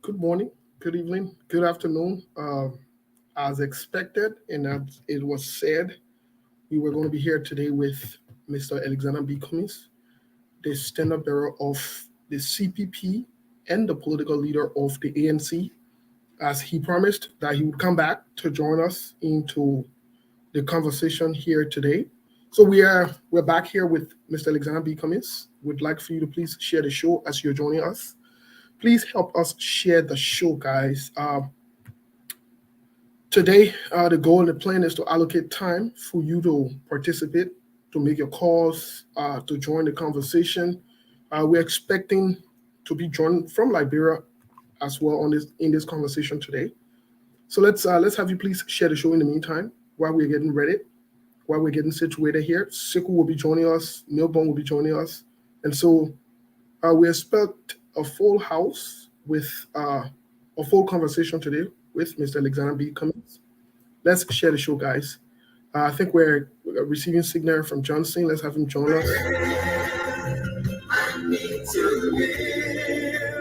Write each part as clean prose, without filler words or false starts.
good morning, good evening, good afternoon. As expected, and as it was said, we were going to be here today with Mr. Alexander B. Cummings, the standard bearer of the CPP and the political leader of the ANC, as he promised that he would come back to join us into the conversation here today. So we're back here with Mr. Alexander B. Cummings. Would like for you to please share the show as you're joining us. Please help us share the show, guys. Today, the goal and the plan is to allocate time for you to participate, to make your calls, to join the conversation. We're expecting to be joined from Liberia as well on this in this conversation today. So let's have you please share the show in the meantime while we're getting ready, while we're getting situated here. Siku will be joining us, Milburn will be joining us, and so we expect a full house with a full conversation today with Mr. Alexander B. Cummings. Let's share the show, guys. I think we're receiving signal from Johnson. Let's have him join us.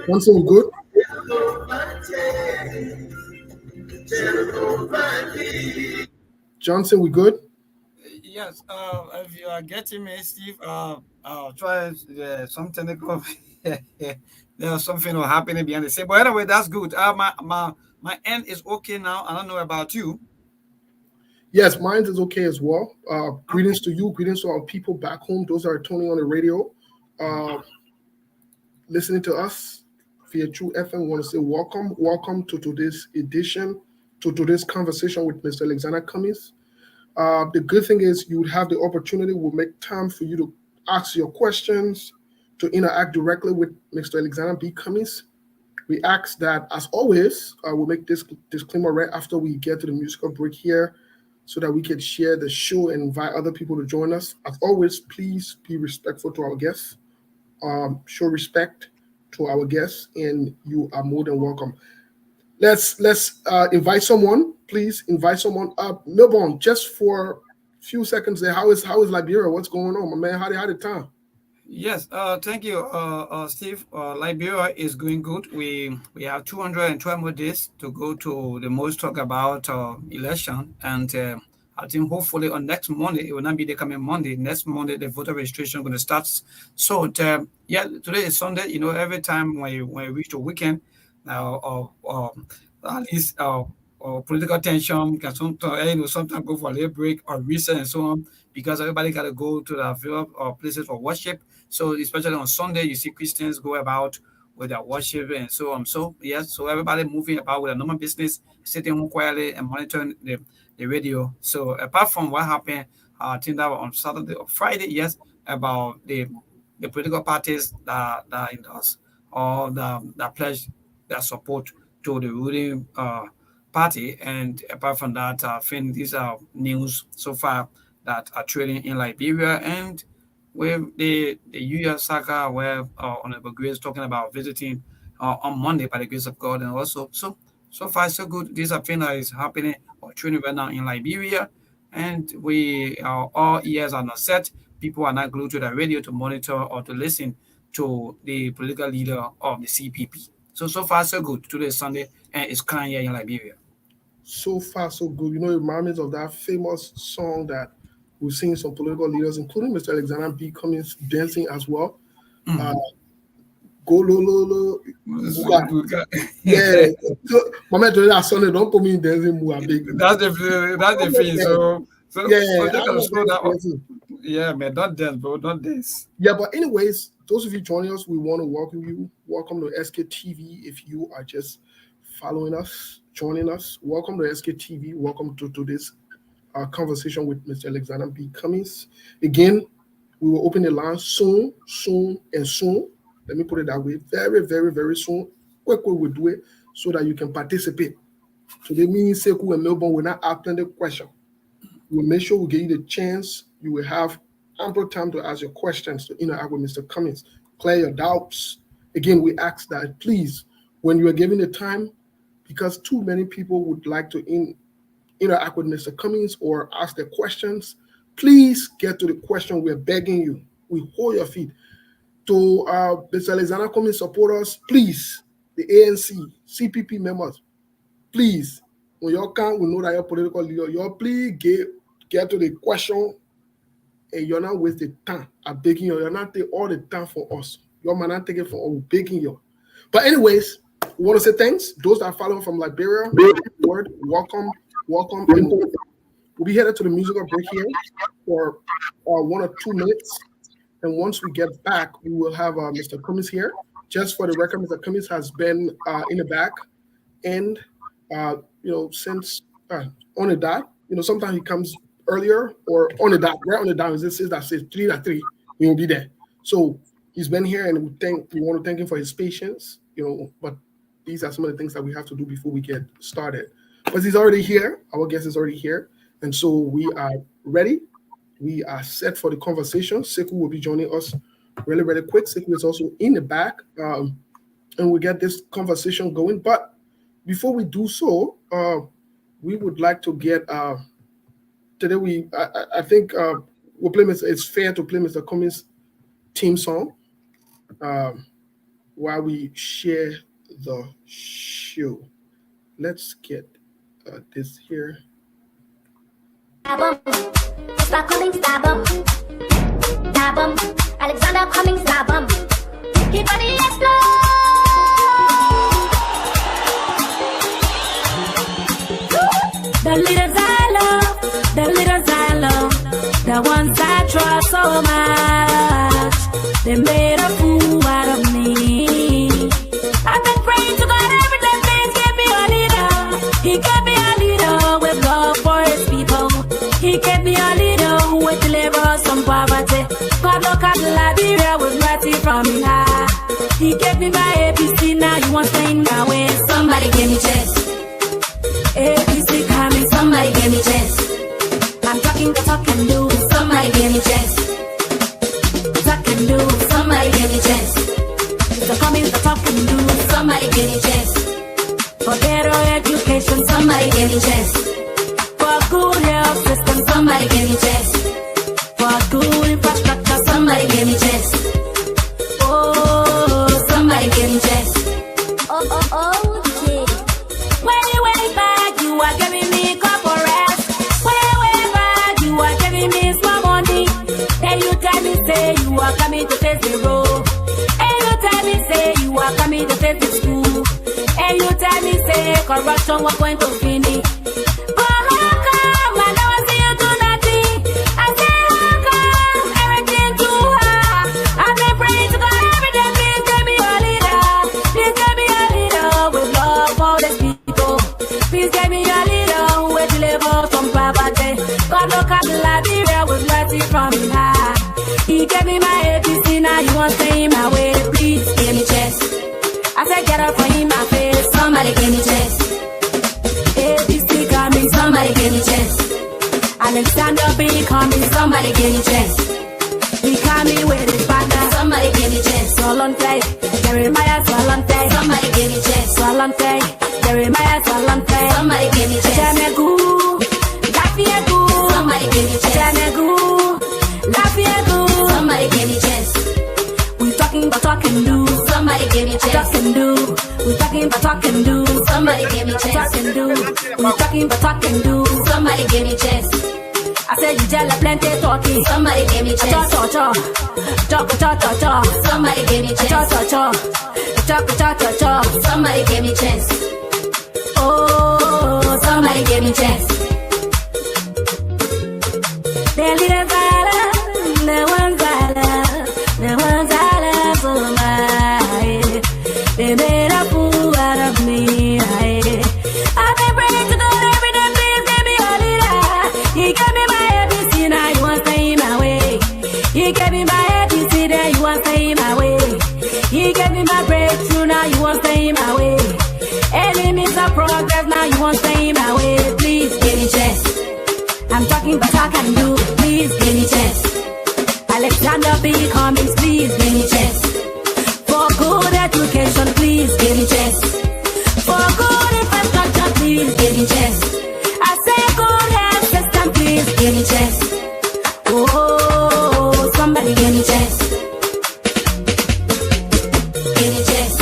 Johnson, we good? Johnson, we good? Yes, if you are getting me, Steve, I'll try some technical. There's something will happening behind the scene. But anyway, that's good. My end is okay now. I don't know about you. Yes, mine is okay as well. Greetings to you. Greetings to our people back home. Those are tuning on the radio, listening to us via True FM. We want to say welcome to today's edition, to today's conversation with Mr. Alexander Cummings. The good thing is you would have the opportunity. We'll make time for you to ask your questions, to interact directly with Mr. Alexander B. Cummings. We ask that, as always, we'll make this disclaimer right after we get to the musical break here so that we can share the show and invite other people to join us. As always, please be respectful to our guests. Show respect to our guests, and you are more than welcome. Let's invite someone. Please invite someone up. Milburn, just for a few seconds there. How is Liberia? What's going on, my man? How the time? Yes, thank you, Steve. Liberia is going good. We have 212 more days to go to the most talk about election, and I think hopefully on next Monday, it will not be the coming Monday. Next Monday, the voter registration going to start. So yeah, today is Sunday. You know, every time when you reach the weekend, or at least or political tension can sometimes go for a little break or reset and so on because everybody got to go to the field or places for worship. So especially on Sunday, you see Christians go about with their worship and so on. So yes, so everybody moving about with a normal business, sitting home quietly and monitoring the radio. So apart from what happened, I think that was on Saturday or Friday, yes, about the political parties that endorse or that pledge their support to the ruling party. And apart from that, I think these are news so far that are trading in Liberia and with the U.S. saga where Honorable Grace talking about visiting on Monday by the grace of God and also so far so good. These are things that is happening or training right now in Liberia, and we are all ears are not set. People are not glued to the radio to monitor or to listen to the political leader of the CPP. So far so good. Today is Sunday and it's calm here in Liberia. So far, so good. You know, it reminds me of that famous song that we've seen some political leaders, including Mr. Alexander B. Cummings, dancing as well. Uh, Go lo lo lo. Yeah. So, my man told that Sunday, don't put me in dancing mood. Big. That's the thing. So Yeah, just gotta slow down. Yeah, man, don't dance, bro. Don't dance. Yeah, but anyways, those of you joining us, we want to welcome you. Welcome to SKTV. If you are just following us, joining us, welcome to SKTV. Welcome to this conversation with Mr. Alexander B. Cummings. Again, we will open the line soon. Let me put it that way. Very, very, very soon. Quick, we'll do it so that you can participate. Today, me, Seku, and Melbourne will not ask the question. We'll make sure we give you the chance. You will have ample time to ask your questions to interact with Mr. Cummings, clear your doubts. Again, we ask that please, when you are given the time, because too many people would like to interact with Mr. Cummings or ask their questions, please get to the question. We're begging you. We hold your feet. To Mr. Alexander Cummings supporters, please the ANC, CPP members, please, when you can, we know that you're political leader, you please get to the question and you're not wasting time. I'm begging you, you're not taking all the time for us. You're not taking for us, begging you. But anyways, we want to say thanks. Those that are following from Liberia, word, welcome, and we'll be headed to the musical break here for 1 or 2 minutes. And once we get back, we will have Mr. Cummings here. Just for the record, Mr. Cummings has been in the back and since on the dot. Sometimes he comes earlier or on the dot, right on the dot. It says 3 he will be there. So he's been here, and we want to thank him for his patience. But these are some of the things that we have to do before we get started. But he's already here. Our guest is already here, and so we are ready. We are set for the conversation. Sekou will be joining us really, really quick. Sekou is also in the back, and we'll get this conversation going. But before we do so, we would like to get today. I think we'll play. It's fair to play Mr. Cummings' theme song while we share the show. Let's get this here. Mr. Cummings album, Alexander Cummings album. Keep on the explode. The leaders I love, the ones I trust so much, they made a fool out of me. I've been praying to God every day, please give me a leader. He gave me a leader with love for his people. He gave me a leader who would deliver us from poverty. God look at Liberia with mercy from him high. He gave me my ABC, now you want to in my way. Somebody gave me chance. ABC coming, somebody gave me chance. I'm talking the talk and do, somebody gave me chance. Talk and do, somebody gave me chance. The coming the talk and do, somebody gave me chance. For better education, somebody gave me chance. For good health system, somebody gave me chance. For good infrastructure, somebody gave me chance. Oh, somebody gave me chance. Oh, yeah. Way back, you are giving me corporate. Way back, you are giving me small money. Then you tell me, say you are coming to face the road. And you tell me, say you are coming to face the school. And you tell me, say corruption was going to finish. God look at Liberia with mercy from him high. He gave me my ABC, now you want to stay my way. Please give me chance. I said get up for him my face. Somebody give me chance. ABC coming, somebody give me chance. Alexander B coming, somebody give me chance. He coming with his partner, somebody give me chance. Solonte, Jeremiah Solonte, somebody give me chance. Solonte, Jeremiah Solonte, somebody give me chance. Somebody give me chance. Somebody give me chance. We talking about talk and do. Somebody give me chance. Talk and do. We talking about talk and do. Somebody give me chance. Talk and do. We talking about talk and do. Somebody give me chance. I said you tell a plenty talking. Somebody give me chance. Talk. Somebody give me chance. Talk. Somebody give me chance. Oh, somebody give me chance. The leaders I love, the ones I love so much. They made a fool out of me. I've been praying to God every day, please give me a leader. He gave me my ABC, now you want to stay my way. He gave me my ABC, then you want to stay my way. He gave me my breakthrough, now you want to stay my way. Enemies of progress, now you want to stay my way. Please give me chance. I'm talking about I can do, please give me chance. Alexander B. Cummings, please give me chance. For good education, please give me chance. For good infrastructure, please give me chance. I say good health system, please give me chance. Oh, somebody give me chance. Give me chance.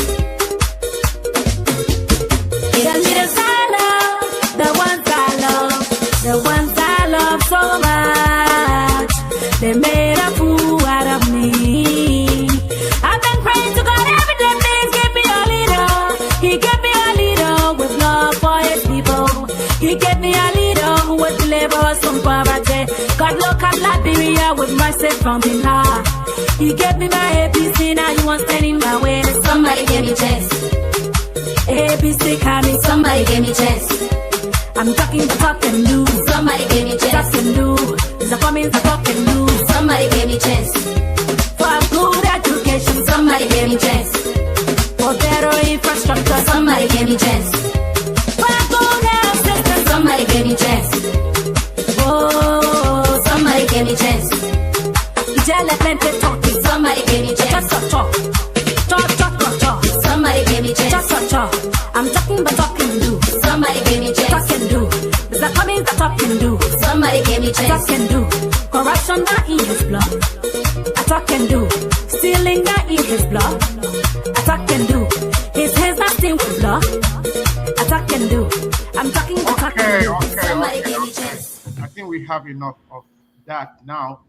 sacrifice it from him heart. He gave me my ABC, now you want stand in my way. Somebody gave me chance. ABC coming, somebody gave me chance. I'm talking the talk and do. Somebody gave me chance. Talk and do. The Cummings, the talk and do. Somebody gave me chance. For a good education, somebody gave me chance. For better infrastructure, somebody gave me chance. For a good health system, somebody gave me chance. Oh, somebody gave me chance. Tell a plenty talking, somebody gave me chance. Talk. Somebody gave me chance. Talk. I'm talking but talking do. Somebody gave me chance. Talk and do. Mr. Cummings, the talk and do. Somebody gave me chance. Talk and do. Corruption not in his blood. I talk and do. Stealing not in his blood. I talk and do. His hands not stained with blood. I talk and do. I'm talking but talking do. Somebody gave me chance. I think we have enough of that now.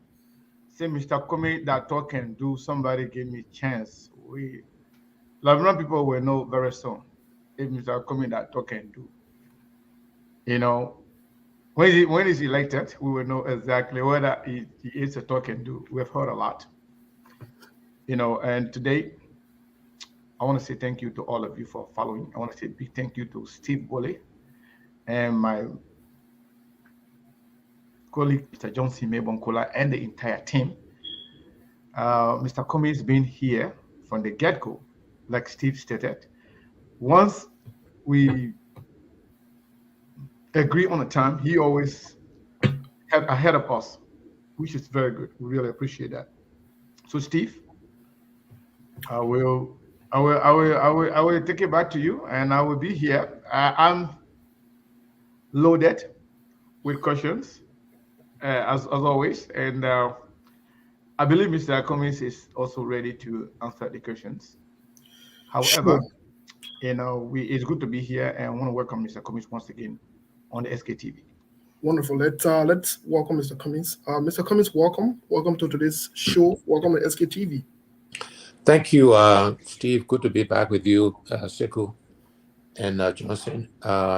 Say Mr. Cummings that talk and do. Somebody gave me chance. We Labrador people will know very soon if Mr. Cummings that talk and do. You know, when he's elected, we will know exactly whether he is a talk and do. We've heard a lot. You know, and today I want to say thank you to all of you for following. I want to say big thank you to Steve Woolley and my colleague, Mr. John C. Mebonkola, and the entire team. Mr. Cummings been here from the get-go, like Steve stated. Once we agree on a time, he always had ahead of us, which is very good. We really appreciate that. So, Steve, I will take it back to you, and I will be here. I'm loaded with questions, as always, and I believe Mr. Cummings is also ready to answer the questions. However, Sure. you know, it's good to be here, and I want to welcome Mr. Cummings once again on the SKTV. Wonderful. Let's welcome Mr. Cummings. Mr. Cummings, welcome. Welcome to today's show. Welcome to SKTV. Thank you, Steve. Good to be back with you, Sekou and Johnson.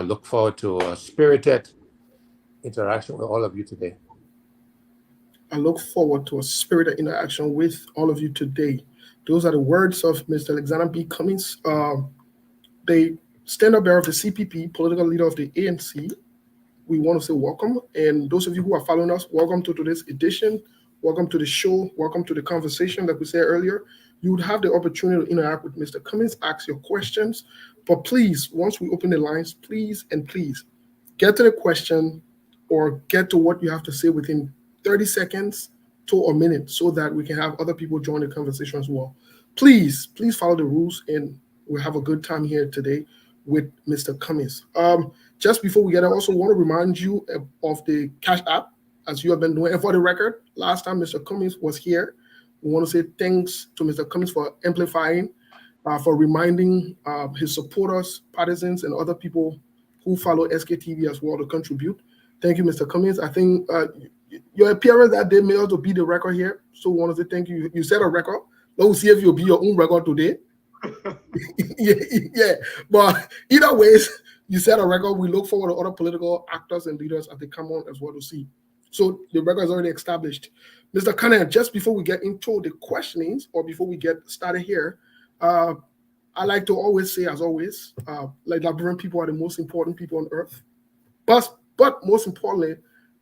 Look forward to a spirited interaction with all of you today. I look forward to a spirited interaction with all of you today. Those are the words of Mr. Alexander B. Cummings, the stand-up bearer of the CPP, political leader of the ANC. We want to say welcome. And those of you who are following us, welcome to today's edition. Welcome to the show. Welcome to the conversation. Like we said earlier, you would have the opportunity to interact with Mr. Cummings, ask your questions. But please, once we open the lines, please get to the question or get to what you have to say within 30 seconds to a minute so that we can have other people join the conversation as well. Please follow the rules and we'll have a good time here today with Mr. Cummings. Just before we get, I also want to remind you of the Cash App, as you have been doing. And for the record, last time Mr. Cummings was here, we want to say thanks to Mr. Cummings for amplifying, for reminding his supporters, partisans, and other people who follow SKTV as well to contribute. Thank you, Mr. Cummings. I think your appearance that day may also be the record here. So we want to say thank you. You set a record. Let's see if you'll be your own record today. yeah. But either ways, you set a record. We look forward to other political actors and leaders as they come on as well to see. So the record is already established. Mr. Cunningham, just before we get into the questionings or before we get started here, I like to always say, as always, like Liberian people are the most important people on earth. But most importantly,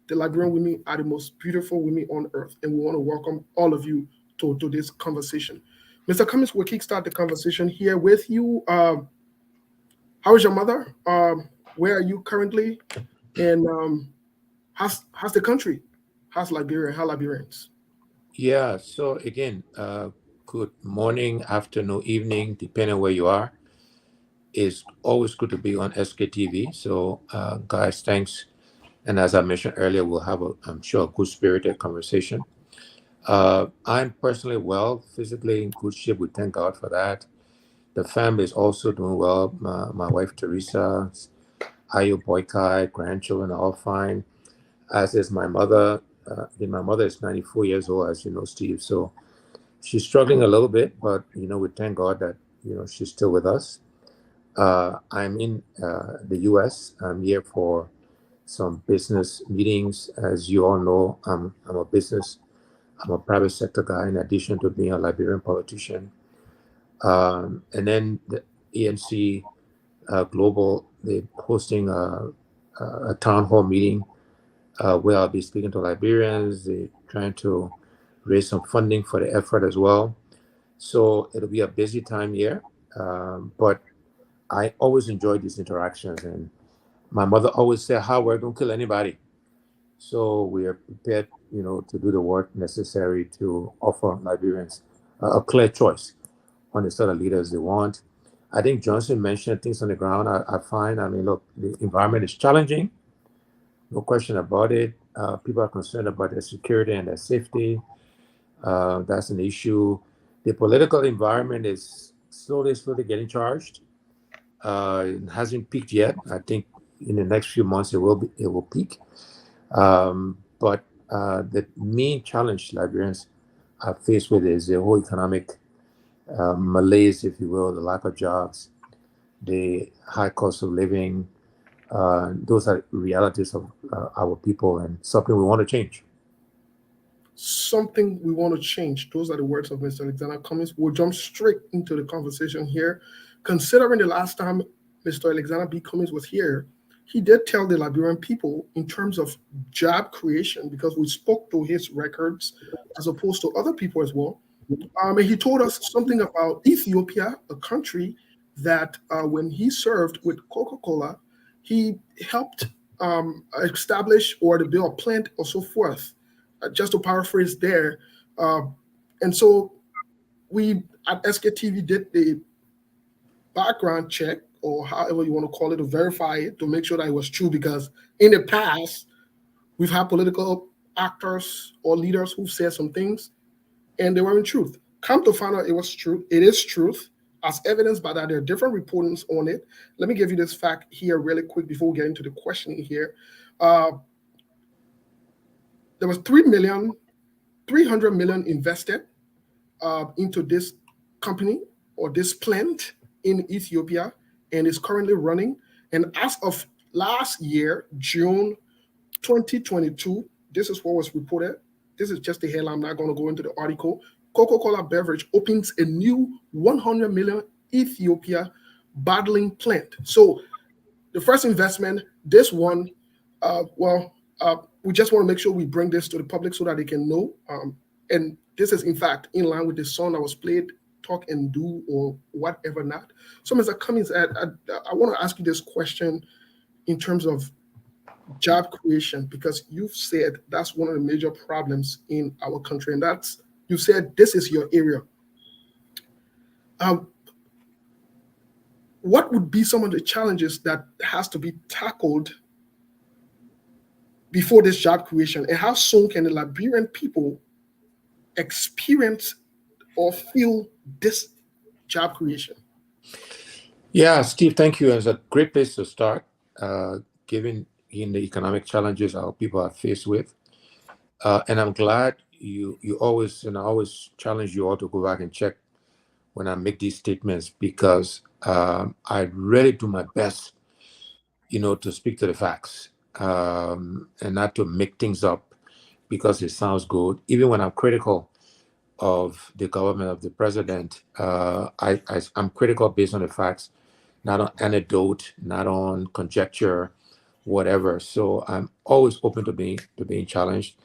the Liberian women are the most beautiful women on earth. And we want to welcome all of you to this conversation. Mr. Cummings, we'll kickstart the conversation here with you. How is your mother? Where are you currently? And how's the country? How's Liberia? How Liberians? Yeah, so again, good morning, afternoon, evening, depending on where you are. It's always good to be on SKTV. So, guys, thanks. And as I mentioned earlier, we'll have, I'm sure, a good spirited conversation. I'm personally well, physically in good shape. We thank God for that. The family is also doing well. My wife, Teresa, Ayo Boykai, grandchildren are all fine, as is my mother. My mother is 94 years old, as you know, Steve. So she's struggling a little bit, but, we thank God that, she's still with us. I'm in the U.S. I'm here for some business meetings. As you all know, I'm a business I'm a private sector guy in addition to being a Liberian politician. And then the ANC Global, they're hosting a town hall meeting where I'll be speaking to Liberians. They're trying to raise some funding for the effort as well. So it'll be a busy time here. But I always enjoy these interactions. And my mother always said, Howard, don't kill anybody. So we are prepared, to do the work necessary to offer Liberians a clear choice on the sort of leaders they want. I think Johnson mentioned things on the ground. I find, look, the environment is challenging, no question about it. People are concerned about their security and their safety. That's an issue. The political environment is slowly getting charged. It hasn't peaked yet. I think in the next few months it will peak. But the main challenge Liberians are faced with is the whole economic malaise, if you will, the lack of jobs, the high cost of living. Those are realities of our people and something we want to change. Something we want to change. Those are the words of Mr. Alexander Cummings. We'll jump straight into the conversation here. Considering the last time Mr. Alexander B. Cummings was here, he did tell the Liberian people in terms of job creation, because we spoke to his records as opposed to other people as well. And he told us something about Ethiopia, a country that when he served with Coca-Cola, he helped establish or to build a plant or so forth. Just to paraphrase there. And so we at SKTV did the background check, or however you want to call it, to verify it, to make sure that it was true, because in the past, we've had political actors or leaders who said some things and they weren't truth. Come to find out it was true. It is truth, as evidenced by that there are different reportings on it. Let me give you this fact here really quick before we get into the questioning here. There was 300 million invested into this company or this plant in Ethiopia, and is currently running. And as of last year, June 2022, this is what was reported. This is just the headline. I'm not going to go into the article. Coca-Cola Beverage opens a new 100 million Ethiopia bottling plant. So the first investment, this one, we just want to make sure we bring this to the public so that they can know. And this is, in fact, in line with the song that was played, Talk and Do, or whatever not. So, Mr. Cummings, I want to ask you this question in terms of job creation, because you've said that's one of the major problems in our country. And you said this is your area. What would be some of the challenges that has to be tackled before this job creation, and how soon can the Liberian people experience or feel this job creation? Yeah, Steve, thank you. It's a great place to start, given in the economic challenges our people are faced with. And I'm glad you always, and I always challenge you all to go back and check when I make these statements, because I really do my best, to speak to the facts, and not to make things up because it sounds good. Even when I'm critical of the government, of the president, I'm critical based on the facts, not on anecdote, not on conjecture, whatever. So I'm always open to being challenged.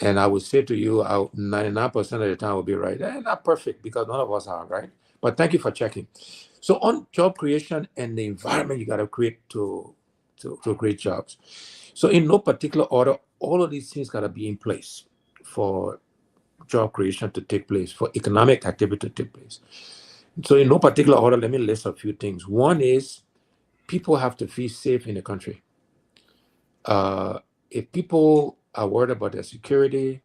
And I would say to you, 99% of the time will be right. Not perfect, because none of us are, right? But thank you for checking. So on job creation and the environment you got to create to create jobs. So in no particular order, all of these things got to be in place for job creation to take place, for economic activity to take place. So in no particular order, let me list a few things. One is people have to feel safe in the country. If people are worried about their security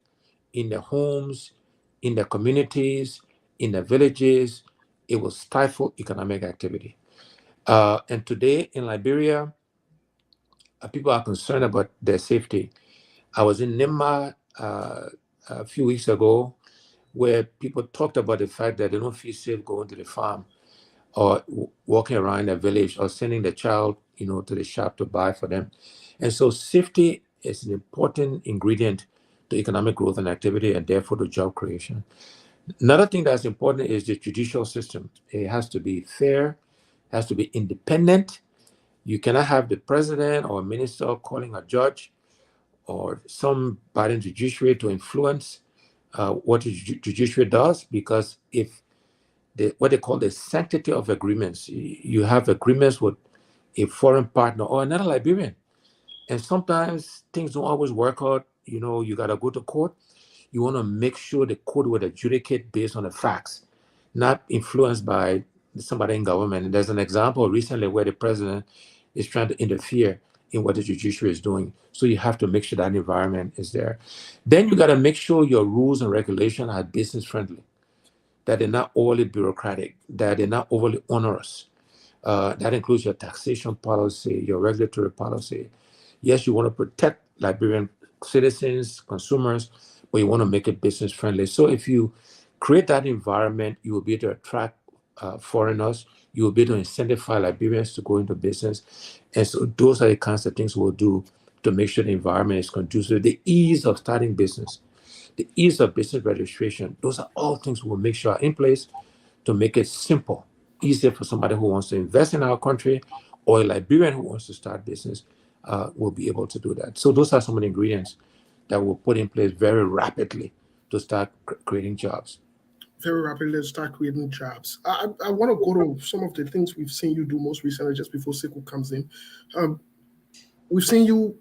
in their homes, in their communities, in their villages, it will stifle economic activity. And today in Liberia, people are concerned about their safety. I was in Nimba a few weeks ago, where people talked about the fact that they don't feel safe going to the farm or walking around their village or sending the child, to the shop to buy for them. And so safety is an important ingredient to economic growth and activity, and therefore to job creation. Another thing that's important is the judicial system. It has to be fair, has to be independent. You cannot have the president or a minister calling a judge or somebody in the judiciary to influence what the judiciary does, because if what they call the sanctity of agreements, you have agreements with a foreign partner or another Liberian, and sometimes things don't always work out. You got to go to court. You want to make sure the court would adjudicate based on the facts, not influenced by somebody in government. And there's an example recently where the president is trying to interfere in what the judiciary is doing. So you have to make sure that environment is there. Then you got to make sure your rules and regulations are business friendly, that they're not overly bureaucratic, that they're not overly onerous. That includes your taxation policy, your regulatory policy. Yes, you want to protect Liberian citizens, consumers, but you want to make it business friendly. So if you create that environment, you will be able to attract foreigners. You will be able to incentivize Liberians to go into business. And so those are the kinds of things we'll do to make sure the environment is conducive. The ease of starting business, the ease of business registration, those are all things we'll make sure are in place to make it simple, easier for somebody who wants to invest in our country or a Liberian who wants to start business will be able to do that. So those are some of the ingredients that we'll put in place very rapidly to start creating jobs. Very rapidly start creating jobs. I want to go to some of the things we've seen you do most recently, just before Sekou comes in. We've seen you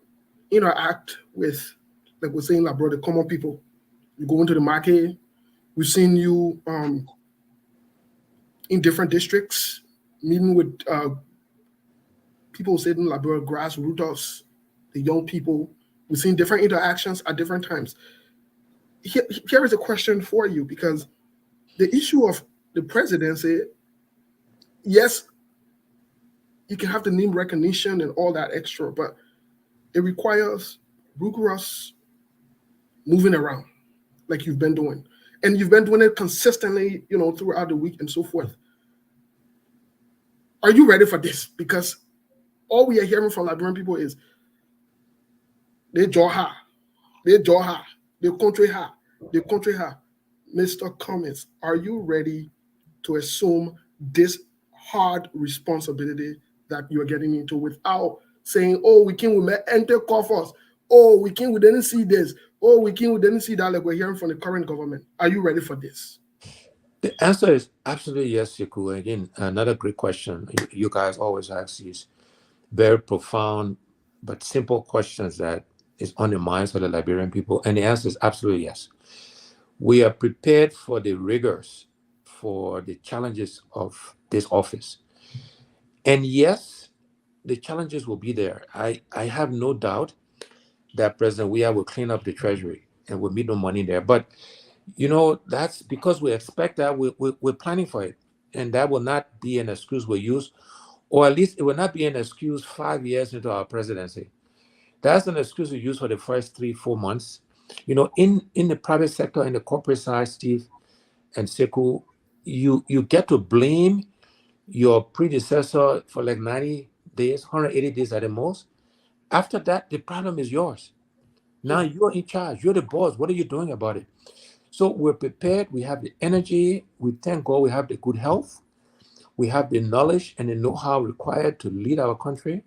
interact with, like we're saying, like, bro, the common people. You go into the market. We've seen you in different districts, meeting with people sitting like grassroots, the young people. We've seen different interactions at different times. Here is a question for you, because the issue of the presidency, yes, you can have the name recognition and all that extra, but it requires rigorous moving around like you've been doing. And you've been doing it consistently, throughout the week and so forth. Are you ready for this? Because all we are hearing from Liberian people is they jaw her, they country her. Mr. Cummings, are you ready to assume this hard responsibility that you're getting into without saying, oh, we met enter coffers, oh, we didn't see this, oh, we didn't see that, like we're hearing from the current government? Are you ready for this? The answer is absolutely yes, Sekou. Again, another great question. You guys always ask these very profound but simple questions that is on the minds of the Liberian people. And the answer is absolutely yes. We are prepared for the rigors, for the challenges of this office. And yes, the challenges will be there. I have no doubt that President Weah will clean up the treasury and will meet no money there. But, that's because we expect that. We're planning for it. And that will not be an excuse we'll use, or at least it will not be an excuse 5 years into our presidency. That's an excuse we use for the first 3-4 months. In the private sector, in the corporate side, Steve and Sekou, you get to blame your predecessor for like 90 days, 180 days at the most. After that, the problem is yours. Now you're in charge. You're the boss. What are you doing about it? So we're prepared. We have the energy. We thank God we have the good health. We have the knowledge and the know-how required to lead our country.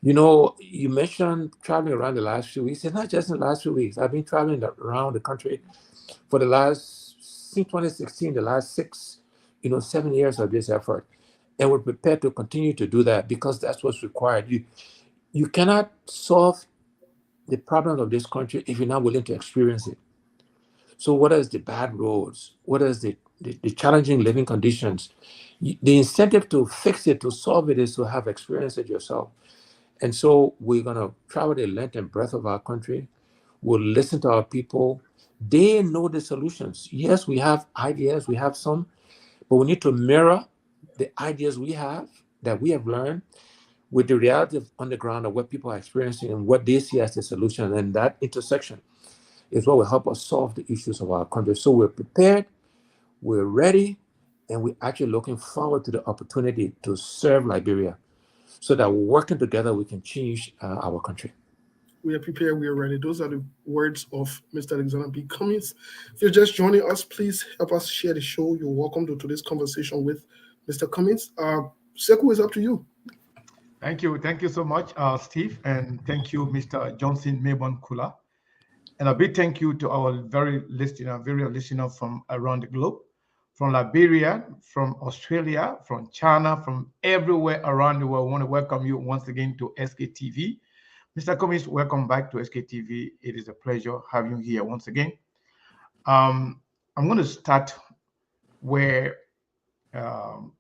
You mentioned traveling around the last few weeks. It's not just in the last few weeks. I've been traveling around the country for the last, since 2016, the last 7 years of this effort. And we're prepared to continue to do that because that's what's required. You cannot solve the problems of this country if you're not willing to experience it. So what is the bad roads? What is the challenging living conditions? The incentive to fix it, to solve it, is to have experienced it yourself. And so we're going to travel the length and breadth of our country. We'll listen to our people. They know the solutions. Yes, we have ideas. We have some. But we need to mirror the ideas we have, that we have learned, with the reality on the ground of what people are experiencing and what they see as the solution. And that intersection is what will help us solve the issues of our country. So we're prepared, we're ready, and we're actually looking forward to the opportunity to serve Liberia, so that working together we can change our country. We are prepared. We are ready. Those are the words of Mr. Alexander B. Cummings. If you're just joining us, please help us share the show. You're welcome to today's conversation with Mr. Cummings. Sekou, is up to you. Thank you so much, Steve, and thank you, Mr. Johnson Mabon Kula. And a big thank you to our very listener from around the globe, from Liberia, from Australia, from China, from everywhere around the world. I want to welcome you once again to SKTV. Mr. Cummings, welcome back to SKTV. It is a pleasure having you here once again. I'm going to start where um,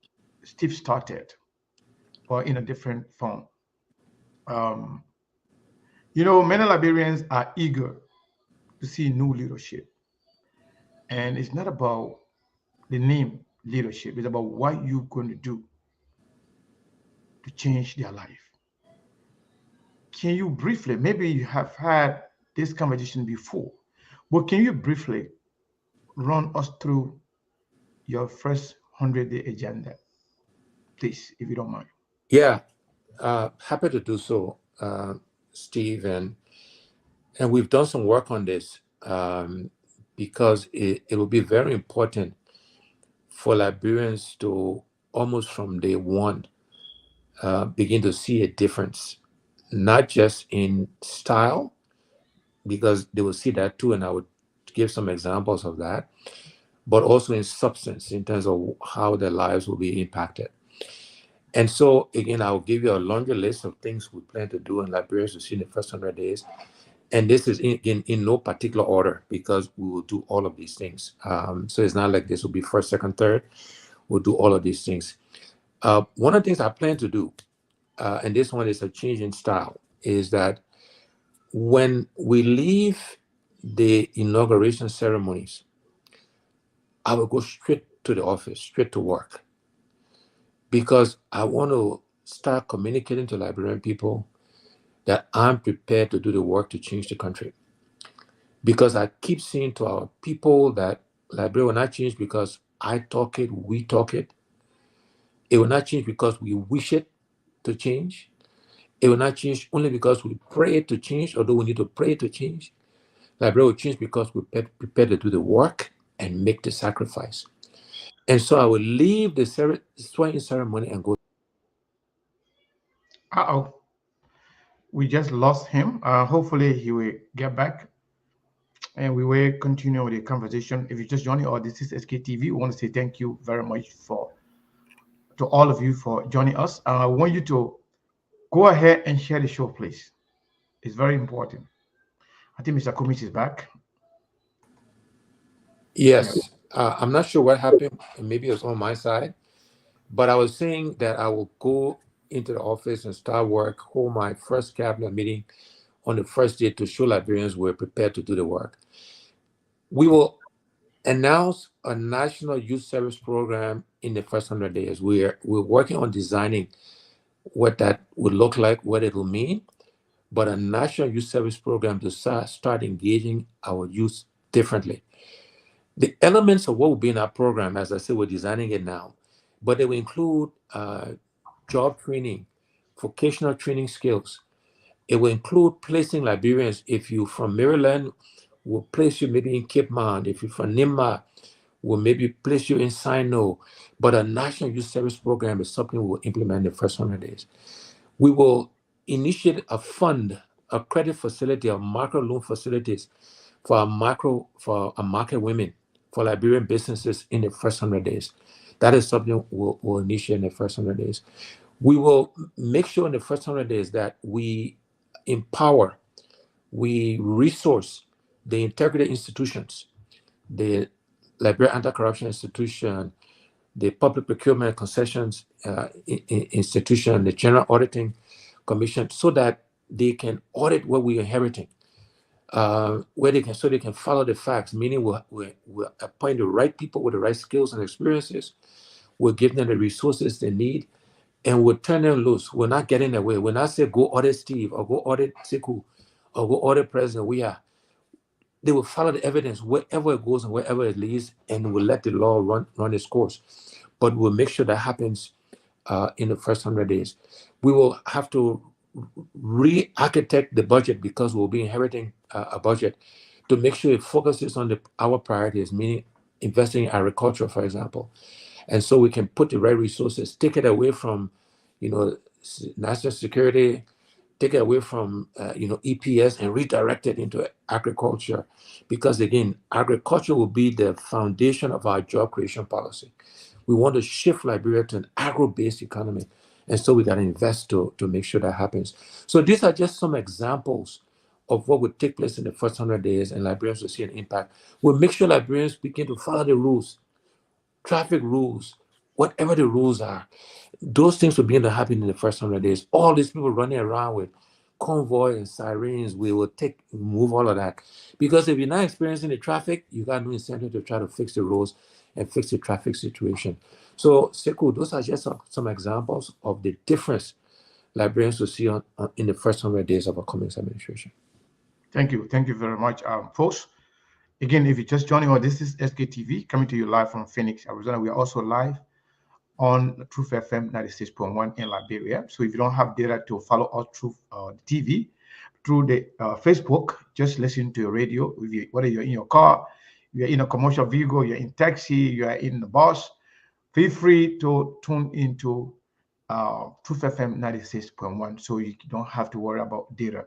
Steve started, but in a different form. Um, many Liberians are eager to see new leadership. And it's not about the name leadership, it's about what you're going to do to change their life. Can you briefly, maybe you have had this conversation before, but can you briefly run us through your first 100-day agenda, please, if you don't mind? Yeah, happy to do so, Steve, and we've done some work on this because it will be very important for Liberians to almost from day one begin to see a difference, not just in style, because they will see that too, and I would give some examples of that, but also in substance in terms of how their lives will be impacted. And so, again, I'll give you a longer list of things we plan to do in Liberia to see in the first 100 days. And this is in no particular order because we will do all of these things. So it's not like this will be first, second, third. We'll do all of these things. One of the things I plan to do, and this one is a change in style, is that when we leave the inauguration ceremonies, I will go straight to the office, straight to work, because I want to start communicating to Liberian people that I'm prepared to do the work to change the country. Because I keep saying to our people that Liberia will not change because I talk it, we talk it. It will not change because we wish it to change. It will not change only because we pray it to change, although we need to pray it to change. Liberia will change because we're prepared to do the work and make the sacrifice. And so I will leave the swearing ceremony and go. Uh-oh, we just lost him. Hopefully he will get back and we will continue with the conversation. If you just joining us, this is SKTV. We want to say thank you very much to all of you for joining us. I want you to go ahead and share the show, please. It's very important. I think Mr. Cummings is back. Yeah. Yes, I'm not sure what happened. Maybe it was on my side, but I was saying that I will go into the office and start work, hold my first cabinet meeting on the first day to show Liberians we're prepared to do the work. We will announce a national youth service program in the first 100 days. We're working on designing what that would look like, what it will mean, but a national youth service program to start engaging our youth differently. The elements of what will be in our program, as I said, we're designing it now, but they will include job training, vocational training skills. It will include placing Liberians. If you're from Maryland, we'll place you maybe in Cape Mount. If you're from Nimba, we'll maybe place you in Sino. But a national youth service program is something we'll implement in the first 100 days. We will initiate a fund, a credit facility, a micro loan facilities for our market women, for Liberian businesses in the first 100 days. That is something we'll initiate in the first 100 days. We will make sure in the first 100 days that we empower, we resource the integrity institutions, the Liberia Anti-Corruption Institution, the Public Procurement Concessions Institution, the General Auditing Commission, so that they can audit what we're inheriting, where they can follow the facts, meaning we'll appoint the right people with the right skills and experiences. We'll give them the resources they need, and we'll turn them loose. We're not getting away. We're not saying go audit Steve or go audit Sekou or go audit President. They will follow the evidence wherever it goes and wherever it leads, and we'll let the law run its course. But we'll make sure that happens in the first 100 days. We will have to re-architect the budget because we'll be inheriting a budget to make sure it focuses on our priorities, meaning investing in agriculture, for example. And so we can put the right resources, take it away from, national security, take it away from, EPS and redirect it into agriculture. Because again, agriculture will be the foundation of our job creation policy. We want to shift Liberia to an agro-based economy. And so we got to invest to make sure that happens. So these are just some examples of what would take place in the first 100 days, and Liberians will see an impact. We'll make sure Liberians begin to follow the rules, traffic rules, whatever the rules are. Those things will begin to happen in the first 100 days. All these people running around with convoy and sirens, we will move all of that. Because if you're not experiencing the traffic, you got no incentive to try to fix the roads and fix the traffic situation. So, Sekou, those are just some examples of the difference Liberians will see in the first 100 days of a Cummings administration. Thank you. Thank you very much, folks. Again, if you're just joining us, this is SKTV coming to you live from Phoenix, Arizona. We are also live on Truth FM 96.1 in Liberia. So if you don't have data to follow us through the TV, through the Facebook, just listen to your radio. Whether you're in your car, you're in a commercial vehicle, you're in taxi, you're in the bus, feel free to tune into Truth FM 96.1 so you don't have to worry about data.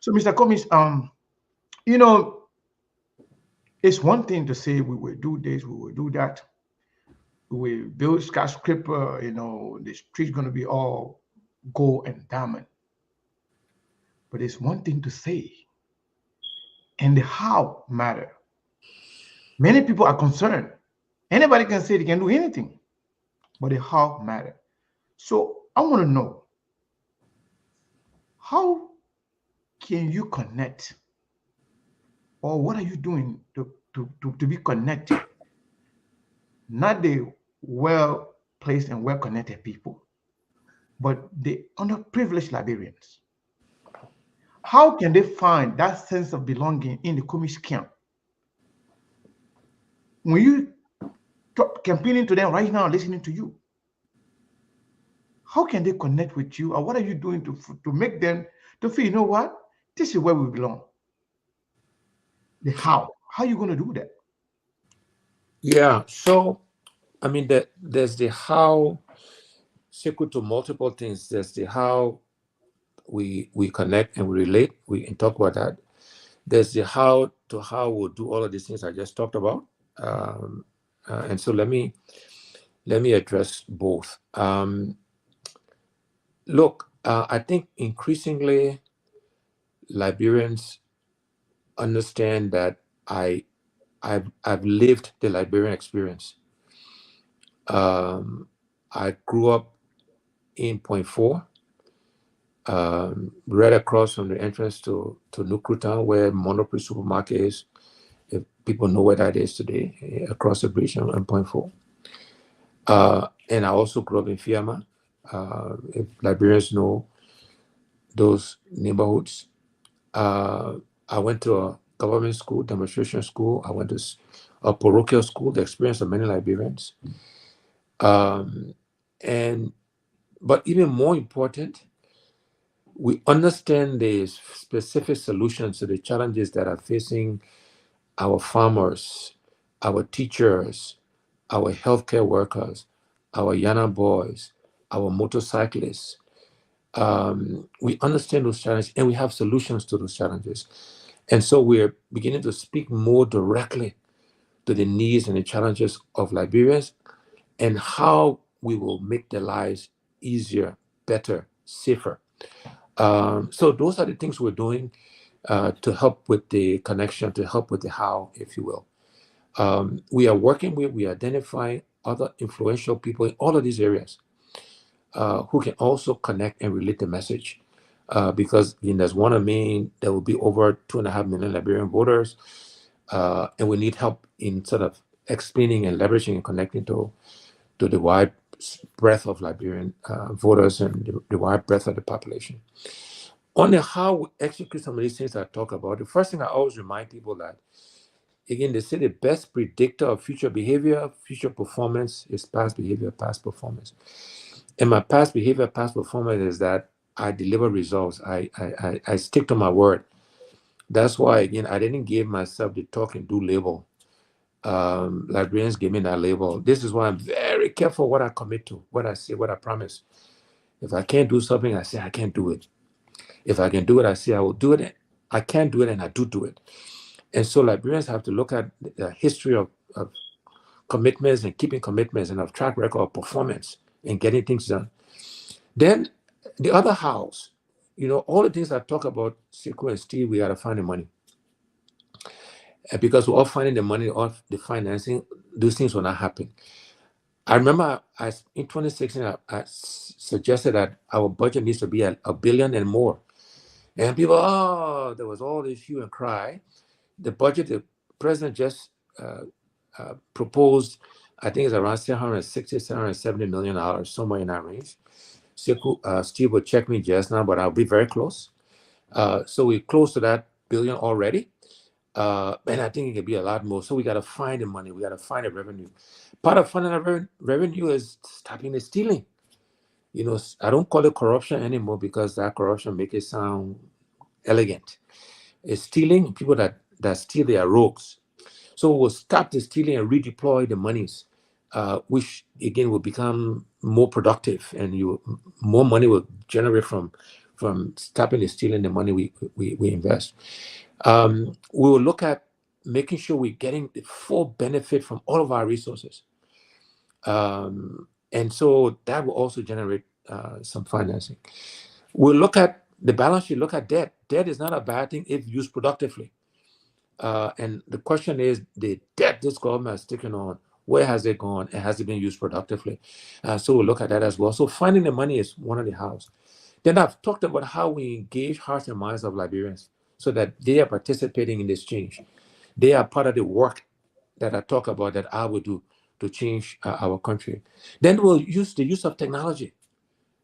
So, Mr. Cummings, it's one thing to say we will do this, we will do that. We will build skyscraper, the street's going to be all gold and diamond. But it's one thing to say, and the how matter. Many people are concerned. Anybody can say they can do anything, but the how matter. So I want to know, how can you connect, or what are you doing to be connected? Not the well-placed and well-connected people, but the underprivileged Liberians. How can they find that sense of belonging in the Cummings camp? When you campaigning to them right now, listening to you, how can they connect with you, or what are you doing to make them to feel, you know what, this is where we belong? The how are you going to do that? Yeah, so I mean, there's the how, sequel to multiple things. There's the how we connect and we relate. We can talk about that. There's the how we'll do all of these things I just talked about. And so let me address both. Look, I think increasingly Liberians understand that I've lived the Liberian experience. I grew up in Point 4, right across from the entrance to Nukru Town, where Monopoly Supermarket is. If people know where that is today, across the bridge on Point 4. And I also grew up in Fiama. If Liberians know those neighborhoods. I went to a government school, demonstration school. I went to a parochial school, the experience of many Liberians. But even more important, we understand the specific solutions to the challenges that are facing our farmers, our teachers, our healthcare workers, our Yana boys, our motorcyclists. We understand those challenges and we have solutions to those challenges. And so we're beginning to speak more directly to the needs and the challenges of Liberians and how we will make their lives easier, better, safer. So those are the things we're doing to help with the connection, to help with the how, if you will. We identify other influential people in all of these areas who can also connect and relate the message. Because there's one of me, there will be over 2.5 million Liberian voters, and we need help in sort of explaining and leveraging and connecting to the wide breadth of Liberian voters and the wide breadth of the population. On how we execute some of these things I talk about, the first thing I always remind people that, again, they say the best predictor of future behavior, future performance is past behavior, past performance. And my past behavior, past performance is that I deliver results. I stick to my word. That's why again I didn't give myself the talk and do label. Librarians gave me that label. This is why I'm very careful what I commit to, what I say, what I promise. If I can't do something, I say I can't do it. If I can do it, I say I will do it. I can't do it, and I do it. And so librarians have to look at the history of commitments and keeping commitments and of track record of performance and getting things done. Then the other house, all the things I talk about, Sekou and Steve, we got to find the money. And because we're all finding the money off the financing, those things will not happen. I remember in 2016, I suggested that our budget needs to be a billion and more. And people, there was all this hue and cry. The budget the president just proposed, I think it's around $760, $770 million, somewhere in that range. Steve will check me just now, but I'll be very close. So we're close to that billion already. And I think it could be a lot more. So we got to find the money. We got to find the revenue. Part of finding the revenue is stopping the stealing. I don't call it corruption anymore because that corruption make it sound elegant. It's stealing. People that steal, they are rogues. So we'll stop the stealing and redeploy the monies, which again will become more productive, and more money will generate from stopping the stealing the money we invest. We will look at making sure we're getting the full benefit from all of our resources. And so that will also generate some financing. We'll look at the balance sheet, look at debt. Debt is not a bad thing if used productively. And the question is, the debt this government is taking on, where has it gone and has it been used productively? So we'll look at that as well. So finding the money is one of the hows. Then I've talked about how we engage hearts and minds of Liberians so that they are participating in this change. They are part of the work that I talk about that I will do to change our country. Then we'll use the use of technology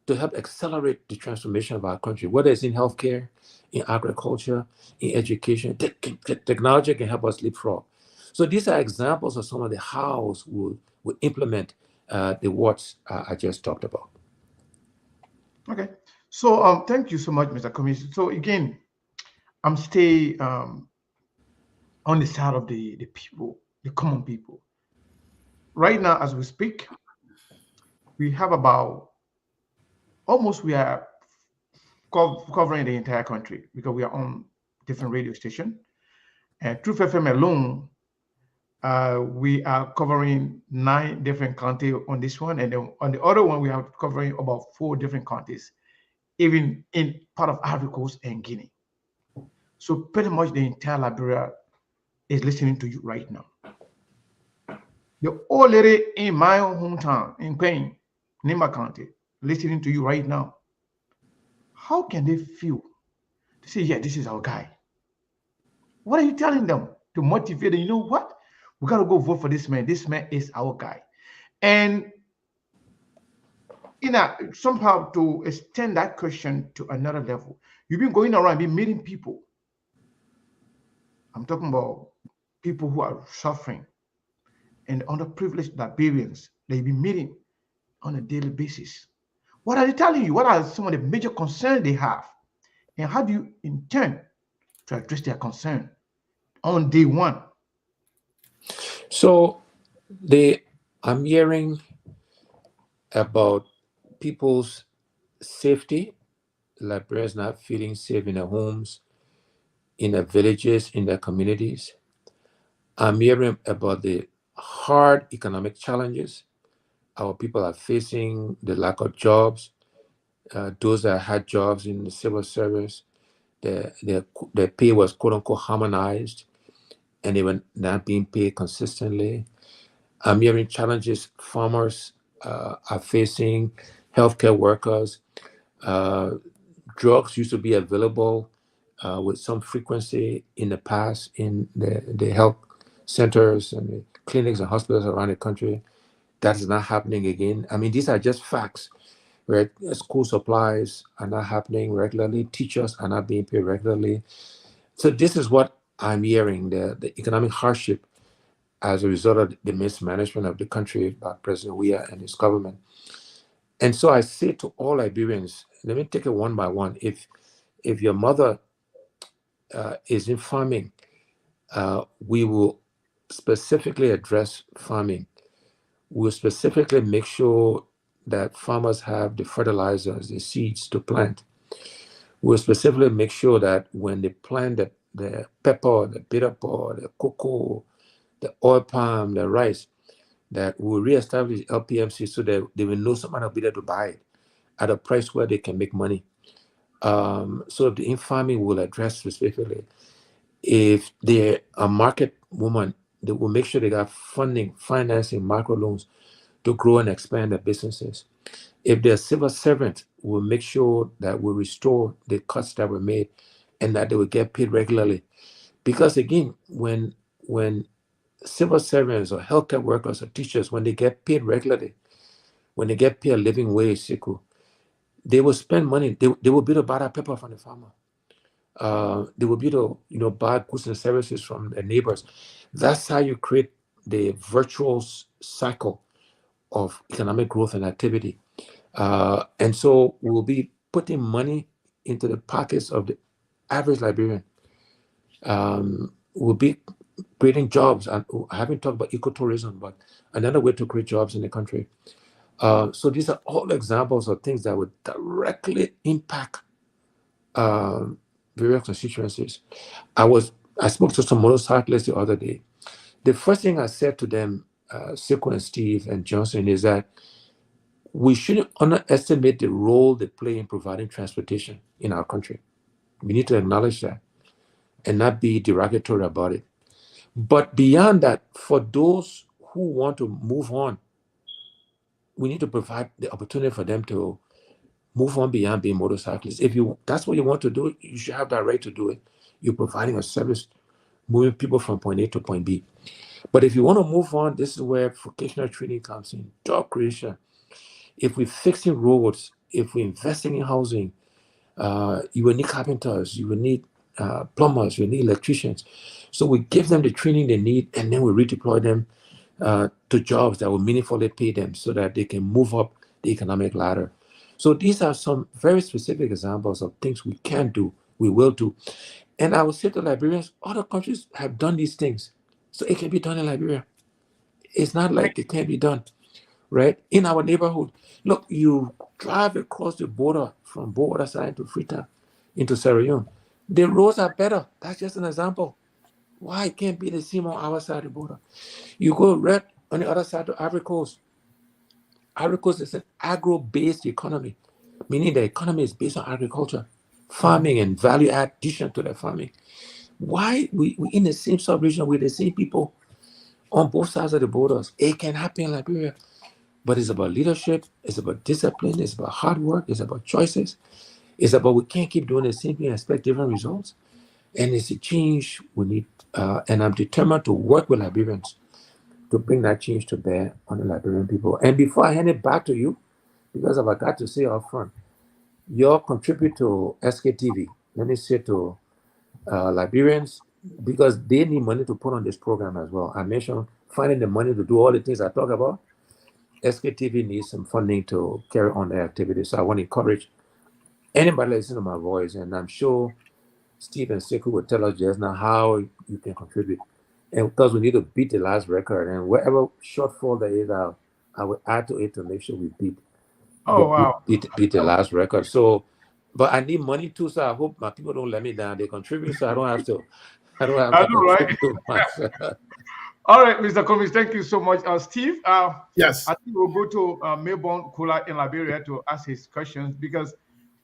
to help accelerate the transformation of our country, whether it's in healthcare, in agriculture, in education. Technology can help us leapfrog. So these are examples of some of the hows we'll implement the what's I just talked about. Okay. So thank you so much, Mr. Cummings. So again, I'm stay on the side of the people, the common people. Right now, as we speak, we have about we are covering the entire country because we are on different radio station. And Truth FM alone, we are covering 9 different counties on this one, and then on the other one, we are covering about 4 different counties, even in part of Ivory Coast and Guinea. So pretty much the entire Liberia is listening to you right now. The old lady in my own hometown, in Payne, Nima County, listening to you right now. How can they feel to say, yeah, this is our guy? What are you telling them to motivate them? You know what? We got to go vote for this man. This man is our guy. And somehow to extend that question to another level, you've been going around, been meeting people. I'm talking about people who are suffering and underprivileged Liberians that you've been meeting on a daily basis. What are they telling you? What are some of the major concerns they have? And how do you intend to address their concern on day one? So I'm hearing about people's safety, Liberians not feeling safe in their homes, in their villages, in their communities. I'm hearing about the hard economic challenges our people are facing, the lack of jobs. Those that had jobs in the civil service, their pay was quote unquote harmonized, and they were not being paid consistently. I'm hearing challenges farmers are facing, healthcare workers. Drugs used to be available with some frequency in the past in the health centers and the clinics and hospitals around the country. That is not happening again. I mean, these are just facts. Right? School supplies are not happening regularly. Teachers are not being paid regularly. So this is what I'm hearing, the economic hardship as a result of the mismanagement of the country by President Weah and his government. And so I say to all Liberians, let me take it one by one. If your mother is in farming, we will specifically address farming. We'll specifically make sure that farmers have the fertilizers, the seeds to plant. We'll specifically make sure that when they plant the pepper, the bitter pepper, the cocoa, the oil palm, the rice, that we'll reestablish LPMC so that they will know someone will be there to buy it at a price where they can make money. So the in farming will address specifically. If they're a market woman, they will make sure they got funding, financing, microloans to grow and expand their businesses. If they're civil servant, we'll make sure that we restore the cuts that were made and that they will get paid regularly. Because again, when civil servants or healthcare workers or teachers, when they get paid regularly, when they get paid a living wage, Siku, they will spend money. They will be able to buy that pepper from the farmer. They will be able to, buy goods and services from their neighbors. That's how you create the virtuous cycle of economic growth and activity. And so we'll be putting money into the pockets of the average Liberian. We'll be creating jobs. And I haven't talked about ecotourism, but another way to create jobs in the country. So these are all examples of things that would directly impact various constituencies. I spoke to some motorcyclists the other day. The first thing I said to them, Sekou and Steve and Johnson, is that we shouldn't underestimate the role they play in providing transportation in our country. We need to acknowledge that and not be derogatory about it. But beyond that, for those who want to move on, we need to provide the opportunity for them to move on beyond being motorcyclists. If that's what you want to do, you should have that right to do it. You're providing a service, moving people from point A to point B. But if you want to move on, this is where vocational training comes in, job creation. If we're fixing roads, if we're investing in housing, you will need carpenters, you will need plumbers, you will need electricians. So we give them the training they need, and then we redeploy them to jobs that will meaningfully pay them so that they can move up the economic ladder. So these are some very specific examples of things we can do, we will do. And I would say to Liberians, other countries have done these things. So it can be done in Liberia. It's not like it can't be done, right? In our neighborhood. Look, you drive across the border from Borderside to Freetown into Sierra Leone. The roads are better. That's just an example. Why it can't be the same on our side of the border? You go right on the other side of Ivory Coast. Ivory Coast is an agro-based economy, meaning the economy is based on agriculture, farming, and value addition to that farming. Why we in the same sub-region with the same people on both sides of the borders? It can happen in Liberia, but it's about leadership, it's about discipline, it's about hard work, it's about choices, it's about we can't keep doing the same thing and expect different results. And it's a change we need, and I'm determined to work with Liberians to bring that change to bear on the Liberian people. And before I hand it back to you, because I've got to say up front, your contribute to SKTV, let me say to Liberians, because they need money to put on this program as well. I mentioned finding the money to do all the things I talk about. SKTV needs some funding to carry on their activities. So I want to encourage anybody listening to my voice, and I'm sure Steve and Sekou will tell us just now how you can contribute. And because we need to beat the last record, and whatever shortfall there is, I will add to it to make sure we beat the last record. So, but I need money too, so I hope my people don't let me down. They contribute, so I don't have to contribute too much. All right, Mr. Cummings, thank you so much. Steve, Yes. I think we'll go to Melbourne Kula in Liberia to ask his questions because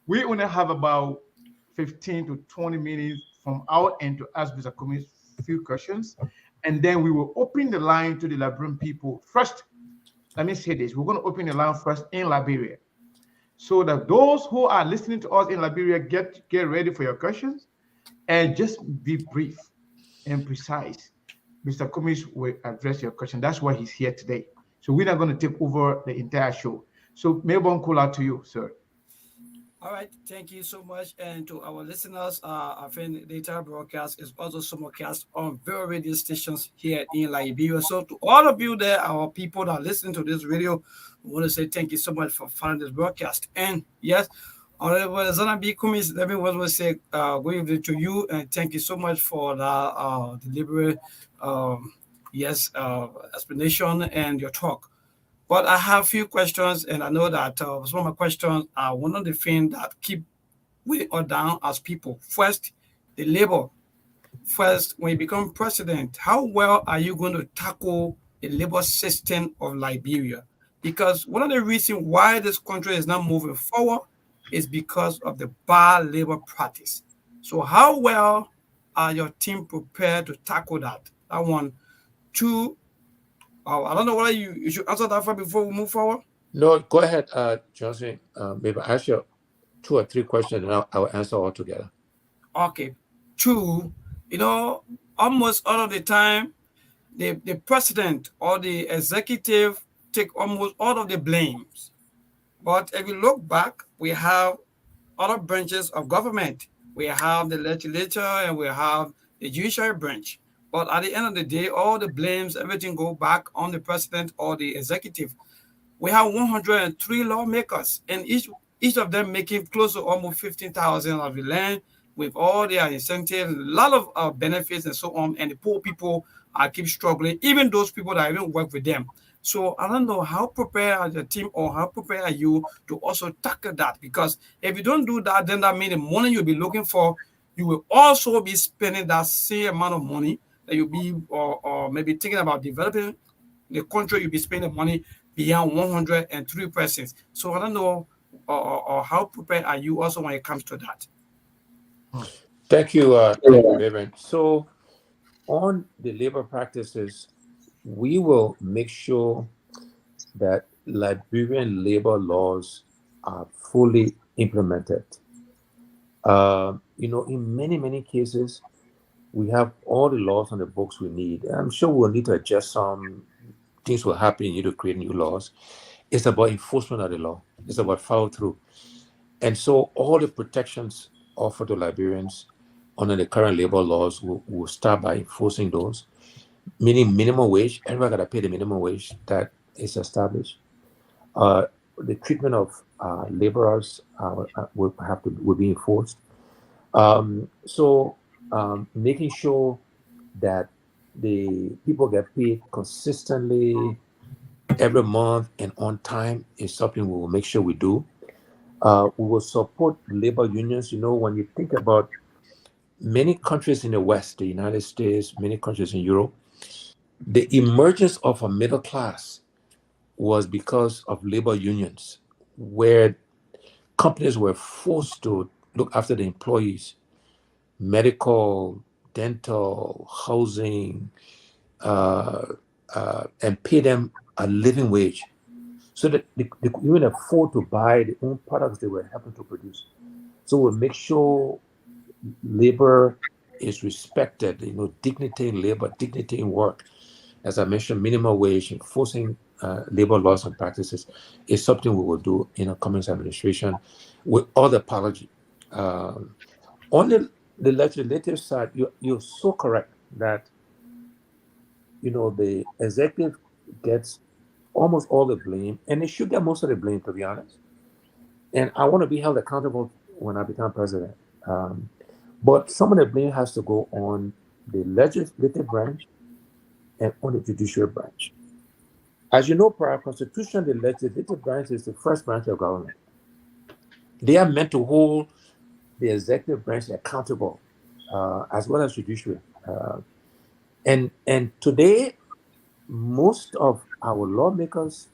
we only have about 15 to 20 minutes from our end to ask Mr. Cummings a few questions. And then we will open the line to the Liberian people. First, let me say this. We're going to open the line first in Liberia. So that those who are listening to us in Liberia get ready for your questions and just be brief and precise. Mr. Cummings will address your question. That's why he's here today. So we're not going to take over the entire show. So Melbourne, call out to you, sir. All right, thank you so much. And to our listeners, I think the entire broadcast is also simulcast on various radio stations here in Liberia. So to all of you there, our people that are listening to this radio, we want to say thank you so much for following this broadcast. And yes, Honorable Zana B. Cummings, let me want to say good evening to you and thank you so much for the deliberate, um, yes, explanation and your talk. But I have a few questions, and I know that some of my questions are one of the things that keep we are down as people. First, the labor. First, when you become president, how well are you going to tackle the labor system of Liberia? Because one of the reasons why this country is not moving forward is because of the bad labor practice. So, how well are your team prepared to tackle that? That one. Two, I don't know whether you should answer that first before we move forward. No, go ahead, Johnson. Maybe ask your 2 or 3 questions, and I'll answer all together. Okay. Two, you know, almost all of the time, the president or the executive take almost all of the blames. But if you look back, we have other branches of government. We have the legislature and we have the judiciary branch. But at the end of the day, all the blames, everything go back on the president or the executive. We have 103 lawmakers, and each of them making close to almost 15,000 of the land with all their incentives, a lot of benefits and so on. And the poor people keep struggling, even those people that even work with them. So I don't know how prepared are the team or how prepared are you to also tackle that? Because if you don't do that, then that means the money you'll be looking for, you will also be spending that same amount of money that you'll be or maybe thinking about developing the country, you'll be spending money beyond 103 persons. So I don't know or how prepared are you also when it comes to that? Thank you, Reverend. So, on the labor practices, we will make sure that Liberian labor laws are fully implemented. In many cases, we have all the laws on the books we need. I'm sure we'll need to adjust some things will happen. You need to create new laws. It's about enforcement of the law. It's about follow through. And so all the protections offered to Liberians under the current labor laws will start by enforcing those, meaning minimum wage. Everybody got to pay the minimum wage that is established. The treatment of laborers will be enforced. Making sure that the people get paid consistently every month and on time is something we will make sure we do. We will support labor unions. When you think about many countries in the West, the United States, many countries in Europe, the emergence of a middle class was because of labor unions, where companies were forced to look after the employees, medical, dental, housing, and pay them a living wage so that they could even afford to buy the own products they were helping to produce. So we'll make sure labor is respected, dignity in labor, dignity in work. As I mentioned, minimum wage, enforcing labor laws and practices is something we will do in a Cummings administration with all the apology. On the legislative side, you're so correct that the executive gets almost all the blame, and they should get most of the blame, to be honest. And I want to be held accountable when I become president. But some of the blame has to go on the legislative branch and on the judicial branch. As you know, per our constitution, the legislative branch is the first branch of government. They are meant to hold the executive branch accountable, as well as judiciary. And today, most of our lawmakers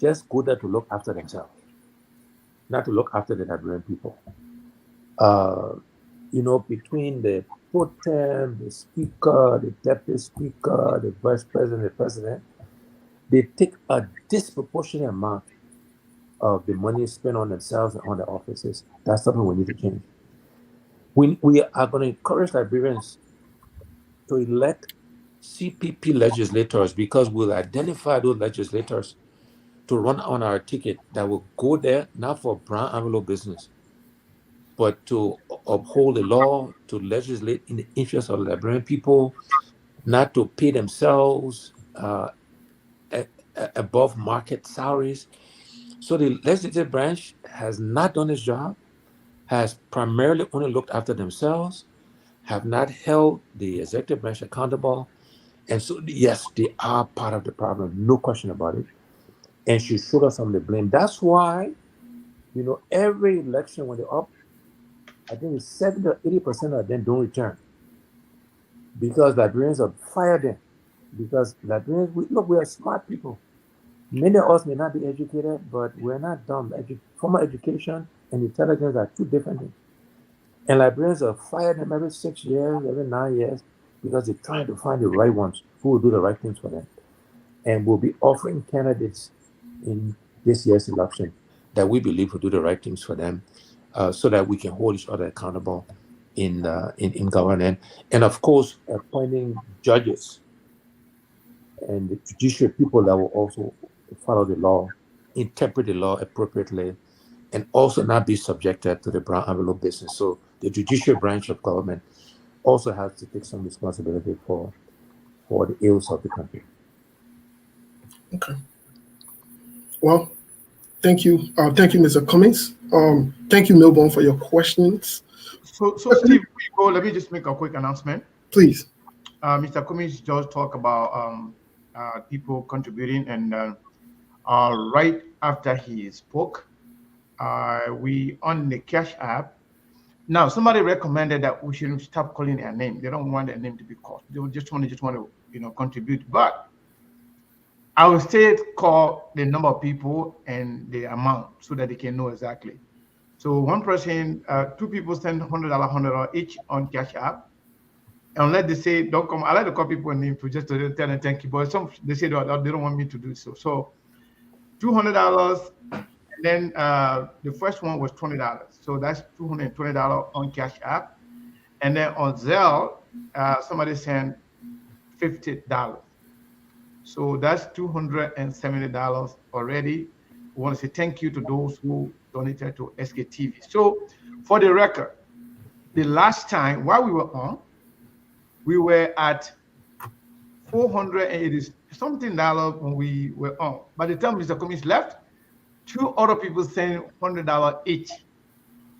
just go there to look after themselves, not to look after the Liberian people. Between the pro tem, the speaker, the deputy speaker, the vice president, the president, they take a disproportionate amount of the money spent on themselves and on their offices. That's something we need to change. We are going to encourage Liberians to elect CPP legislators because we'll identify those legislators to run on our ticket that will go there not for brown envelope business, but to uphold the law, to legislate in the interest of the Liberian people, not to pay themselves above market salaries. So the legislative branch has not done its job, has primarily only looked after themselves, have not held the executive branch accountable. And so, yes, they are part of the problem, no question about it. And should shoulder some of the blame. That's why, every election when they're up, I think it's 70 or 80% of them don't return because Liberians have fired them. Because Liberians, look, we are smart people. Many of us may not be educated, but we're not dumb. Formal education and intelligence are two different things. And Liberians have fired them every 6 years, every 9 years, because they're trying to find the right ones who will do the right things for them. And we'll be offering candidates in this year's election that we believe will do the right things for them, so that we can hold each other accountable in government. And of course, appointing judges and the judicial people that will also follow the law, interpret the law appropriately, and also not be subjected to the brown envelope business. So the judicial branch of government also has to take some responsibility for the ills of the country. Okay. Well, thank you, Mr. Cummings. Thank you, Milburn, for your questions. So Steve, before you go, let me just make a quick announcement. Please. Mr. Cummings just talked about people contributing, and right after he spoke, we on the Cash App. Now, somebody recommended that we should stop calling their name. They don't want their name to be called. They just want to contribute. But I will still call the number of people and the amount so that they can know exactly. So one person, two people send $100 each on Cash App. And let they say, don't come. I like to call people name to just to tell them thank you. But some they say they don't want me to do so. So $200, and then the first one was $20. So that's $220 on Cash App. And then on Zelle, somebody sent $50. So that's $270 already. We want to say thank you to those who donated to SKTV. So for the record, the last time while we were on, we were at 480 something dollars when we were on. By the time Mr. Cummings left, two other people sent $100 each.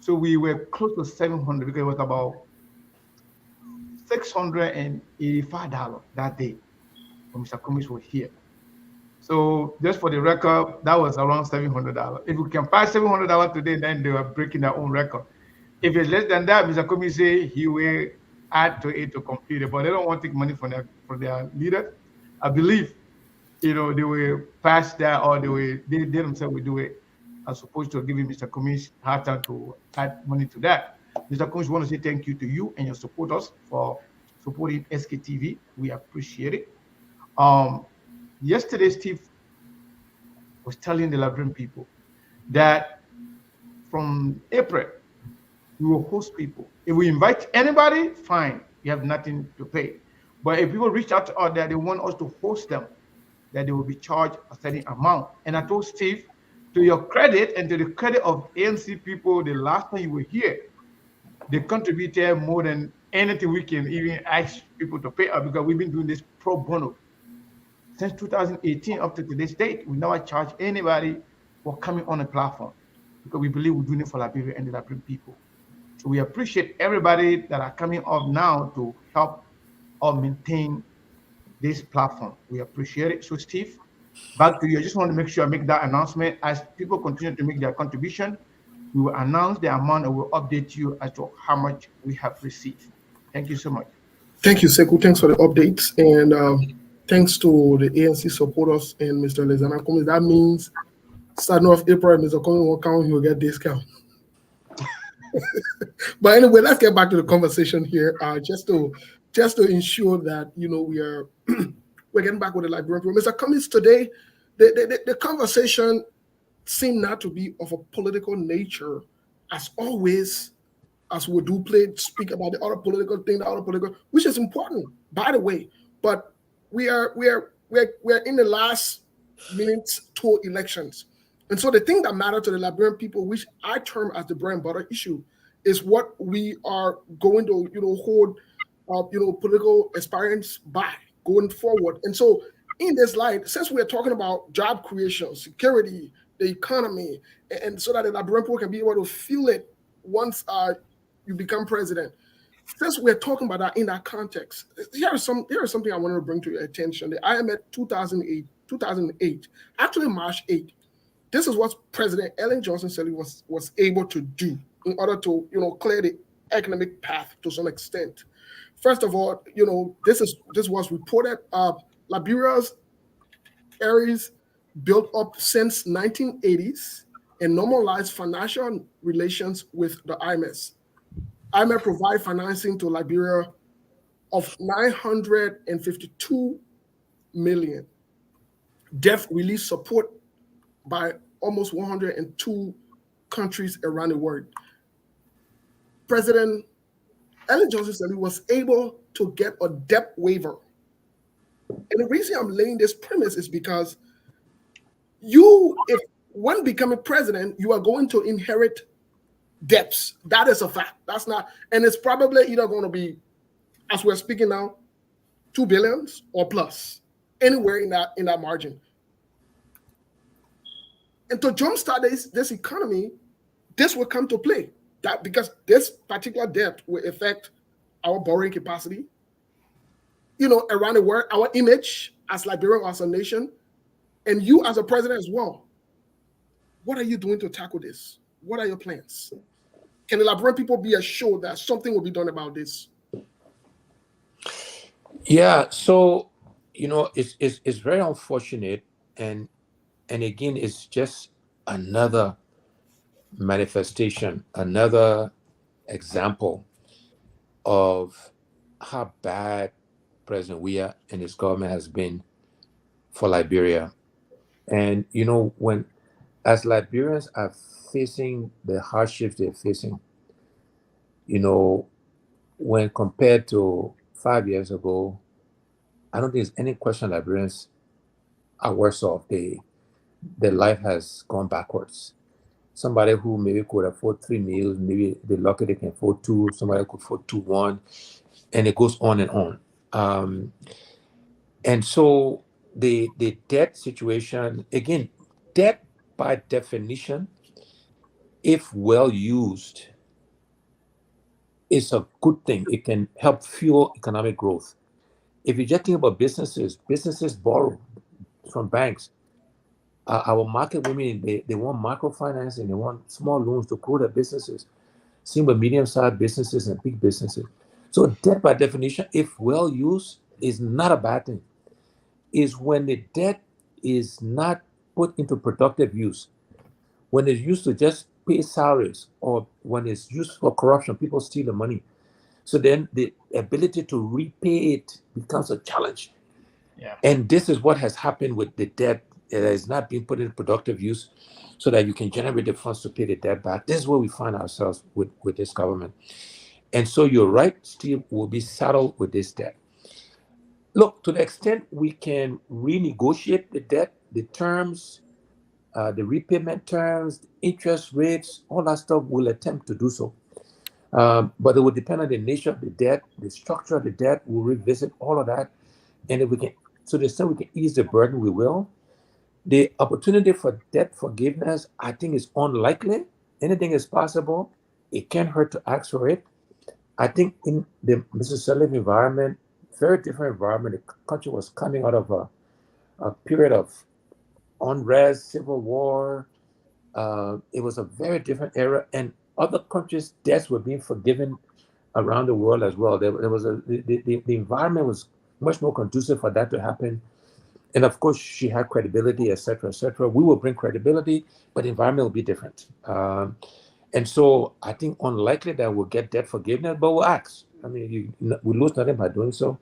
So we were close to 700 because it was about $685 that day when Mr. Cummings was here. So just for the record, that was around $700. If we can pass $700 today, then they are breaking their own record. If it's less than that, Mr. Cummings say he will add to it to complete it, but they don't want to take money from their leaders. I believe, they will pass that, or they themselves will do it as opposed to giving Mr. Cummings hard time to add money to that. Mr. Cummings, want to say thank you to you and your supporters for supporting SKTV. We appreciate it. Yesterday, Steve was telling the Liberian people that from April, we will host people. If we invite anybody, fine, you have nothing to pay. But if people reach out to us that they want us to host them, that they will be charged a certain amount. And I told Steve, to your credit and to the credit of ANC people, the last time you were here, they contributed more than anything we can even ask people to pay us, because we've been doing this pro bono since 2018 up to today's date. We never charge anybody for coming on a platform because we believe we're doing it for Liberia and the Liberian people. So we appreciate everybody that are coming up now to help or maintain this platform. We appreciate it. So Steve, back to you. I just want to make sure I make that announcement. As people continue to make their contribution, we will announce the amount and we'll update you as to how much we have received. Thank you so much. Thank you, Sekou. Thanks for the updates. And thanks to the ANC supporters and Mr. Lezana Cummings. That means starting off April, Mr. Cummings will count, he will get discount. But anyway, let's get back to the conversation here. Just to ensure that we're getting back with the Liberian people. Mr. Cummings, today the conversation seemed not to be of a political nature, as always, as we do speak about the other political thing, which is important, by the way. But we're in the last minutes to elections. And so the thing that matters to the Liberian people, which I term as the bread and butter issue, is what we are going to, hold, political aspirants by going forward. And so, in this light, since we're talking about job creation, security, the economy, and so that the Liberian people can be able to feel it once you become president. Since we're talking about that in that context, here is something I wanted to bring to your attention. The IMF 2008, actually March 8th. This is what President Ellen Johnson Sirleaf was able to do in order to, clear the economic path to some extent. First of all, this was reported. Liberia's areas built up since 1980s and normalized financial relations with the IMF. IMF provide financing to Liberia of 952 million. Debt relief support by almost 102 countries around the world. President Ellen Johnson Sirleaf was able to get a debt waiver. And the reason I'm laying this premise is because if when becoming president, you are going to inherit debts. That is a fact. That's not, and it's probably either going to be, as we're speaking now, 2 billions or plus, anywhere in that margin. And to jumpstart this economy, this will come to play. That because this particular debt will affect our borrowing capacity, around the world, our image as Liberia, as a nation, and you as a president as well. What are you doing to tackle this? What are your plans? Can the Liberian people be assured that something will be done about this? Yeah, so it's very unfortunate, and again, it's just another manifestation, another example of how bad President Weah and his government has been for Liberia. And when as Liberians are facing the hardships they're facing, when compared to 5 years ago, I don't think there's any question Liberians are worse off. Their life has gone backwards. Somebody who maybe could afford 3 meals, maybe they're lucky they can afford two. Somebody could afford two, one, and it goes on and on. And so the debt situation, again, debt by definition, if well used, is a good thing. It can help fuel economic growth. If you just think about businesses borrow from banks. Our market women, they want microfinance and they want small loans to grow their businesses. Same with medium-sized businesses and big businesses. So debt by definition, if well used, is not a bad thing. Is when the debt is not put into productive use. When it's used to just pay salaries, or when it's used for corruption, people steal the money. So then the ability to repay it becomes a challenge. Yeah. And this is what has happened with the debt that is not being put into productive use so that you can generate the funds to pay the debt back. This is where we find ourselves with this government. And so you're right, Steve, will be saddled with this debt. Look, to the extent we can renegotiate the debt, the terms, the repayment terms, the interest rates, all that stuff, we'll attempt to do so. But it will depend on the nature of the debt, the structure of the debt. We'll revisit all of that. And if we can, so the extent we can ease the burden, we will. The opportunity for debt forgiveness, I think, is unlikely. Anything is possible. It can't hurt to ask for it. I think in the Mr. Sirleaf environment, very different environment. The country was coming out of a period of unrest, civil war. It was a very different era, and other countries' debts were being forgiven around the world as well. There was the environment was much more conducive for that to happen. And of course, she had credibility, et cetera, et cetera. We will bring credibility, but the environment will be different. And so I think unlikely that we'll get debt forgiveness, but we'll ask. I mean, we lose nothing by doing so.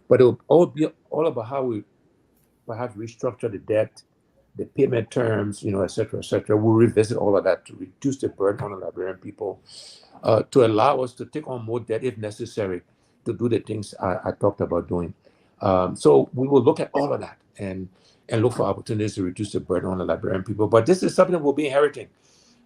But it will all be all about how we perhaps restructure the debt, the payment terms, et cetera, et cetera. We'll revisit all of that to reduce the burden on the Liberian people, to allow us to take on more debt if necessary to do the things I talked about doing. So we will look at all of that and look for opportunities to reduce the burden on the Liberian people. But this is something we'll be inheriting.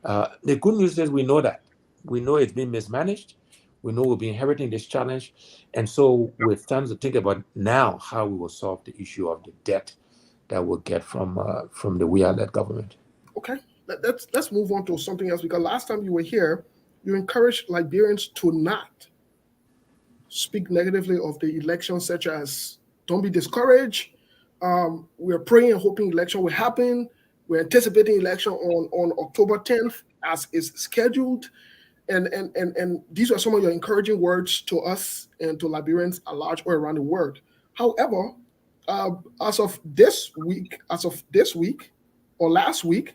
The good news is we know that. we know it's been mismanaged. We know we'll be inheriting this challenge. And so we're starting to think about now how we will solve the issue of the debt that we'll get from the we-led government. Okay, let's move on to something else, because last time you were here, you encouraged Liberians to not speak negatively of the election, such as don't be discouraged. We're praying and hoping election will happen. We're anticipating election on October 10th as is scheduled. And these are some of your encouraging words to us and to Liberians at large or around the world. However, as of this week or last week,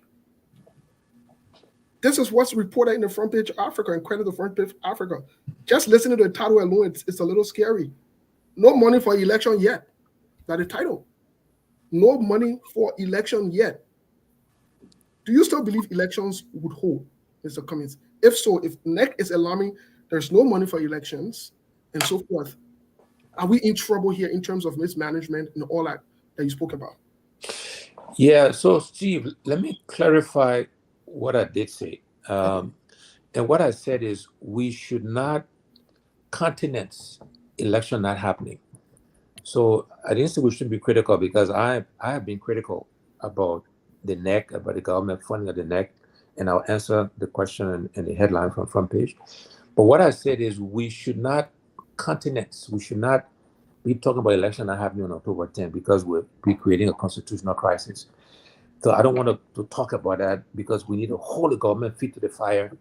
this is what's reported in the front page Africa and credit the front page Africa. Just listening to the title alone, it's a little scary. No money for election yet. That's the title. No money for election yet. Do you still believe elections would hold, Mr. Cummings? If so, if NEC is alarming, there's no money for elections and so forth, are we in trouble here in terms of mismanagement and all that you spoke about? Yeah, so Steve, let me clarify what I did say. And what I said is we should not countenance election not happening. So I didn't say we shouldn't be critical, because I have been critical about the NEC, about the government funding of the NEC, and I'll answer the question in the headline from front page. But what I said is we should not countenance, we should not be talking about election not happening on October 10th because we're creating a constitutional crisis. So I don't want to talk about that, because we need to hold the government feet to the fire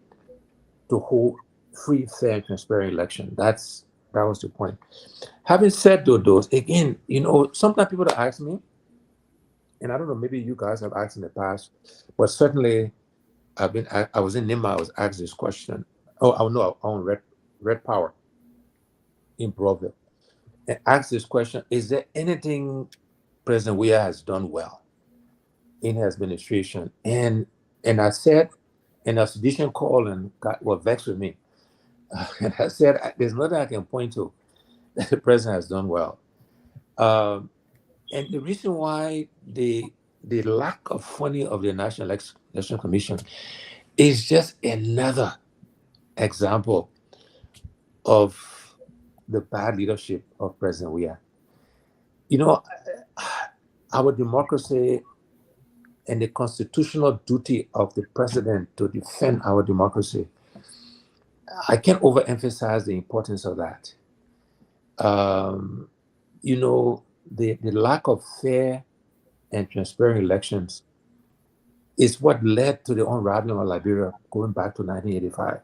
to hold free, fair, and transparent election. That was the point. Having said those, again, sometimes people ask me, and I don't know, maybe you guys have asked in the past, but certainly I was in Nima, I was asked this question. Oh, I know, on Red Power in Broadville, and asked this question: is there anything President Weah has done well in his administration? And I said, and a sedition called and got vexed with me. And I said, there's nothing I can point to that the president has done well. And the reason why the lack of funding of the National Election Commission is just another example of the bad leadership of President Weah. Our democracy and the constitutional duty of the president to defend our democracy, I can't overemphasize the importance of that. The lack of fair and transparent elections is what led to the unraveling of Liberia going back to 1985.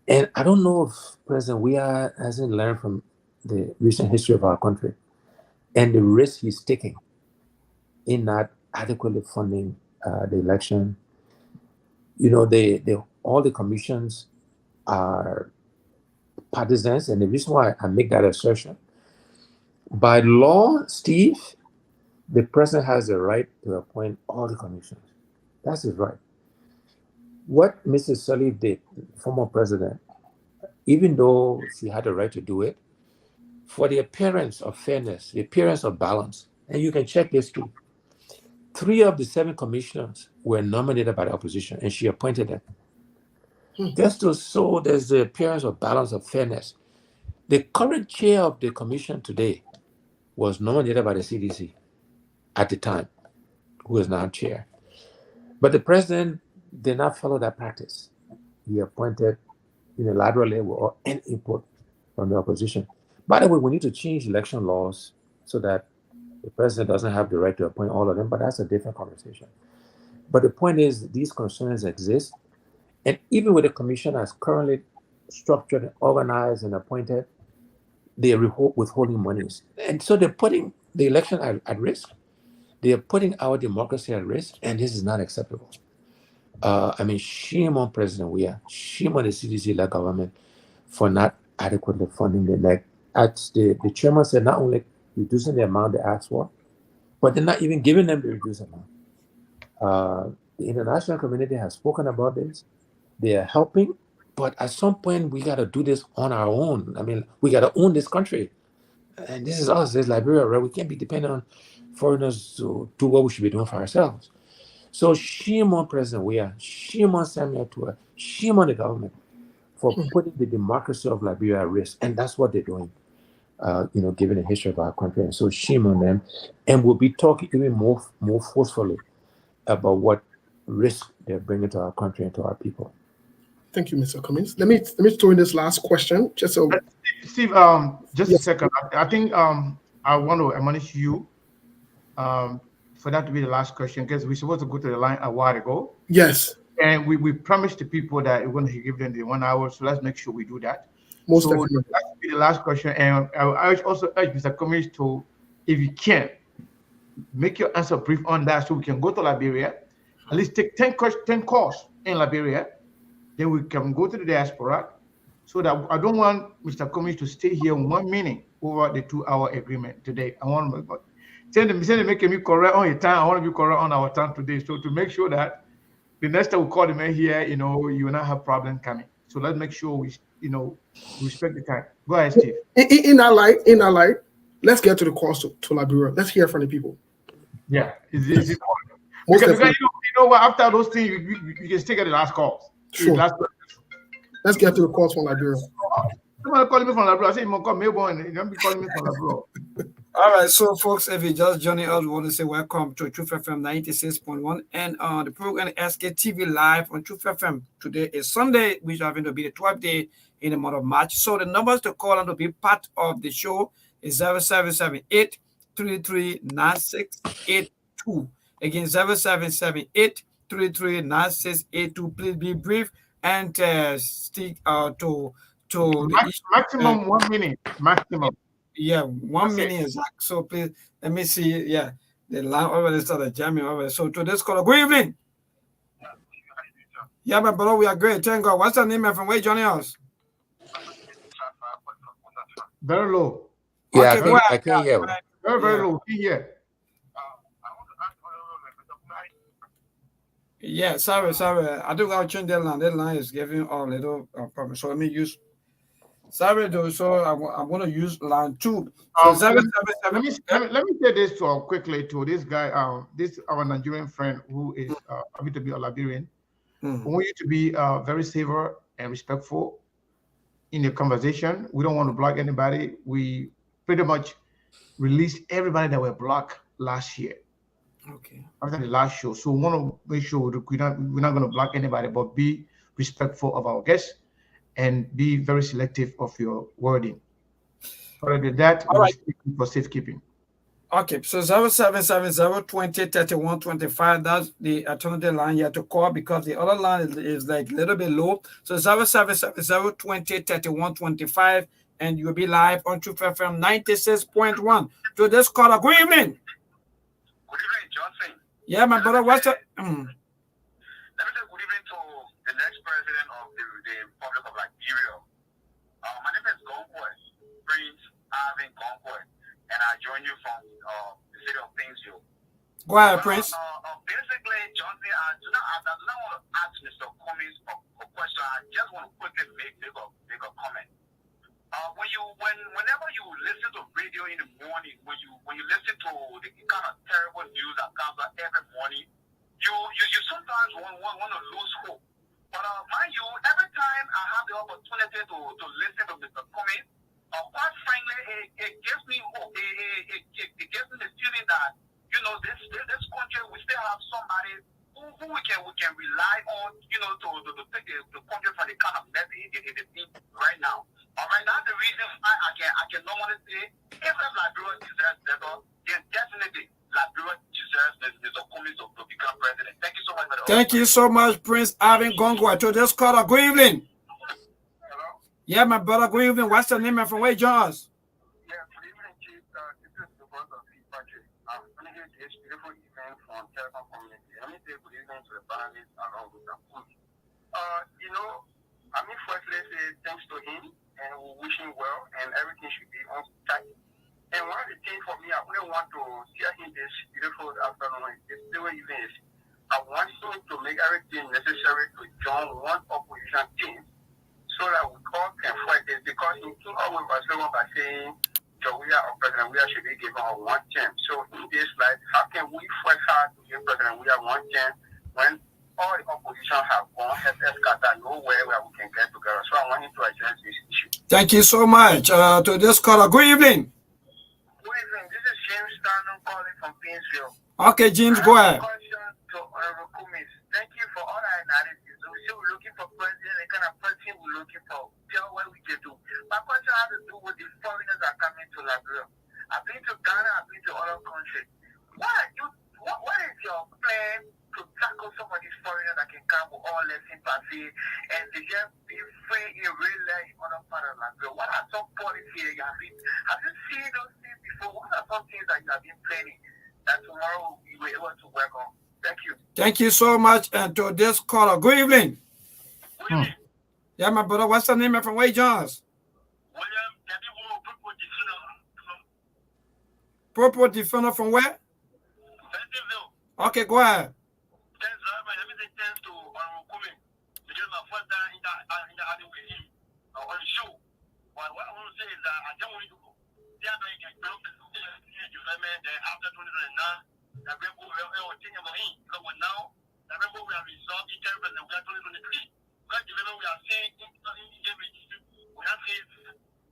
And I don't know if President Weah hasn't learned from the recent history of our country and the risk he's taking in not adequately funding the election. All the commissions are partisans, and the reason why I make that assertion, by law, Steve, the president has the right to appoint all the commissions. That's his right. What Mrs. Sirleaf did, former president, even though she had the right to do it, for the appearance of fairness, the appearance of balance, and you can check this too, 3 of the 7 commissioners were nominated by the opposition, and she appointed them. Just to show there's the appearance of balance, of fairness. The current chair of the commission today was nominated by the CDC at the time, who is now chair. But the president did not follow that practice. He appointed unilaterally without any input from the opposition. By the way, we need to change election laws so that the president doesn't have the right to appoint all of them, but that's a different conversation. But the point is, these concerns exist. And even with the commission as currently structured, organized, and appointed, they are withholding monies. And so they're putting the election at risk. They are putting our democracy at risk, and this is not acceptable. Shame on President Weah, shame on the CDC-led government for not adequately funding the NEC. As the chairman said, not only reducing the amount they asked for, but they're not even giving them the reduced amount. The international community has spoken about this. They are helping, but at some point we got to do this on our own. We got to own this country, and this is us, this is Liberia, right? We can't be dependent on foreigners to do what we should be doing for ourselves. So shame on President Weah, shame on Samuel Tua, shame on the government for putting the democracy of Liberia at risk. And that's what they're doing, given the history of our country. And so shame on them. And we'll be talking even more forcefully about what risk they're bringing to our country and to our people. Thank you, Mr. Cummings. Let me throw in this last question. Just so Steve, just a second. I think I want to admonish you for that to be the last question, because we're supposed to go to the line a while ago. Yes. And we promised the people that we're going to give them the 1 hour. So let's make sure we do that. Most so definitely. that will be the last question. And I also urge Mr. Cummings to, if you can, make your answer brief on that so we can go to Liberia, at least take 10 calls in Liberia. Then we can go to the diaspora, so that I don't want Mr. Cummings to stay here 1 minute over the 2-hour agreement today. I want to send them making me correct on your time. I want to be correct on our time today. So to make sure that the next time we call the man here, you will not have problem coming. So let's make sure we respect the time. Go ahead, Steve. In our light, let's get to the calls to Liberia. Let's hear from the people. Yeah, because you know what? After those things, you can still get the last calls. Sure. Let's get to the calls from Liberia. Somebody calling me from Liberia. I say, "You call Melbourne. You don't be calling me from Liberia." All right, so folks, if you just joining us, we want to say welcome to Truth FM 96.1 and the program SKTV Live on Truth FM. Today is Sunday, which is going to be the 12th day in the month of March. So the numbers to call and to be part of the show is 0778 339682. Again, 0778 339682. Please be brief and stick to maximum 1 minute. Maximum. Yeah, 1 minute exact. So please let me see. Yeah, the line already started jamming over. So to this caller, good evening. Yeah, my brother, we are great. Thank God. What's your name and from where you joining us? Very low. Yeah, Okay, I can hear. Very low. Here. Yeah, sorry. I think I'll change that line. That line is giving a little problem. So let me use. Sorry, though. So I'm going to use line 2. So let me say this quickly to this guy. This our Nigerian friend who is happy to be a Liberian. We want you to be very civil and respectful in the conversation. We don't want to block anybody. We pretty much released everybody that were blocked last year. Okay. After the last show, so we want to make sure we're not going to block anybody, but be respectful of our guests and be very selective of your wording. Other than that, we'll speak for safekeeping. Okay, so 0770-20-31-25, that's the alternative line you have to call because the other line is like a little bit low. So 0770-20-31-25, and you'll be live on Truth FM 96.1. So this caller, good evening. Good evening, Johnson. Yeah, my brother, what's up? Let me say good evening to the next president of the Republic of Liberia. My name is Conquest, Prince Arvin Conquest, and I join you from the city of Painesville. Go ahead, Prince. Basically, Johnson, I do not want to ask Mr. Cummings a question. I just want to quickly make a comment. Whenever you listen to radio in the morning, when you listen to the kind of terrible news that comes out every morning, you sometimes want to lose hope. But mind you, every time I have the opportunity to listen to Mr. Cummings, quite frankly, it gives me hope. It gives me the feeling that this country we still have somebody who we can rely on, to take the country from the kind of mess it is in right now. All right, that's the reason why I can normally say if Liberia deserves better, then definitely Liberia deserves Mr. Cummings to become president. Thank you so much for the Thank you so much, Prince Arvin Gongwa. To this caller, good evening. Hello? Yeah, my brother, good evening. What's your name and from where you join us? Yeah, good evening, Chief. This is the voice of Chief Patrick. I'm bringing this beautiful evening from Telecom Community. Let me say good evening to the panelists along with the food. Firstly say thanks to him and we wish him well and everything should be on track. And one of the things for me, I really want to share him this beautiful afternoon, this beautiful evening is I want him to make everything necessary to join one opposition team so that we all can fight this because he came up with a slogan by saying Weah or President Weah should be given a one term. So in this, like, how can we fight hard to get president? We have one chance when all the opposition have gone, let's got nowhere where we can get together. So I want him to address this issue. Thank you so much. To this caller, good evening. Good evening. This is James Stanton calling from Painesville. Okay, James, go ahead. Question to Honorable Cummings. Thank you for all that analysis. So we're looking for president, the kind of person we're looking for. Tell what we can do. My question has to do with the foreigners that are coming to Liberia. I've been to Ghana, I've been to other countries. What is your plan to tackle some of these foreigners that can come with all their sympathy and to just be free in real life in other part of Liberia? What are some policies you have been? Have you seen those things before? What are some things that you have been planning that tomorrow you were able to work on? Thank you. Thank you so much. And to this caller, good evening. Good evening. Yeah, my brother, what's the name and from where you join us? William, Purple Defender from where? Bentonville. Okay, go ahead. Thanks very much. Let me say thanks to Honorable Cummings. This is my first time in the having with him on the show. But what I want to say is that I don't want you to go. They are going to get broke. After 2029, that we will think about him. So now, that we have resolved each other and we are 2023. Because we are saying we have his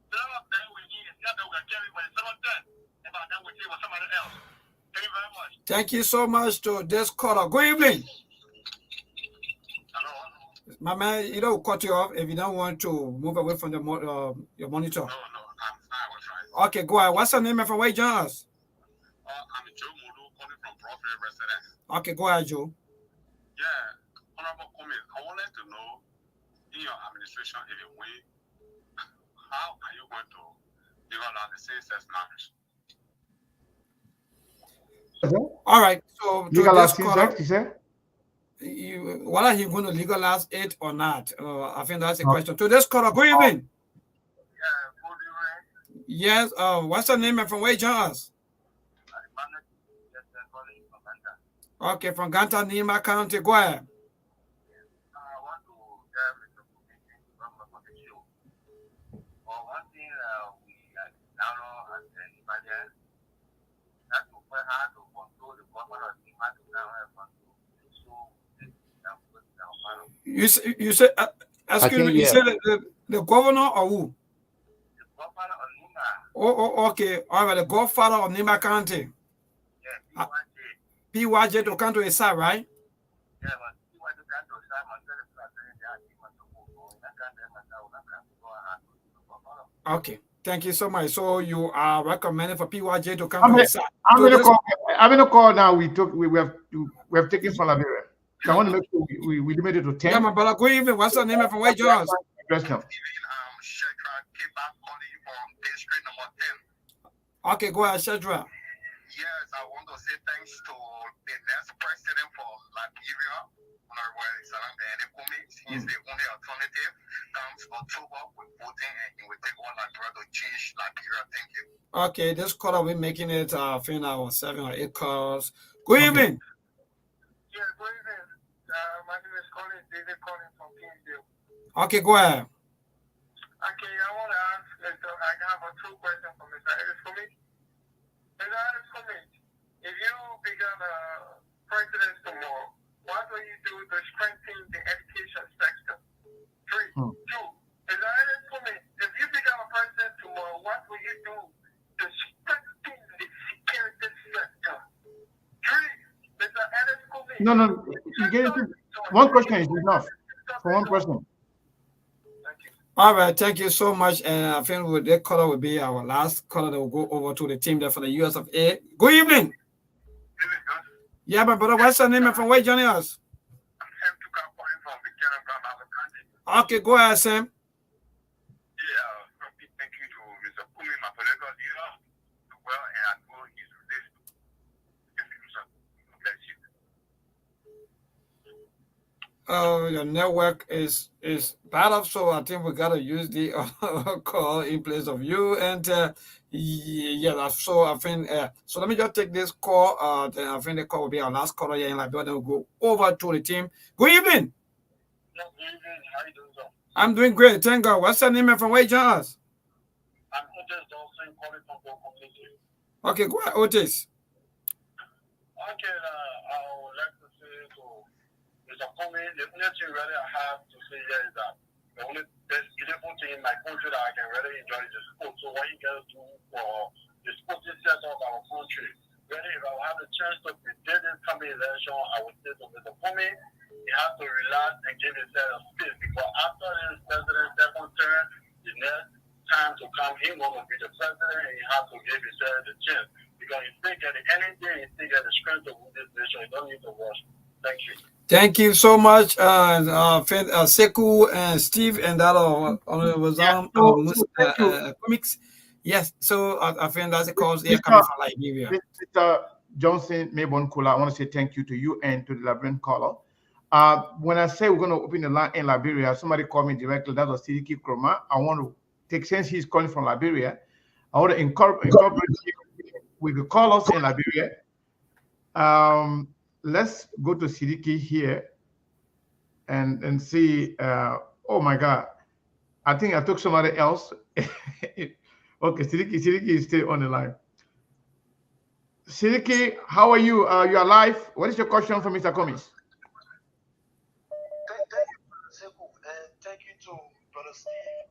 love that we need is not that we are carrying, but it's not that. About that we say with somebody else. Thank you very much. Thank you so much to this caller. Good evening. Hello. My man, you don't cut you off if you don't want to move away from the your monitor. No, I'm fine. What's right? Okay, go ahead. What's your name and from where you join us? I'm Joe Mulu calling from Prophet Residence. Okay, go ahead, Joe. Yeah, Honorable Cummings, I would like to know in your administration, if you win, how are you going to legalize the same-sex marriage? All right. So to Legalize this caller, sex, you said? whether he's going to legalize it or not, I think that's the question. To this caller, good evening. Yeah, good evening. Yes. What's your name and from where you join us? Okay, from Ganta, Nima County. Go ahead. I want to tell Mr. Cummings for the show. Well, one thing we now know as the Ibadan, that to find how to control the government of the Ibadan now have control. So, You said, excuse me, you said the governor or who? the governor of Lima, Oh, okay. All right, the godfather of Nima County. yeah, PYJ to come to his side, right? yeah, but he went to that to Sam and tell the president that he wants to go. That kind of go. Okay. Thank you so much. So you are recommending for PYJ to come How to many, his side. how So many this- call? How many call now we have taken from Liberia? So I want to make sure we limit it to 10. yeah, my brother, good evening. What's your name and from where you join us? Address them. Shetra came back calling from district number 10. Okay, go ahead, Shedra. Yes, I want to say thanks to the next president for Liberia, Honorable Alexander Cummings. He's the only alternative. Comes October with voting and he will take all Liberia to change Liberia. Thank you. Okay, this caller we're making it I think our 7 or 8 calls. Good evening. Yeah, good evening. My name is Colin, David Collins from Kingsville. Okay, go ahead. Okay, I want to ask, I have a 2 questions for Mr. Ellis Cummings. Mr. Ellis Cummings, if you become president tomorrow, what will you do to strengthen the education sector? 3. 2. Mr. Ellis Cummings, if you become a president tomorrow, what will you do to strengthen the security sector? 3. Mr. Ellis Cummings. No. You get it. One question is enough for one person. All right, thank you so much. And I think that caller will be our last caller that will go over to the team there for the US of A. Good evening. Yeah, my brother, what's your name and from where you joining us? Okay, go ahead, Sam. Thank you to Mr. Cummings, my political leader, well, and I know he's related to Your network is bad up, so I think we gotta use the call in place of you. And yeah, that's so I think so. Let me just take this call. Then I think the call will be our last caller here in Liberia. Then we'll go over to the team. Good evening. Good evening. How you doing, sir? I'm doing great, thank God. What's your name and from where you join us? I'm Otis Johnson calling from the community. Okay, go ahead, Otis. Okay, I would like to say to Mr. Cummings, the only thing really I have to say here is that the only best beautiful thing in my country that I can really enjoy is the sport. So what you guys do for the sporting set of our country, really if I will have the chance to predict this coming election, I would say to Mr. Cummings, he has to relax and give himself a space because after this president's second term, the next time to come, he want to be the president and he has to give himself the chance. Because he still get anything, he still get the strength to win this nation. You don't need to rush. Thank you. Thank you so much, Sekou and Steve, and that was Yeah. So thank you, Comics. Yes, so I think that's a cause here Mr. coming from Liberia. Mr. Johnson Maybon Kula. I want to say thank you to you and to the Liberian caller. When I say we're going to open the line in Liberia, somebody called me directly. That was Sidiki Kroma. I want to take since he's calling from Liberia. I want to incorporate with the callers in Liberia. Let's go to Sidiki here and see. Oh my God, I think I took somebody else. Okay, Sidiki is still on the line. Sidiki, how are you? You are live. What is your question for Mr. Cummings? Thank you, Brother Sekou, and thank you to Brother Steve.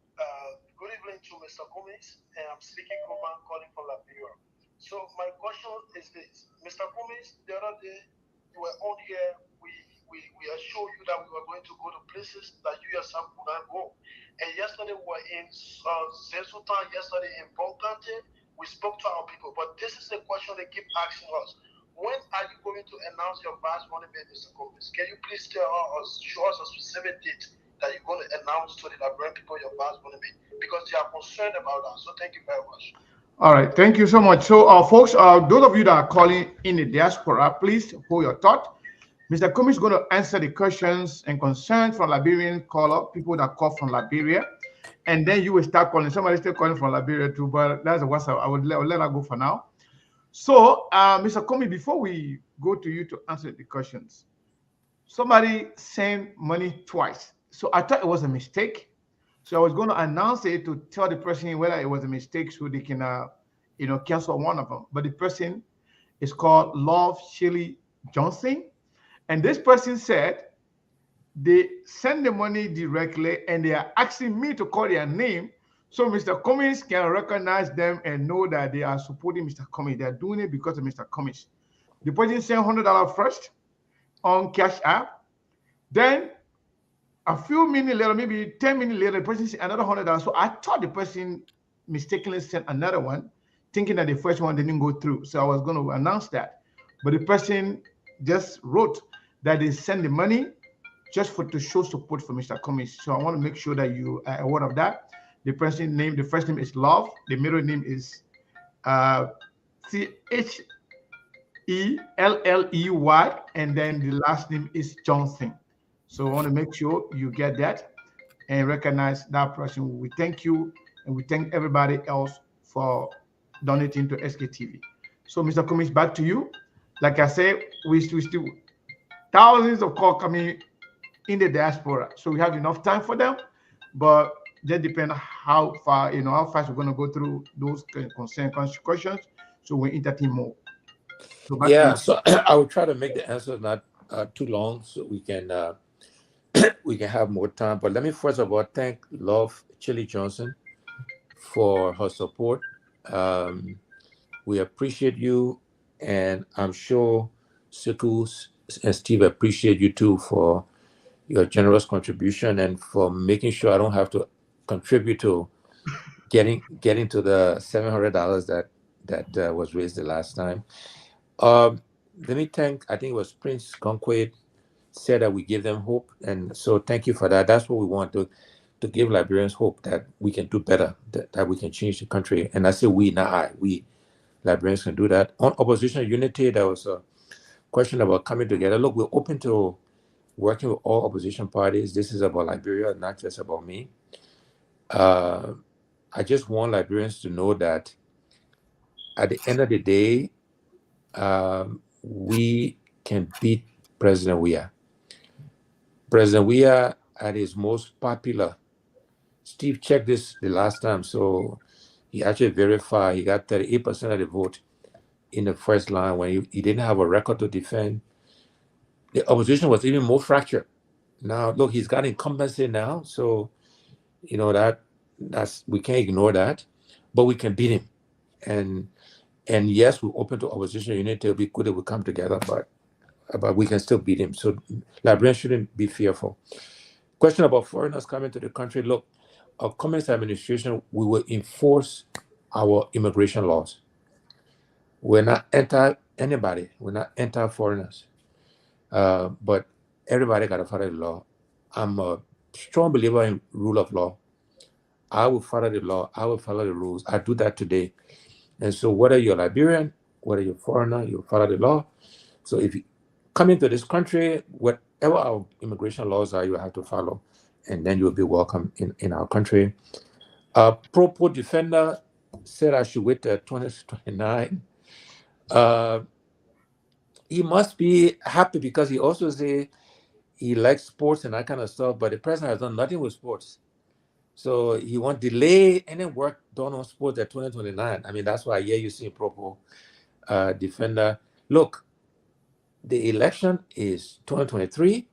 Good evening to Mr. Cummings, and I'm Sidiki Koman calling from Liberia. So my question is this. Mr. Cummings, the other day you were on here, we assured you that we were going to go to places that you yourself would not go. And yesterday we were in Sultan, yesterday in Bonkante, we spoke to our people. But this is the question they keep asking us. When are you going to announce your vast money bill, Mr. Cummings? Can you please tell us, show us a specific date that you're going to announce to the Liberian people your vast money bill? Because they are concerned about that. So thank you very much. All right, thank you so much. So, folks, those of you that are calling in the diaspora, please hold your thought. Mr. Cummings is going to answer the questions and concerns from Liberian caller, people that call from Liberia, and then you will start calling. Somebody still calling from Liberia too, but that's a WhatsApp. I would let her go for now. So, Mr. Cummings, before we go to you to answer the questions, somebody sent money twice. So I thought it was a mistake. So I was going to announce it to tell the person whether it was a mistake so they can, cancel one of them. But the person is called Love Shirley Johnson. And this person said they send the money directly and they are asking me to call their name so Mr. Cummings can recognize them and know that they are supporting Mr. Cummings. They are doing it because of Mr. Cummings. The person sent $100 first on Cash App. Then a few minutes later, maybe 10 minutes later, the person sent another $100. So I thought the person mistakenly sent another one, thinking that the first one didn't go through. So I was going to announce that. But the person just wrote that they send the money just to show support for Mr. Cummings. So I want to make sure that you are aware of that. The person name, the first name is Love. The middle name is Chelley, and then the last name is Johnson. So I want to make sure you get that and recognize that person. We thank you and we thank everybody else for donating to SKTV. So Mr. Cummings, back to you. Like I said, we still thousands of calls coming in the diaspora. So we have enough time for them, but that depends how far, how fast we're going to go through those concern questions. So we entertain more. So so I will try to make the answer not too long so we can we can have more time. But let me first of all thank Love Chili Johnson for her support. We appreciate you, and I'm sure Sekou and Steve appreciate you too for your generous contribution and for making sure I don't have to contribute to getting to the $700 that was raised the last time. Let me thank, I think it was Prince Conquet said that we give them hope, and so thank you for that. That's what we want to give Liberians hope that we can do better, that we can change the country. And I say we, not I. We Liberians can do that. On opposition unity, there was a question about coming together. Look, we're open to working with all opposition parties. This is about Liberia, not just about me. I just want Liberians to know that at the end of the day, we can beat President Weah. President Weah at his most popular. Steve checked this the last time, so he actually verified he got 38% of the vote. in the first line when he didn't have a record to defend. The opposition was even more fractured. Now, look, he's got incumbency now, so that's we can't ignore that, but we can beat him. And yes, we're open to opposition unity. It'll be good if we come together, but we can still beat him. So Liberians shouldn't be fearful. Question about foreigners coming to the country. Look, our Cummings administration, we will enforce our immigration laws. We're not anti anybody. We're not anti foreigners. But everybody got to follow the law. I'm a strong believer in rule of law. I will follow the law. I will follow the rules. I do that today. And so whether you're Liberian, whether you're foreigner, you follow the law. So if you come into this country, whatever our immigration laws are, you have to follow. And then you'll be welcome in our country. Pro defender said I should wait till 2029. He must be happy because he also say he likes sports and that kind of stuff, but the president has done nothing with sports. So he won't delay any work done on sports at 2029. I mean, that's why here you see Propo defender. Look, the election is 2023.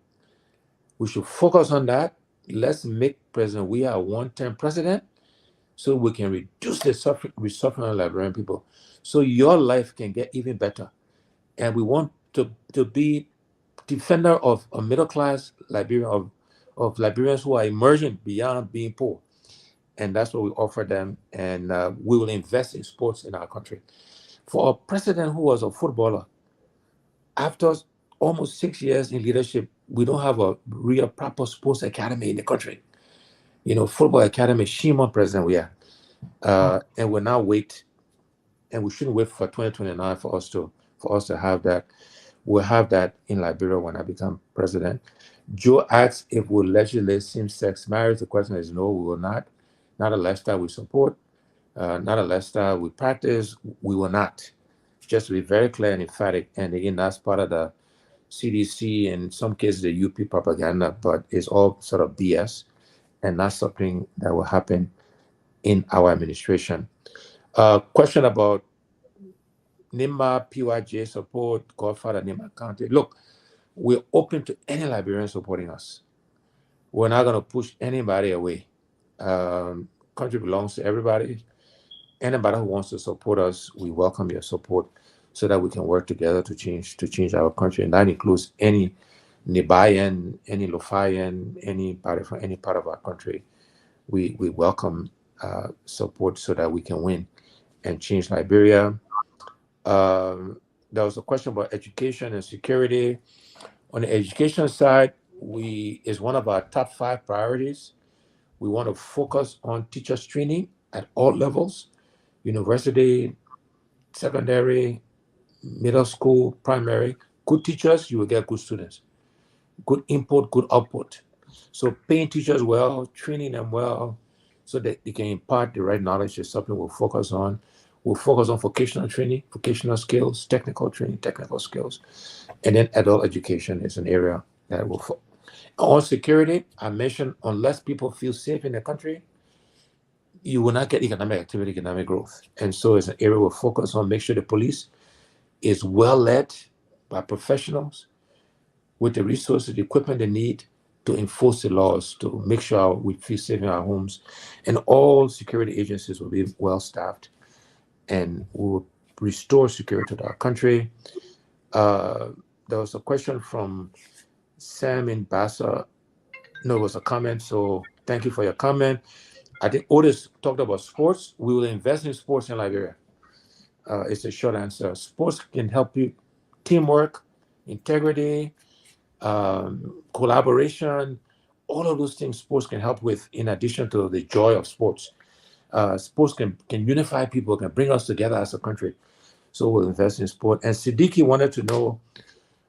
We should focus on that. Let's make President we are a one-term president so we can reduce the suffering of Liberian people so your life can get even better. And we want to be defender of a middle class Liberian of Liberians who are emerging beyond being poor. And that's what we offer them. And we will invest in sports in our country. For a president who was a footballer, after almost 6 years in leadership, we don't have a real proper sports academy in the country. Football academy, Shima president we are. And we'll now wait, and we shouldn't wait for 2029 for us to have that. We'll have that in Liberia when I become president. Joe asks if we'll legislate same-sex marriage. The question is no, we will not. Not a lifestyle we support, not a lifestyle we practice. We will not. Just to be very clear and emphatic. And again, that's part of the CDC and in some cases the UP propaganda, but it's all sort of BS and not something that will happen in our administration. Question about NIMA, PYJ support, Godfather, NIMA County. Look, we're open to any Liberian supporting us. We're not going to push anybody away. Country belongs to everybody. Anybody who wants to support us, we welcome your support so that we can work together to change our country. And that includes any Nibayan, any Lufayan, anybody from any part of our country. We welcome support so that we can win and change Liberia. There was a question about education and security. On the education side, is one of our top 5 priorities. We want to focus on teachers training at all levels, university, secondary, middle school, primary. Good teachers, you will get good students. Good input, good output. So paying teachers well, training them well, so that they can impart the right knowledge is something we'll focus on. We'll focus on vocational training, vocational skills, technical training, technical skills. And then adult education is an area that will focus. On security, I mentioned unless people feel safe in the country, you will not get economic activity, economic growth. And so it's an area we'll focus on, make sure the police is well led by professionals with the resources, the equipment they need to enforce the laws, to make sure we feel safe in our homes. And all security agencies will be well staffed and will restore security to our country. There was a question from Sam in Bassa. No, it was a comment. So thank you for your comment. I think Otis talked about sports. We will invest in sports in Liberia. It's a short answer. Sports can help you teamwork, integrity, collaboration, all of those things sports can help with in addition to the joy of sports. Sports can unify people, can bring us together as a country. So we'll invest in sport. And Siddiqui wanted to know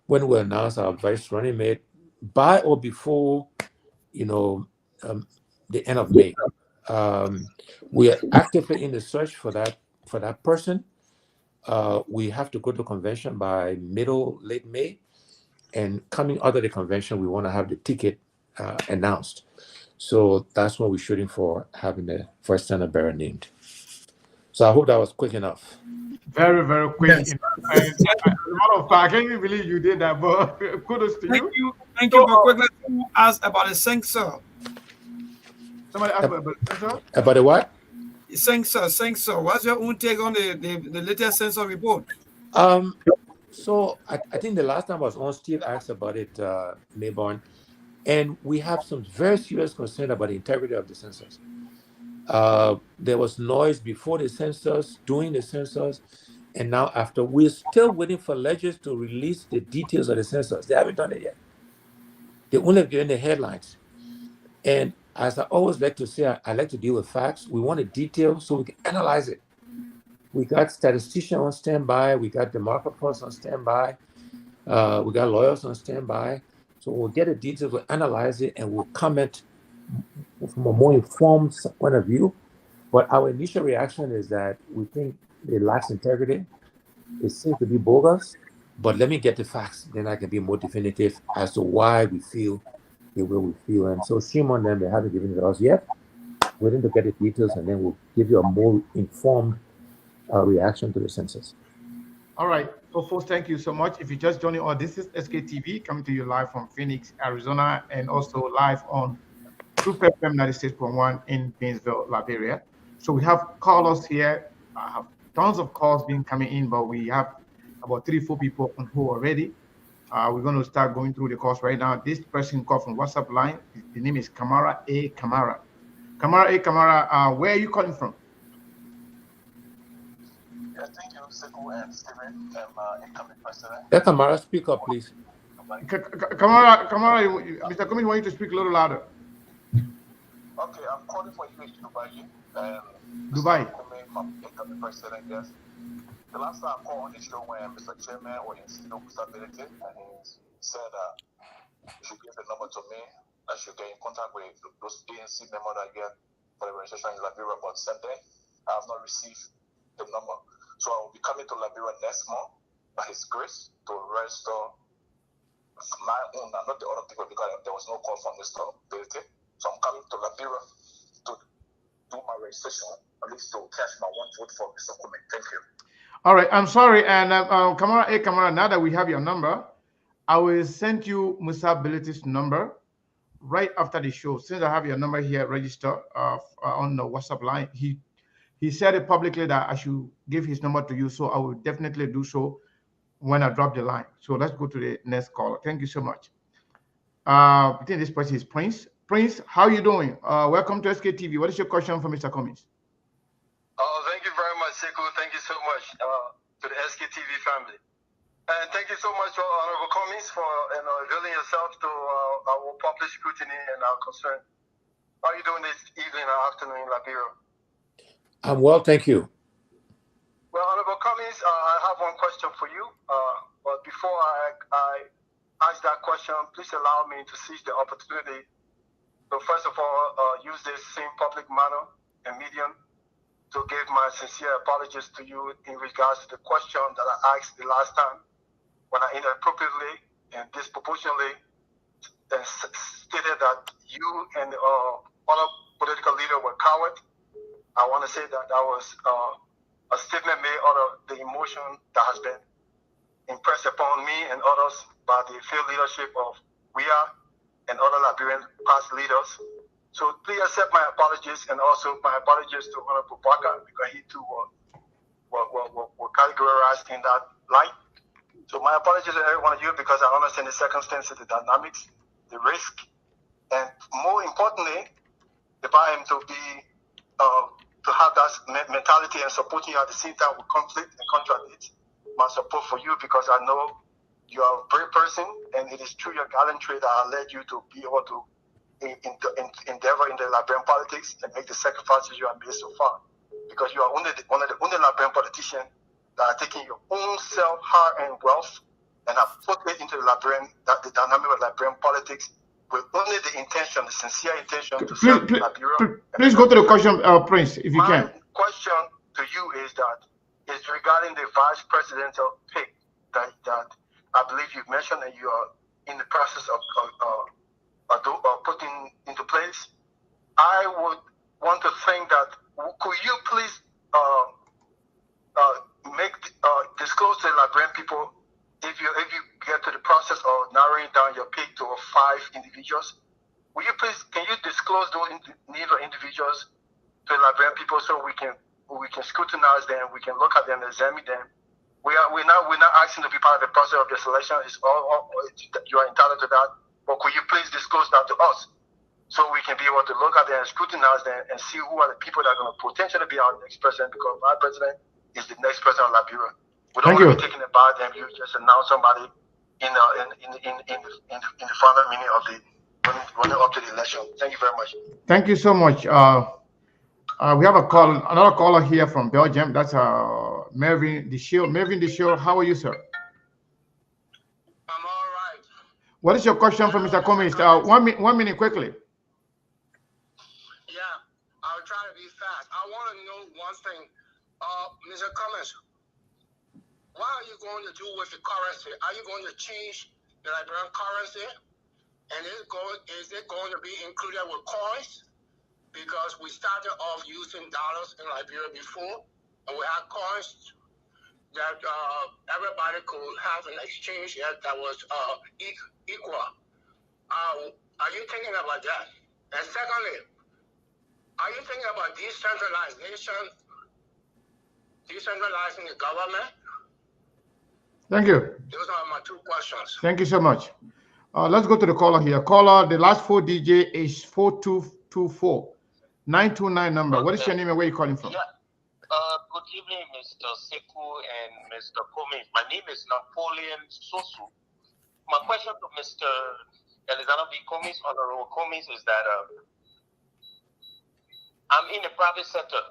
when we announce our vice running mate, by or before, the end of May. We are actively in the search for that person. We have to go to convention by late May, and coming out of the convention, we want to have the ticket announced. So that's what we're shooting for, having the first standard bearer named. So I hope that was quick enough. Very, very quick. Yes. And as a matter of fact, I can't even believe you did that, but kudos to Thank you. you. Thank So, you. But quickly, someone asked about the sensor. somebody asked about the sensor. About the what? Sensor. What's your own take on the latest sensor report? So I think the last time I was on, Steve asked about it, Mayborn, and we have some very serious concern about the integrity of the sensors. There was noise before the sensors, during the sensors, and now after. We're still waiting for Legis to release the details of the sensors. They haven't done it yet. They only have given the headlines. And as I always like to say, I like to deal with facts. We want a detail so we can analyze it. We got statisticians on standby. We got demographers on standby. We got lawyers on standby. So we'll get the details, we'll analyze it, and we'll comment from a more informed point of view. But our initial reaction is that we think it lacks integrity. It seems to be bogus. But let me get the facts, then I can be more definitive as to why we feel the way we feel. And so shame on them, they haven't given it to us yet. We're going to get the details, and then we'll give you a more informed reaction to the census. All right. So, folks, thank you so much. If you just joining us, this is SKTV coming to you live from Phoenix, Arizona, and also live on Truth FM 96.1 in Painesville, Liberia. So we have callers here. I have tons of calls being coming in, but we have about 3-4 people on hold already. We're going to start going through the calls right now. This person called from WhatsApp line. The name is Kamara A. Kamara. Kamara A. Kamara, where are you calling from? Yeah, thank you, Sekou and Stephen, incoming president. Yeah, Kamara, speak up, please. Kamara, Mr. Cummings, want you to speak a little louder. Okay, I'm calling for you in Dubai. Dubai. From incoming president, yes. The last time I called on the show when Mr. Chairman was in stability, and he said you should give the number to me. I should get in contact with those ANC members that get for the registration in Liberia, but Sunday I have not received the number. So I will be coming to Liberia next month by His grace to register my own, not the other people, because there was no call from Mr. Ability. So I'm coming to Liberia to do my registration, at least to cash my one vote for Mr. Cummings. Thank you. All right, I'm sorry. And Kamara A. Kamara, now that we have your number, I will send you Musa Ability's number right after the show. Since I have your number here registered on the WhatsApp line, he said it publicly that I should give his number to you. So I will definitely do so when I drop the line. So let's go to the next caller. Thank you so much. I think this person is Prince. Prince, how are you doing? Welcome to SKTV. What is your question for Mr. Cummings? Thank you very much, Sekou. Thank you so much to the SKTV family. And thank you so much, Honorable Cummings, for availing yourself to our public scrutiny and our concern. How are you doing this evening or afternoon in Liberia? I'm well, thank you. Well, Honorable Cummings, I have one question for you. But before I ask that question, please allow me to seize the opportunity to first of all use this same public manner and medium to give my sincere apologies to you in regards to the question that I asked the last time when I inappropriately and disproportionately stated that you and other political leaders were cowards. I want to say that that was a statement made out of the emotion that has been impressed upon me and others by the field leadership of WIA and other Liberian past leaders. So please accept my apologies and also my apologies to Honorable Baka because he too were categorized in that light. So my apologies to every one of you because I understand the circumstances, the dynamics, the risk, and more importantly, if I am to be to have that mentality and supporting you at the same time with conflict and contradict my support for you because I know you are a brave person and it is through your gallantry that I led you to be able to endeavor in the Liberian politics and make the sacrifices you have made so far. Because you are one of the only Liberian politicians that are taking your own self, heart, and wealth and have put it into the dynamic of Liberian politics with only the intention, the sincere intention to serve Liberia. Please go to the question, Prince, if you can. My question to you is regarding the vice presidential pick that I believe you've mentioned and you are in the process of putting into place. I would want to think that could you please make your page to 5 individuals. Will you please, can you disclose those individuals to the Liberian people so we can scrutinize them, we can look at them, examine them. We're not asking to be part of the process of the selection. It's you are entitled to that. But could you please disclose that to us so we can be able to look at them and scrutinize them and see who are the people that are going to potentially be our next president, because our president is the next president of Liberia. We don't want to be taking about them. You just announce somebody in the final minute of the running up to the election. Thank you very much. Thank you so much. We have another caller here from Belgium. That's Mervyn Deshiel. Mervyn Deshiel, how are you, sir? I'm all right. What is your question for Mr. Cummings? 1 minute quickly. Yeah, I'll try to be fast. I want to know one thing. Mr. Cummings, what are you going to do with the currency? Are you going to change the Liberian currency? And is it going to be included with coins? Because we started off using dollars in Liberia before, and we had coins that everybody could have an exchange that was equal. Are you thinking about that? And secondly, are you thinking about decentralizing the government? Thank you. Those are my 2 questions. Thank you so much. Let's go to the caller here. Caller, the last 4 DJ is 4224. 929 number. Okay. What is your name and where are you calling from? Yeah. Good evening, Mr. Seku and Mr. Cummings. My name is Napoleon Sosu. My question to Mr. Alexander B. Cummings, Honorable Cummings, is that I'm in the private sector.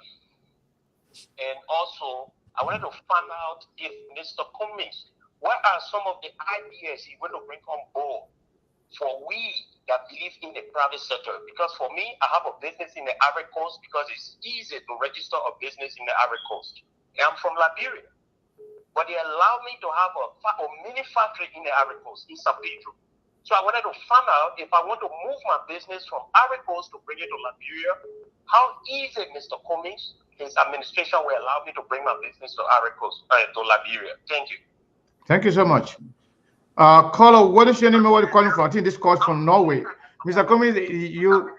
And also, I wanted to find out if Mr. Cummings, what are some of the ideas he want to bring on board for we that believe in the private sector? Because for me, I have a business in the Ivory Coast because it's easy to register a business in the Ivory Coast. And I'm from Liberia. But they allow me to have a mini factory in the Ivory Coast in San Pedro. So I wanted to find out if I want to move my business from Ivory Coast to bring it to Liberia, how easy Mr. Cummings, his administration will allow me to bring my business to Ivory Coast, to Liberia. Thank you. Thank you so much. Caller, what is your name and where are you calling from? I think this calls from Norway. Mr. Cummings, you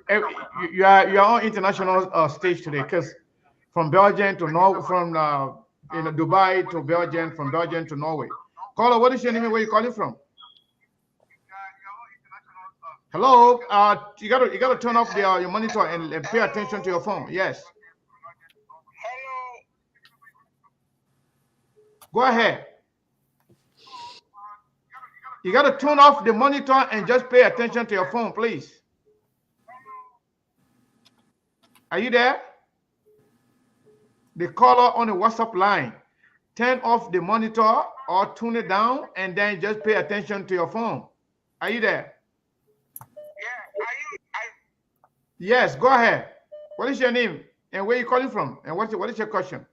are on international stage today, because from Belgium to Norway, from Dubai to Belgium, from Belgium to Norway. Caller, what is your name and where are you calling from? Hello, you gotta turn off your monitor and pay attention to your phone. Yes. Hello. Go ahead. You got to turn off the monitor and just pay attention to your phone, please. Are you there? The caller on the WhatsApp line. Turn off the monitor or tune it down and then just pay attention to your phone. Are you there? Yeah. Yes, go ahead. What is your name and where are you calling from? And what is your question?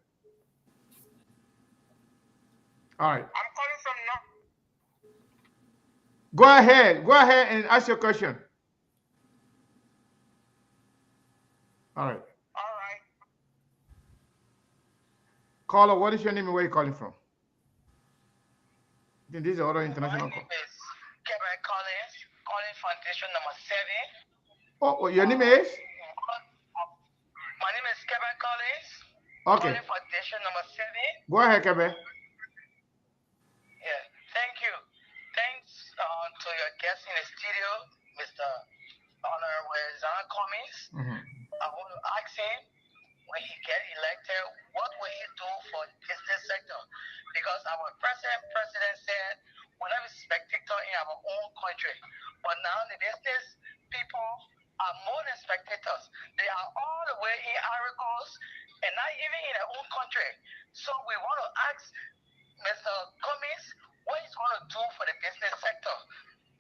All right. I'm calling from North. Go ahead and ask your question. All right. All right. Caller, what is your name and where are you calling from? I think this is another international call. My name is Kevin Collins, calling from station number 7. Oh, your name is? My name is Kevin Collins. Okay. Calling from station number 7. Go ahead, Kevin. Yeah, thank you. Thanks to your guest in the studio, Mr. Honorable Alexander Cummings. I want to ask him, when he get elected, what will he do for the business sector? Because our president said we're not a spectator in our own country, but now the business people are more than spectators. They are all the way in Ivory Coast and not even in their own country. So we want to ask Mr. Cummings what he's going to do for the business sector,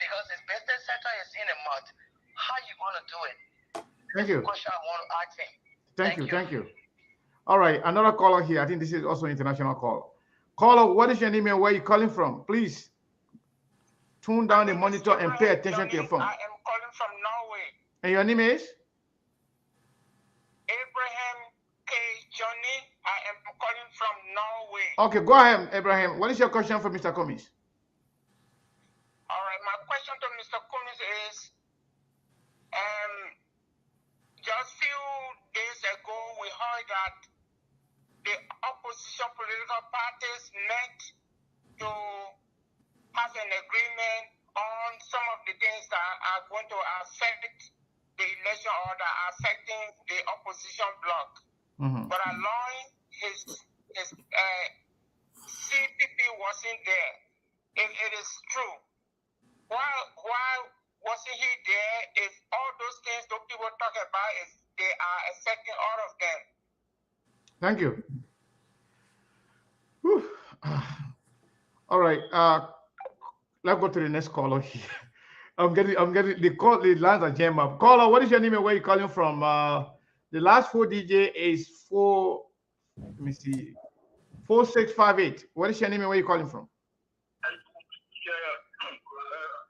because his business sector is in a mud. How you going to do it? Thank you. Question I want to ask him. Thank you. All right, another caller here. I think this is also an international call. Caller, what is your name and where are you calling from? Please tune down the monitor and pay attention to your phone. I am calling from Norway. And your name is? Abraham K. Johnny. I am calling from Norway. Okay, go ahead, Abraham. What is your question for Mr. Cummings? All right, my question to Mr. that the opposition political parties met to have an agreement on some of the things that are going to affect the election or that are affecting the opposition bloc. But allowing his CPP wasn't there. If it is true, why wasn't he there? If all those things those people talk about, if they are affecting all of them. Thank you. Whew. All right. Let's go to the next caller here. I'm getting the lines are jammed up. Caller, what is your name and where you calling from? The last 4 DJ is 4. Let me see. 4658. What is your name and where you calling from?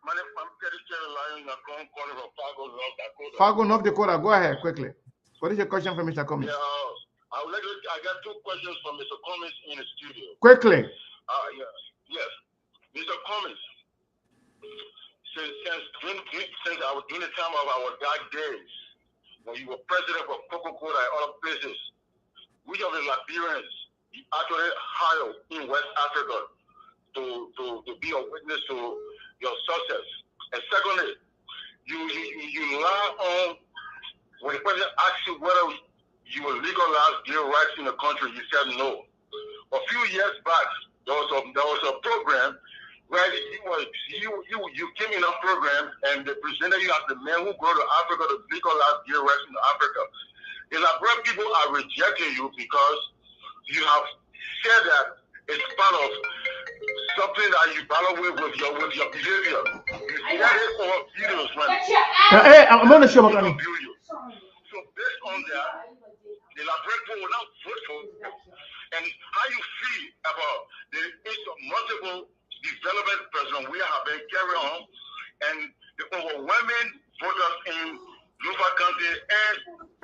My name is Lion. I'm calling from Fargo, North Dakota. Fargo, North Dakota. Go ahead quickly. What is your question for Mr. Cummings? Yeah, I got 2 questions from Mr. Cummings in the studio. Quickly. Yes. Mr. Cummings, since during the time of our dark days, when you were president of Coca-Cola and other places, which of the Liberians you actually hired in West Africa to be a witness to your success? And secondly, you lie on when the president asked you whether you will legalize gay rights in the country, you said no. A few years back, there was a program where you came in a program and they presented you as the man who go to Africa to legalize gay rights in Africa. The Liberian people are rejecting you because you have said that it's part of something that you battle with your behavior. You said it for videos, man. Hey, I'm on the show, So based on that, the Liberian people will now vote for you. And how you feel about the multiple development president we have been carrying on, and the overwhelming voters in Lufa County and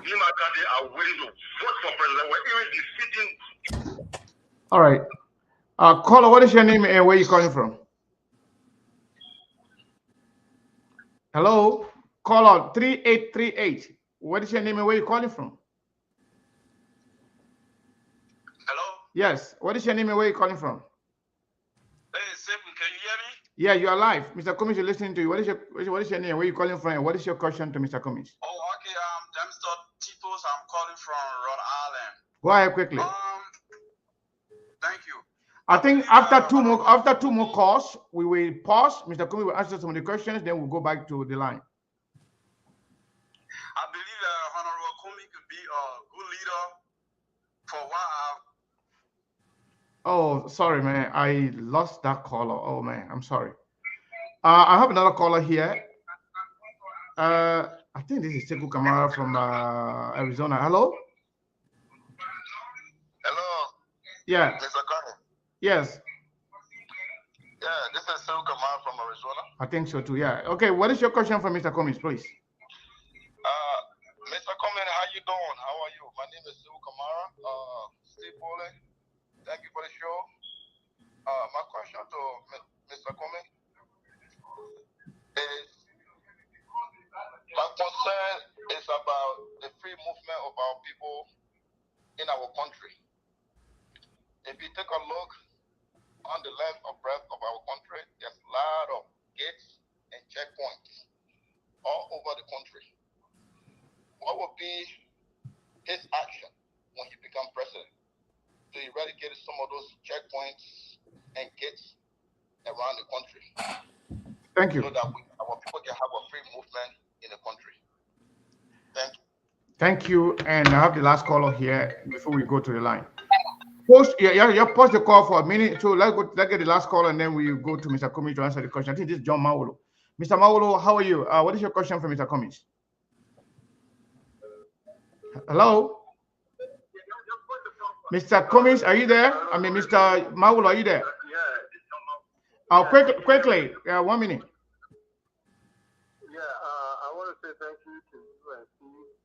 Lima County are willing to vote for president. We're even defeating. All right. Caller, what is your name and where are you calling from? Hello? Caller 3838. What is your name and where are you calling from? Hello? Yes. What is your name and where are you calling from? Hey, Stephen, can you hear me? Yeah, you are live. Mr. Cummings is listening to you. What is your name? Where are you calling from? And what is your question to Mr. Cummings? Oh, okay. I'm Mr. Titos. I'm calling from Rhode Island. Go ahead quickly. Thank you. I think after two more calls, we will pause. Mr. Cummings will answer some of the questions, then we'll go back to the line. I believe Honorable Cummings could be a good leader for a while. Oh, sorry, man. I lost that caller. Oh, man. I'm sorry. I have another caller here. I think this is Sekou Kamara from Arizona. Hello? Hello. Yeah. Mr. Cummings. Yes. Yeah, this is Sekou Kamara from Arizona. I think so too. Yeah. Okay. What is your question for Mr. Cummings, please? Mr. Cummings, how you doing? How are you? My name is Sekou Kamara. Steve Foley. Thank you for the show. My question to Mr. Cummings is, my concern is about the free movement of our people in our country. If you take a look on the length of breadth of our country, there's a lot of gates and checkpoints all over the country. What would be his action when he becomes president to eradicate some of those checkpoints and gates around the country? Thank you. So that our people can have a free movement in the country. Thank you. Thank you. And I have the last caller here before we go to the line. Post the call for a minute. So let's get the last call and then we go to Mr. Cummings to answer the question. I think this is John Mawolo. Mr. Mawolo, how are you? What is your question for Mr. Cummings? Hello? Mr. Cummings, are you there? I mean, Mr. Mawolo, are you there? Quickly, 1 minute. I want to say thank you to you and Steve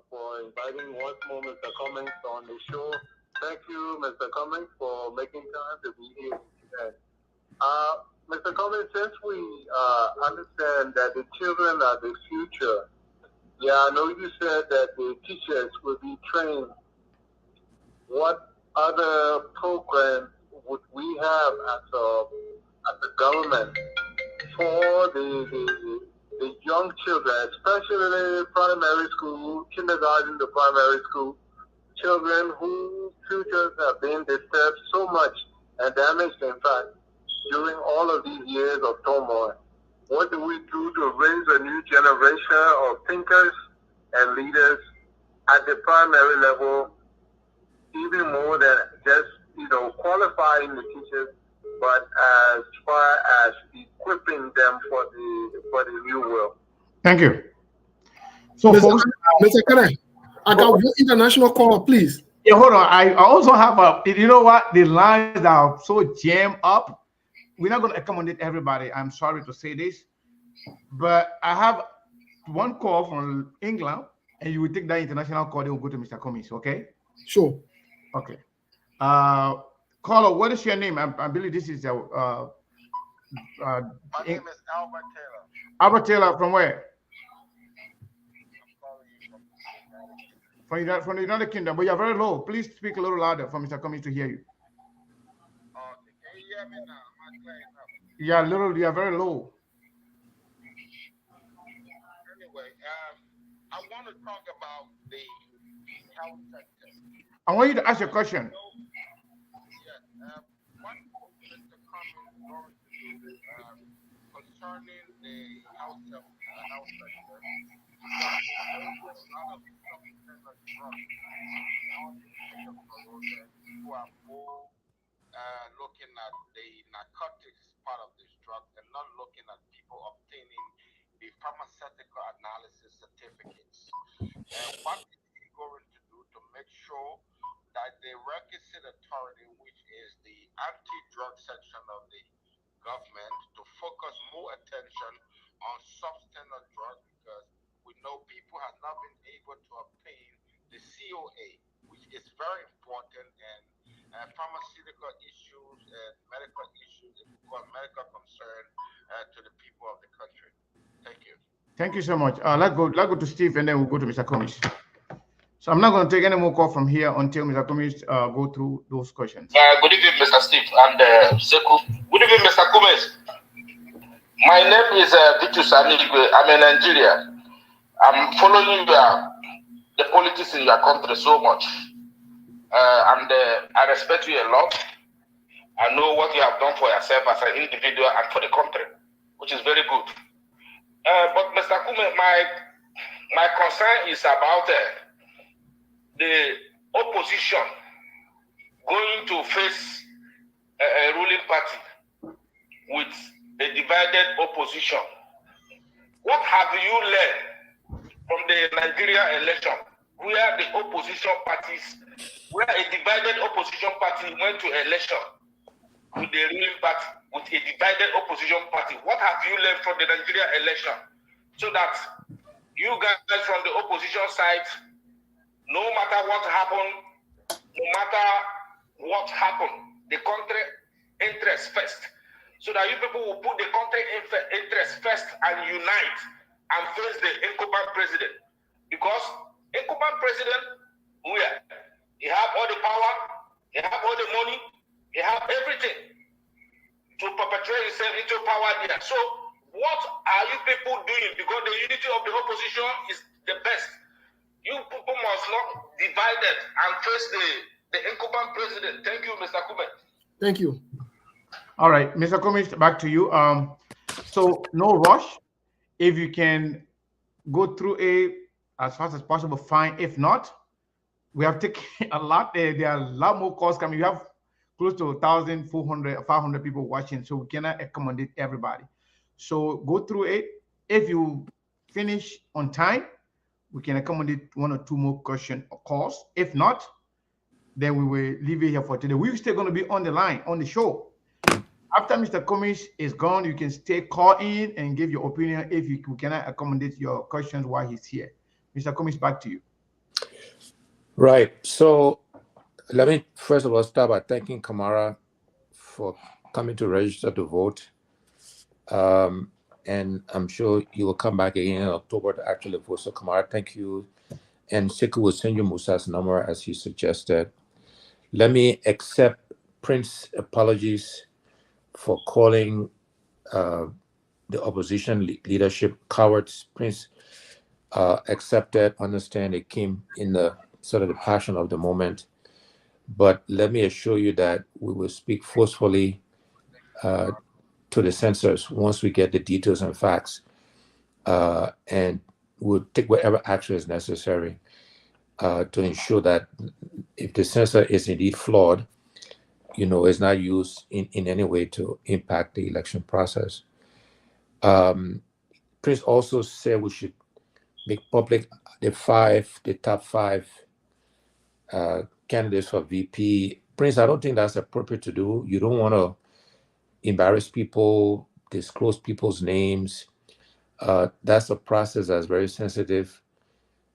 for inviting once more Mr. Cummings on the show. Thank you, Mr. Cummings, for making time to be here today. Mr. Cummings, since we understand that the children are the future, I know you said that the teachers will be trained what other programs would we have as a government for the young children, especially primary school, kindergarten to primary school, children whose futures have been disturbed so much and damaged, in fact, during all of these years of turmoil. What do we do to raise a new generation of thinkers and leaders at the primary level, even more than just, qualifying the teachers, but as far as equipping them for the new world? Thank you. So, Mr. folks, Mr. Kenneth, I got one international call, please. yeah, hold on. I also have you know what? The lines are so jammed up. We're not going to accommodate everybody. I'm sorry to say this, but I have one call from England, and you will take that international call. Then we'll go to Mr. Cummings. Okay? Sure. Okay. Caller, what is your name? I believe this is My name is Albert Taylor. Albert Taylor from where? I'm calling you From the United Kingdom, but you're very low. Please speak a little louder for Mr. Cummings to hear you. Okay, can you hear me now? Am I clear enough? You are very low. Anyway, I want to talk about the health sector. I want you to ask your question. Yes. What is Mr. Cummings going to do concerning the health sector? Because there's a lot of substandard drugs on the state of Florida who are more looking at the narcotics part of this drug and not looking at people obtaining the pharmaceutical analysis certificates. And what is he going to do to make sure that the requisite authority, which is the anti-drug section of the government, to focus more attention on substandard drugs, because we know people have not been able to obtain the COA, which is very important, and pharmaceutical issues and medical issues, medical concern to the people of the country. Thank you. Thank you so much. Let's go to Steve, and then we'll go to Mr. Cummings. So I'm not going to take any more call from here until Mr. Cummings go through those questions. Good evening, Mr. Steve and Sekou. Good evening, Mr. Cummings. My name is Vitus Anigwe. I'm in Nigeria. I'm following the politics in your country so much. And I respect you a lot. I know what you have done for yourself as an individual and for the country, which is very good. But Mr. Cummings, my concern is about the opposition going to face a ruling party with a divided opposition. What have you learned from the Nigeria election, where the opposition parties, where a divided opposition party went to election with the ruling party, with a divided opposition party? What have you learned from the Nigeria election, so that you guys from the opposition side, no matter what happened, the country interest first, so that you people will put the country interest first and unite and face the incumbent president? Because incumbent president, he have all the power, he have all the money, he have everything to perpetrate himself into power there. So what are you people doing? Because the unity of the opposition is the best. You people must not divide it and face the incumbent president. Thank you, Mr. Cummings. Thank you. All right, Mr. Cummings, back to you. So no rush. If you can go through it as fast as possible, fine. If not, we have taken a lot. There are a lot more calls coming. You have close to 1,400, 500 people watching, so we cannot accommodate everybody. So go through it. If you finish on time, we can accommodate one or two more question or calls. If not, then we will leave it here for today. We're still going to be on the line, on the show. After Mr. Cummings is gone, you can stay, call in and give your opinion if we cannot accommodate your questions while he's here. Mr. Cummings, back to you. Right. So let me first of all start by thanking Kamara for coming to register to vote. And I'm sure you will come back again in October to actually vote. So Kamara, thank you. And Sekou will send you Musa's number as he suggested. Let me accept Prince's apologies for calling the opposition leadership cowards. Prince accepted, understand it came in the sort of the passion of the moment. But let me assure you that we will speak forcefully to the censors once we get the details and facts, and we'll take whatever action is necessary to ensure that if the censor is indeed flawed, it's not used in any way to impact the election process. Prince also said we should make public the top five candidates for VP. Prince, I don't think that's appropriate to do. You don't want to embarrass people, disclose people's names. That's a process that's very sensitive,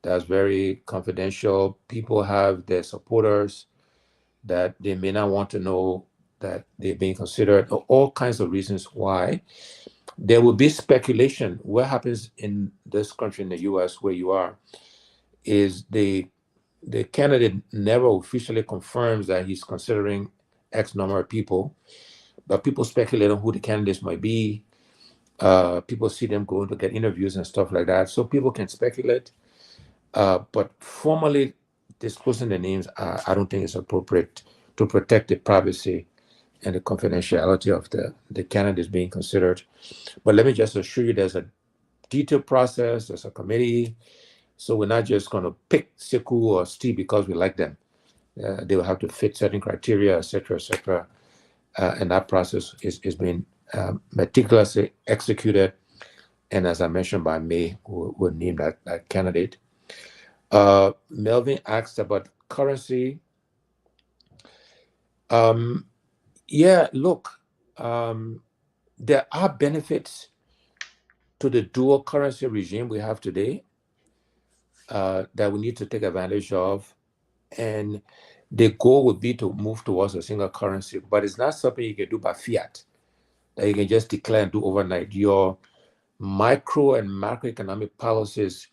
that's very confidential. People have their supporters that they may not want to know that they're being considered, all kinds of reasons why. There will be speculation. What happens in this country, in the US, where you are, is the candidate never officially confirms that he's considering X number of people, but people speculate on who the candidates might be. People see them going to get interviews and stuff like that. So people can speculate, but formally disclosing the names, I don't think it's appropriate to protect the privacy and the confidentiality of the candidates being considered. But let me just assure you there's a detailed process, there's a committee. So we're not just going to pick Siku or Steve because we like them. They will have to fit certain criteria, et cetera, and that process is being meticulously executed. And as I mentioned, by May, we'll name that candidate. Melvin asked about currency. Yeah, look, there are benefits to the dual currency regime we have today that we need to take advantage of. And the goal would be to move towards a single currency, but it's not something you can do by fiat, that you can just declare and do overnight. Your micro and macroeconomic policies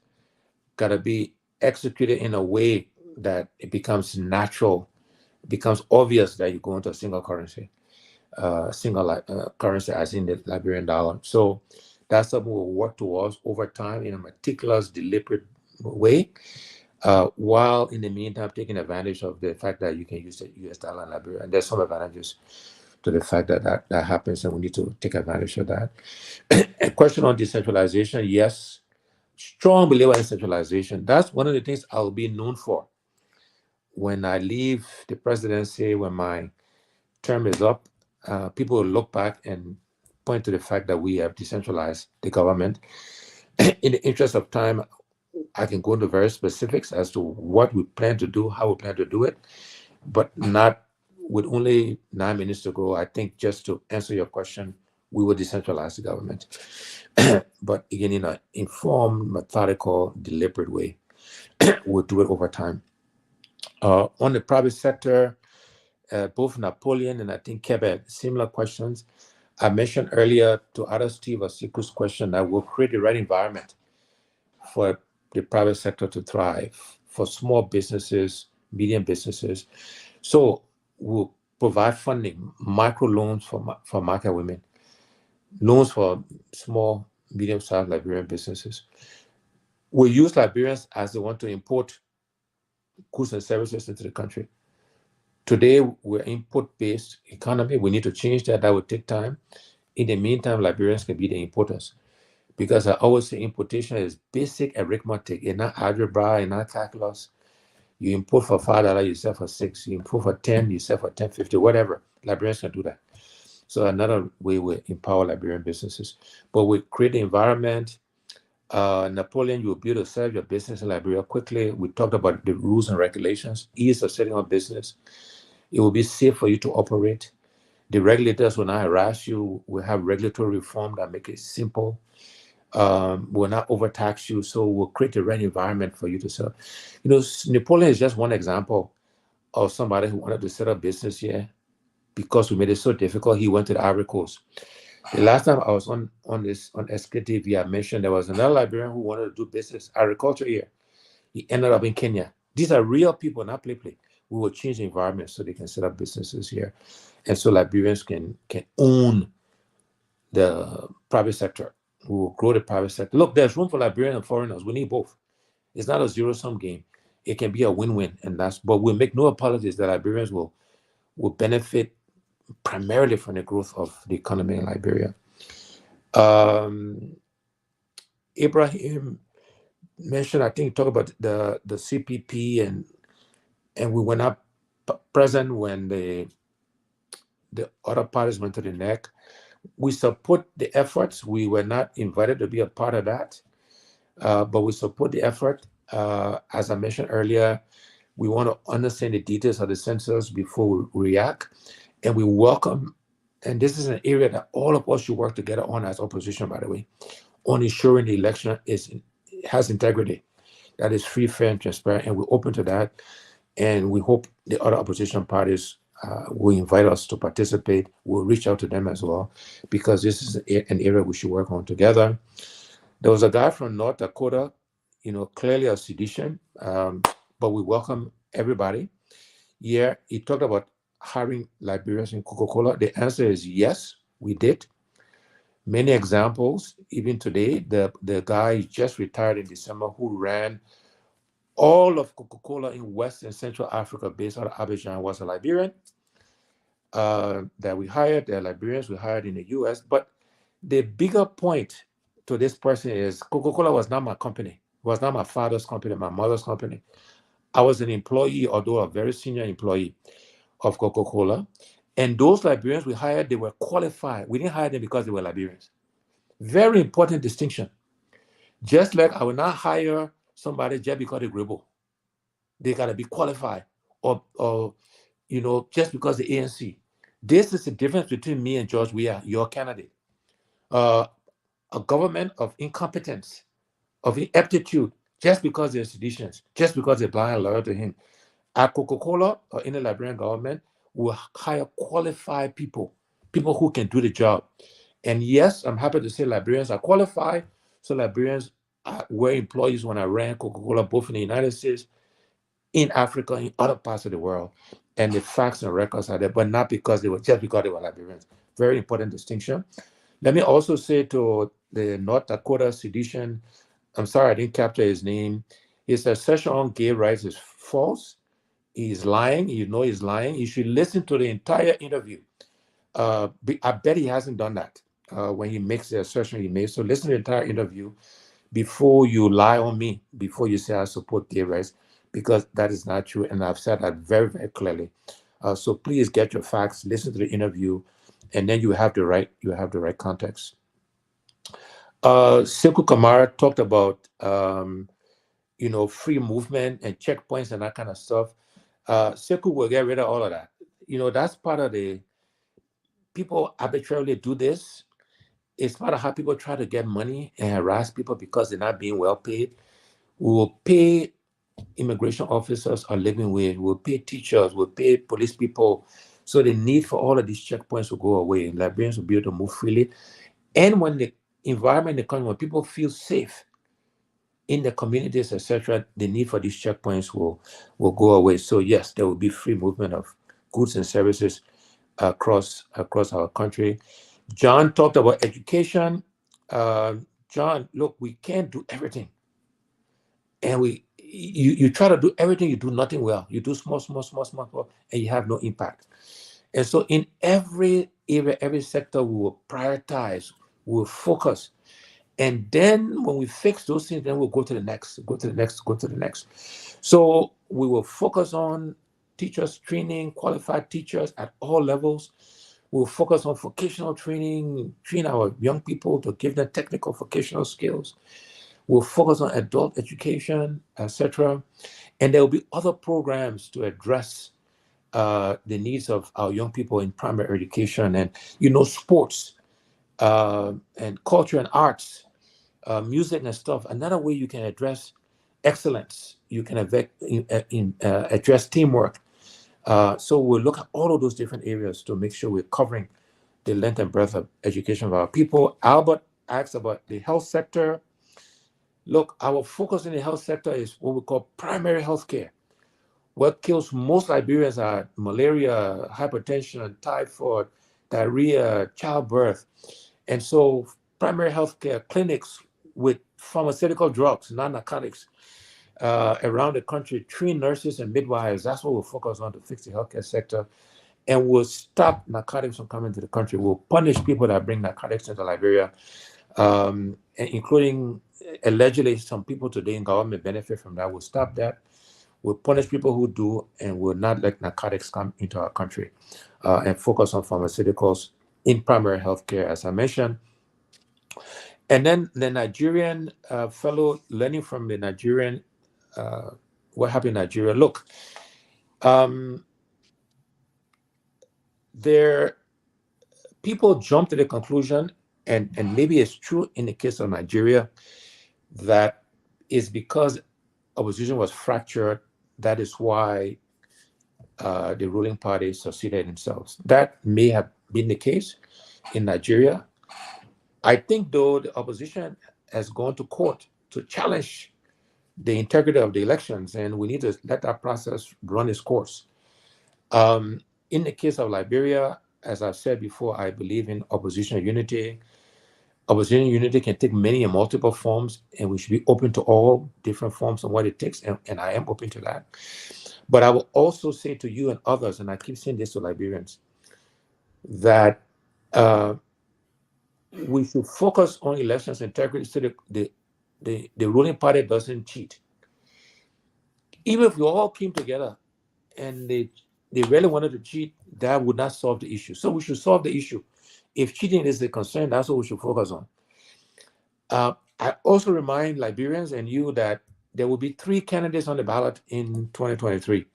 got to be executed in a way that it becomes natural, it becomes obvious that you go into a single currency, currency as in the Liberian dollar. So that's something we'll work towards over time in a meticulous, deliberate way, while in the meantime taking advantage of the fact that you can use the US dollar in Liberia. And there's some advantages to the fact that happens, and we need to take advantage of that. A question on decentralization, yes, strong believer in centralization. That's one of the things I'll be known for. When I leave the presidency, when my term is up, people will look back and point to the fact that we have decentralized the government. In the interest of time, I can go into various specifics as to what we plan to do, how we plan to do it, but not with only 9 minutes to go. I think just to answer your question, we will decentralize the government, but again, in an informed, methodical, deliberate way. We'll do it over time. On the private sector, both Napoleon and I think Quebec, similar questions. I mentioned earlier to other Steve Asiku's question that we'll create the right environment for the private sector to thrive, for small businesses, medium businesses. So we'll provide funding, micro loans for market women, loans for small, medium-sized Liberian businesses. We'll use Liberians as they want to import goods and services into the country. Today, we're import-based economy. We need to change that. That will take time. In the meantime, Liberians can be the importers. Because I always say importation is basic arithmetic. It's not algebra, it's not calculus. You import for $5, you sell for $6. You import for 10, you sell for 10.50, whatever. Liberians can do that. So another way we empower Liberian businesses. But we create the environment. Napoleon, you'll be able to serve your business in Liberia quickly. We talked about the rules and regulations, ease of setting up business. It will be safe for you to operate. The regulators will not harass you. We have regulatory reform that make it simple. Will not overtax you, so we'll create the right environment for you to serve. Napoleon is just one example of somebody who wanted to set up business here. Because we made it so difficult, he went to the Ivory Coast. The last time I was on SKTV, I mentioned there was another Liberian who wanted to do business, agriculture here. He ended up in Kenya. These are real people, not play. We will change the environment so they can set up businesses here, and so Liberians can own the private sector. We will grow the private sector. Look, there's room for Liberian and foreigners. We need both. It's not a zero-sum game. It can be a win-win, and but we'll make no apologies that Liberians will benefit primarily from the growth of the economy in Liberia. Ibrahim mentioned, I think, talk about the CPP, and we were not present when the other parties went to the neck. We support the efforts. We were not invited to be a part of that, but we support the effort. As I mentioned earlier, we want to understand the details of the census before we react, and we welcome. And this is an area that all of us should work together on as opposition, by the way, on ensuring the election has integrity, that is free, fair, and transparent, and we're open to that. And we hope the other opposition parties will invite us to participate. We'll reach out to them as well, because this is an area we should work on together. There was a guy from North Dakota, clearly a sedition, but we welcome everybody. Yeah, he talked about hiring Liberians in Coca-Cola. The answer is yes, we did. Many examples, even today, the guy just retired in December who ran all of Coca-Cola in West and Central Africa based out of Abidjan was a Liberian that we hired. The Liberians we hired in the US. But the bigger point to this person is Coca-Cola was not my company. It was not my father's company, my mother's company. I was an employee, although a very senior employee of Coca-Cola. And those Liberians we hired, they were qualified. We didn't hire them because they were Liberians. Very important distinction. Just like I will not hire somebody just because they're Grebo. They got to be qualified, or just because the ANC. This is the difference between me and George Weah, your candidate. A government of incompetence, of ineptitude, just because they're seditions, just because they're blind and loyal to him. At Coca-Cola or in the Liberian government, will hire qualified people who can do the job. And yes, I'm happy to say Liberians are qualified. So Liberians were employees when I ran Coca-Cola, both in the United States, in Africa, in other parts of the world. And the facts and records are there, but not because they were Liberians. Very important distinction. Let me also say to the North Dakota sedition, I'm sorry I didn't capture his name. His assertion on gay rights is false. He's lying. He's lying. You should listen to the entire interview. I bet he hasn't done that when he makes the assertion he made. So listen to the entire interview before you lie on me, before you say I support gay rights, because that is not true. And I've said that very, very clearly. So please get your facts, listen to the interview, and then you have the right context. Sekou Kamara talked about free movement and checkpoints and that kind of stuff. Sekou will get rid of all of that. That's part of the people arbitrarily do this. It's part of how people try to get money and harass people because they're not being well paid. We will pay immigration officers a living wage. We'll pay teachers. We'll pay police people. So the need for all of these checkpoints will go away. Liberians will be able to move freely. And when the environment in the country, when people feel safe in the communities, etc., the need for these checkpoints will go away. So yes, there will be free movement of goods and services across our country. John talked about education. John, look, we can't do everything. And you try to do everything, you do nothing well. You do small, and you have no impact. And so in every area, every sector, we will prioritize, we will focus. And then when we fix those things, then we'll go to the next. So we will focus on teachers training, qualified teachers at all levels. We'll focus on vocational training, train our young people to give them technical vocational skills. We'll focus on adult education, etc. And there will be other programs to address the needs of our young people in primary education and, sports and culture and arts, music and stuff. Another way you can address excellence, you can address teamwork. So we'll look at all of those different areas to make sure we're covering the length and breadth of education of our people. Albert asked about the health sector. Look, our focus in the health sector is what we call primary health care. What kills most Liberians are malaria, hypertension, typhoid, diarrhea, childbirth. And so primary healthcare clinics with pharmaceutical drugs, non-narcotics, around the country, train nurses and midwives. That's what we'll focus on to fix the healthcare sector. And we'll stop narcotics from coming to the country. We'll punish people that bring narcotics into Liberia, including allegedly some people today in government benefit from that. We'll stop that. We'll punish people who do, and we'll not let narcotics come into our country, and focus on pharmaceuticals in primary healthcare, as I mentioned. And then the Nigerian fellow, learning from the Nigerian, what happened in Nigeria. Look, there people jump to the conclusion, and maybe it's true in the case of Nigeria, that is because opposition was fractured. That is why the ruling party succeeded themselves. That may have been the case in Nigeria. I think, though, the opposition has gone to court to challenge the integrity of the elections, and we need to let that process run its course. In the case of Liberia, as I've said before, I believe in opposition unity. Opposition unity can take many and multiple forms, and we should be open to all different forms of what it takes, and I am open to that. But I will also say to you and others, and I keep saying this to Liberians, that we should focus on elections integrity so the ruling party doesn't cheat. Even if we all came together and they really wanted to cheat, that would not solve the issue. So we should solve the issue. If cheating is the concern, that's what we should focus on. I also remind Liberians and you that there will be 3 candidates on the ballot in 2023.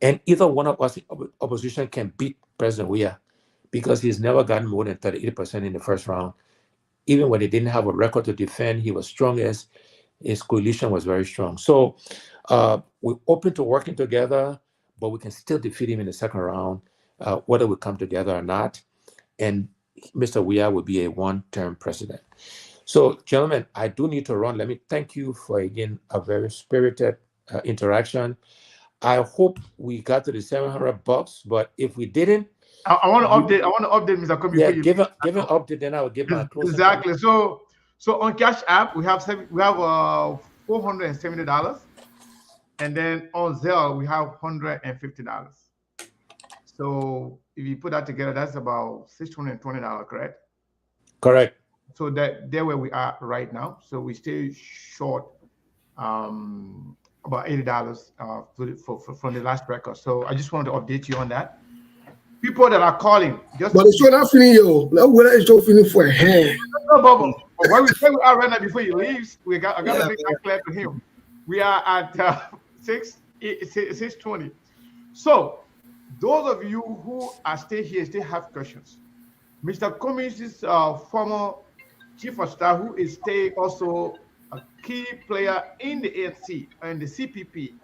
And either one of us opposition can beat President Weah, because he's never gotten more than 38% in the first round. Even when he didn't have a record to defend, he was strongest. His coalition was very strong. So we're open to working together, but we can still defeat him in the second round, whether we come together or not. And Mr. Weah will be a one-term president. So, gentlemen, I do need to run. Let me thank you for, again, a very spirited interaction. I hope we got to the $700, but if we didn't, I want to update. I want to update, Mr. Kobe. Yeah, give an update, then I will give my closing exactly. So on Cash App we have $470, and then on Zelle we have $150. So if you put that together, that's about $620, correct? Correct. So there where we are right now. So we stay short about $80 from the last record. So I just wanted to update you on that. People that are calling, just but it's not feeling you. Whether it's not feeling for a hand. No, Bobo. Where we are right now before he leaves, I got to make that clear to him. We are at 6:20. So those of you who are still here, still have questions. Mr. Cummings is former chief of staff, who is still also a key player in the ANC and the CPP.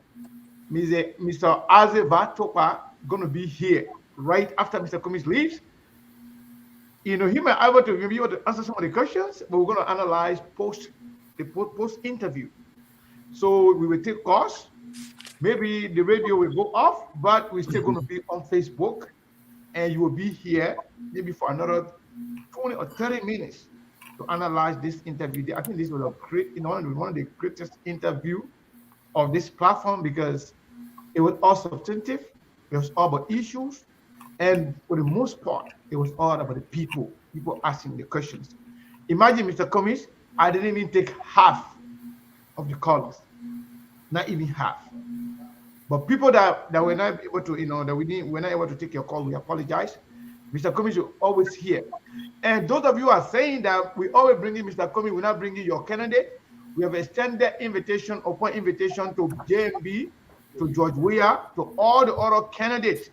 Mr. Azeva Topa going to be here right after Mr. Cummings leaves. You know, he might be able to answer some of the questions, but we're going to analyze post interview. So we will take calls. Maybe the radio will go off, but we're still going to be on Facebook, and you will be here maybe for another 20 or 30 minutes to analyze this interview. I think this was one of the greatest interview of this platform, because it was all substantive. It was all about issues. And for the most part, it was all about the people asking the questions. Imagine, Mr. Cummings, I didn't even take half of the callers, not even half. But people that were not able to, we're not able to take your call, we apologize. Mr. Cummings, you're always here. And those of you are saying that we always bring in Mr. Cummings, we're not bringing your candidate. We have extended invitation upon invitation to JMB, to George Weah, to all the other candidates.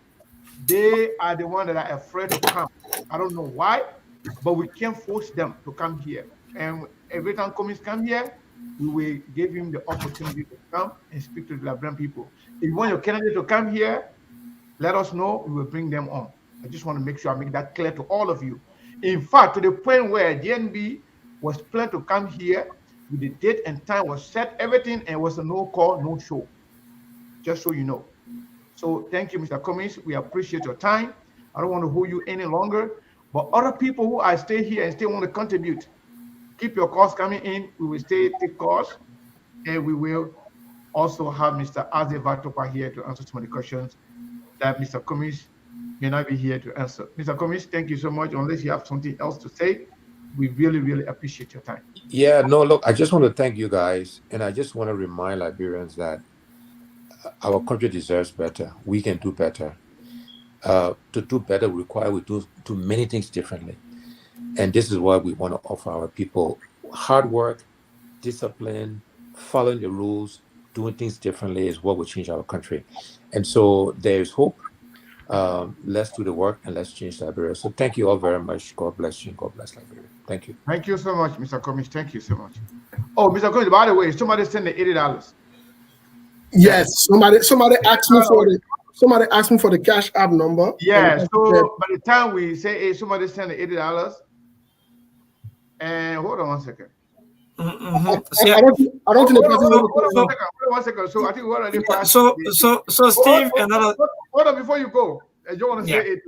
They are the ones that are afraid to come. I don't know why, but we can't force them to come here. And every time Cummings come here, we will give him the opportunity to come and speak to the Liberian people. If you want your candidate to come here, let us know. We will bring them on. I just want to make sure I make that clear to all of you. In fact, to the point where DNB was planned to come here, with the date and time was set, everything, and was a no call, no show. just so you know. So thank you, Mr. Cummings. We appreciate your time. I don't want to hold you any longer. But other people who are stay here and still want to contribute, keep your calls coming in. We will stay take calls, and we will also have Mr. Aze Vatopa here to answer some of the questions that Mr. Cummings may not be here to answer. Mr. Cummings, thank you so much. Unless you have something else to say, we really, really appreciate your time. Yeah, no, look, I just want to thank you guys. And I just want to remind Liberians that our country deserves better. We can do better. To do better require we do many things differently. And this is why we want to offer our people hard work, discipline, following the rules, doing things differently is what will change our country. And so there's hope. Let's do the work and let's change Liberia. So thank you all very much. God bless you. God bless Liberia. Thank you. Thank you so much, Mr. Cummings. Thank you so much. Oh, Mr. Cummings, by the way, somebody sent the $80. Yes, somebody asked me for the Cash App number. Yeah, so by the time we say, hey, somebody send the $80, and hold on one second. I don't think the person. Hold on one second. So I think we already passed. So Steve, another. Hold on before you go. I just want to say it.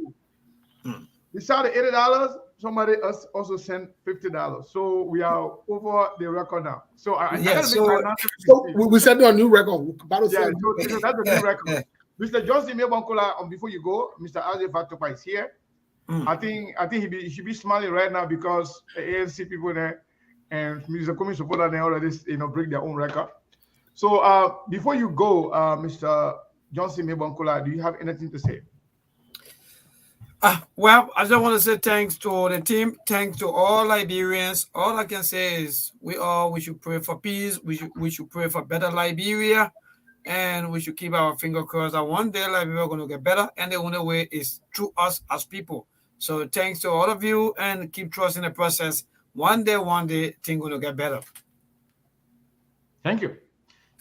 Besides the $80, somebody else also sent $50. So we are over the record now. So we set a new record. That's a new record. Mr. Johnson Mebankola, before you go, Mr. Aze Vatopa is here. I think he should be smiling right now because the ANC people there and Mr. Cummings supporter they already break their own record. So before you go, Mr. Johnson Mebankola, do you have anything to say? Well, I just want to say thanks to the team, thanks to all Liberians. All I can say is we should pray for peace. We should pray for better Liberia, and we should keep our finger crossed that one day Liberia is going to get better, and the only way is through us as people. So thanks to all of you, and keep trusting the process. One day, things going to get better. Thank you.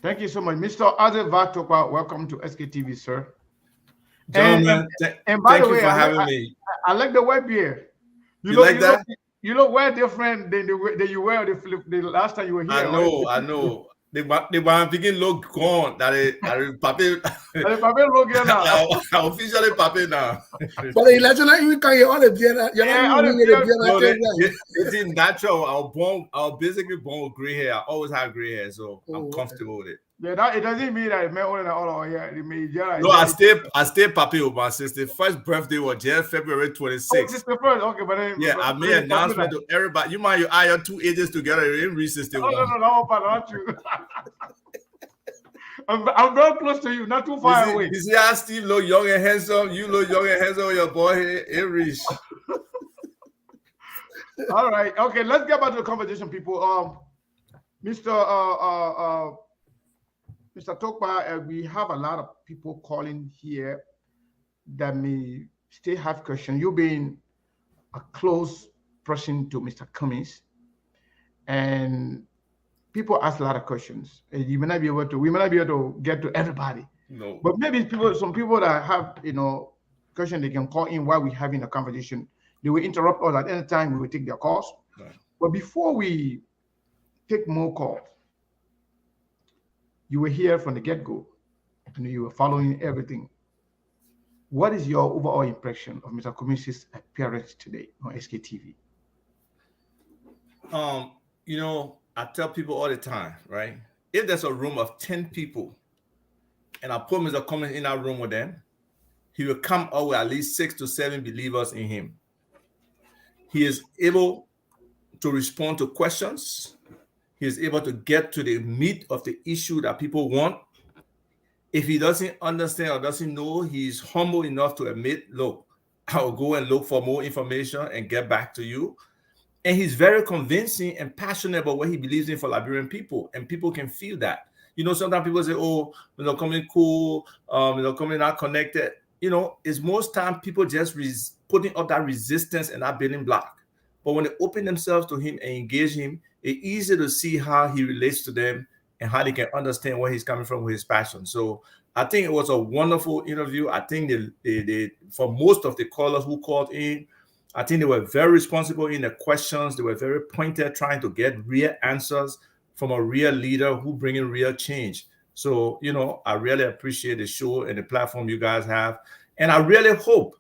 Thank you so much. Mr. Aze Vatopa, welcome to SKTV, sir. Gentlemen, and by the way, for having me. I like the web here. You like that? You look way different than you were the last time you were here. I know. The begin look gone. That papi. Papi look here now. Officially papi now. But the election, you can hear all the beer. It's natural. I was basically born with gray hair. I always have gray hair, so I'm comfortable with it. Yeah, it doesn't mean that man only all here. No, I stay papi with my sister. First birthday was February 26th. Sister first, okay, but then, yeah, I made an announcement to everybody. You mind you add your two ages together? You didn't reach sister. No, not you. I'm very close to you, not too far away. You see how Steve look young and handsome? You look young and handsome with your boy here. It reach. All right, okay, let's get back to the conversation, people. Mr. Tokpa, we have a lot of people calling here that may still have questions. You being a close person to Mr. Cummings, and people ask a lot of questions. We may not be able to get to everybody. No. But maybe some people that have questions they can call in while we're having a conversation. They will interrupt us at any time. We will take their calls. Right. But before we take more calls, you were here from the get-go, and you were following everything. What is your overall impression of Mr. Cummings' appearance today on SKTV? I tell people all the time, right? If there's a room of 10 people, and I put Mr. Cummings in that room with them, he will come out with at least 6 to 7 believers in him. He is able to respond to questions. He is able to get to the meat of the issue that people want. If he doesn't understand or doesn't know, he's humble enough to admit, look, I'll go and look for more information and get back to you. And he's very convincing and passionate about what he believes in for Liberian people. And people can feel that. Sometimes people say, oh, Cummings cool, Cummings not connected. It's most time people just putting up that resistance and that building block. But when they open themselves to him and engage him, it's easy to see how he relates to them and how they can understand where he's coming from with his passion. So I think it was a wonderful interview. I think they for most of the callers who called in, I think they were very responsible in the questions. They were very pointed, trying to get real answers from a real leader who bringing real change. So, I really appreciate the show and the platform you guys have. And I really hope,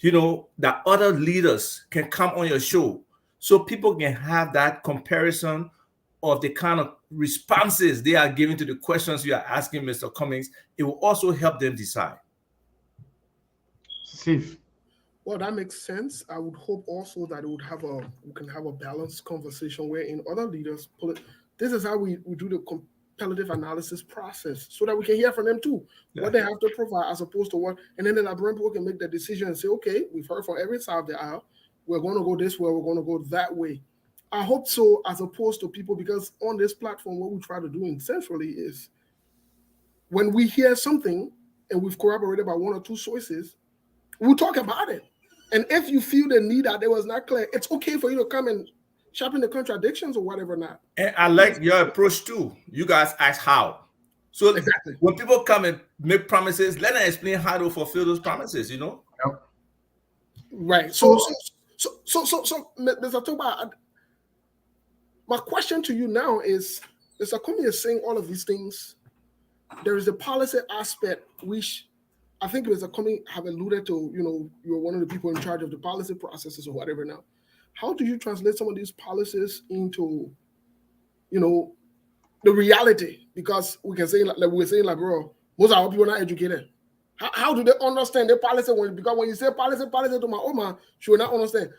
that other leaders can come on your show so people can have that comparison of the kind of responses they are giving to the questions you are asking Mr. Cummings. It will also help them decide. Steve. Well, that makes sense. I would hope also that we can have a balanced conversation wherein other leaders pull it. This is how we do the competitive analysis process so that we can hear from them too, what they have to provide as opposed to what, and then the Liberian people can make the decision and say, okay, we've heard from every side of the aisle. We're going to go this way. We're going to go that way. I hope so, as opposed to people, because on this platform, what we try to do essentially is when we hear something and we've corroborated by one or two sources, we'll talk about it. And if you feel the need that it was not clear, it's okay for you to come and sharpen the contradictions or whatever not. And I like your approach too. You guys ask how. So exactly. When people come and make promises, let them explain how to fulfill those promises, Yep. Right. So, Mr. Toba, my question to you now is, Mr. Cummings is saying all of these things. There is a policy aspect which I think Mr. Cummings have alluded to. You're one of the people in charge of the policy processes or whatever now. How do you translate some of these policies into, the reality? Because we can say, like we were saying, bro, most of our people are not educated. How do they understand the policy? Because when you say policy to my Oma, she will not understand.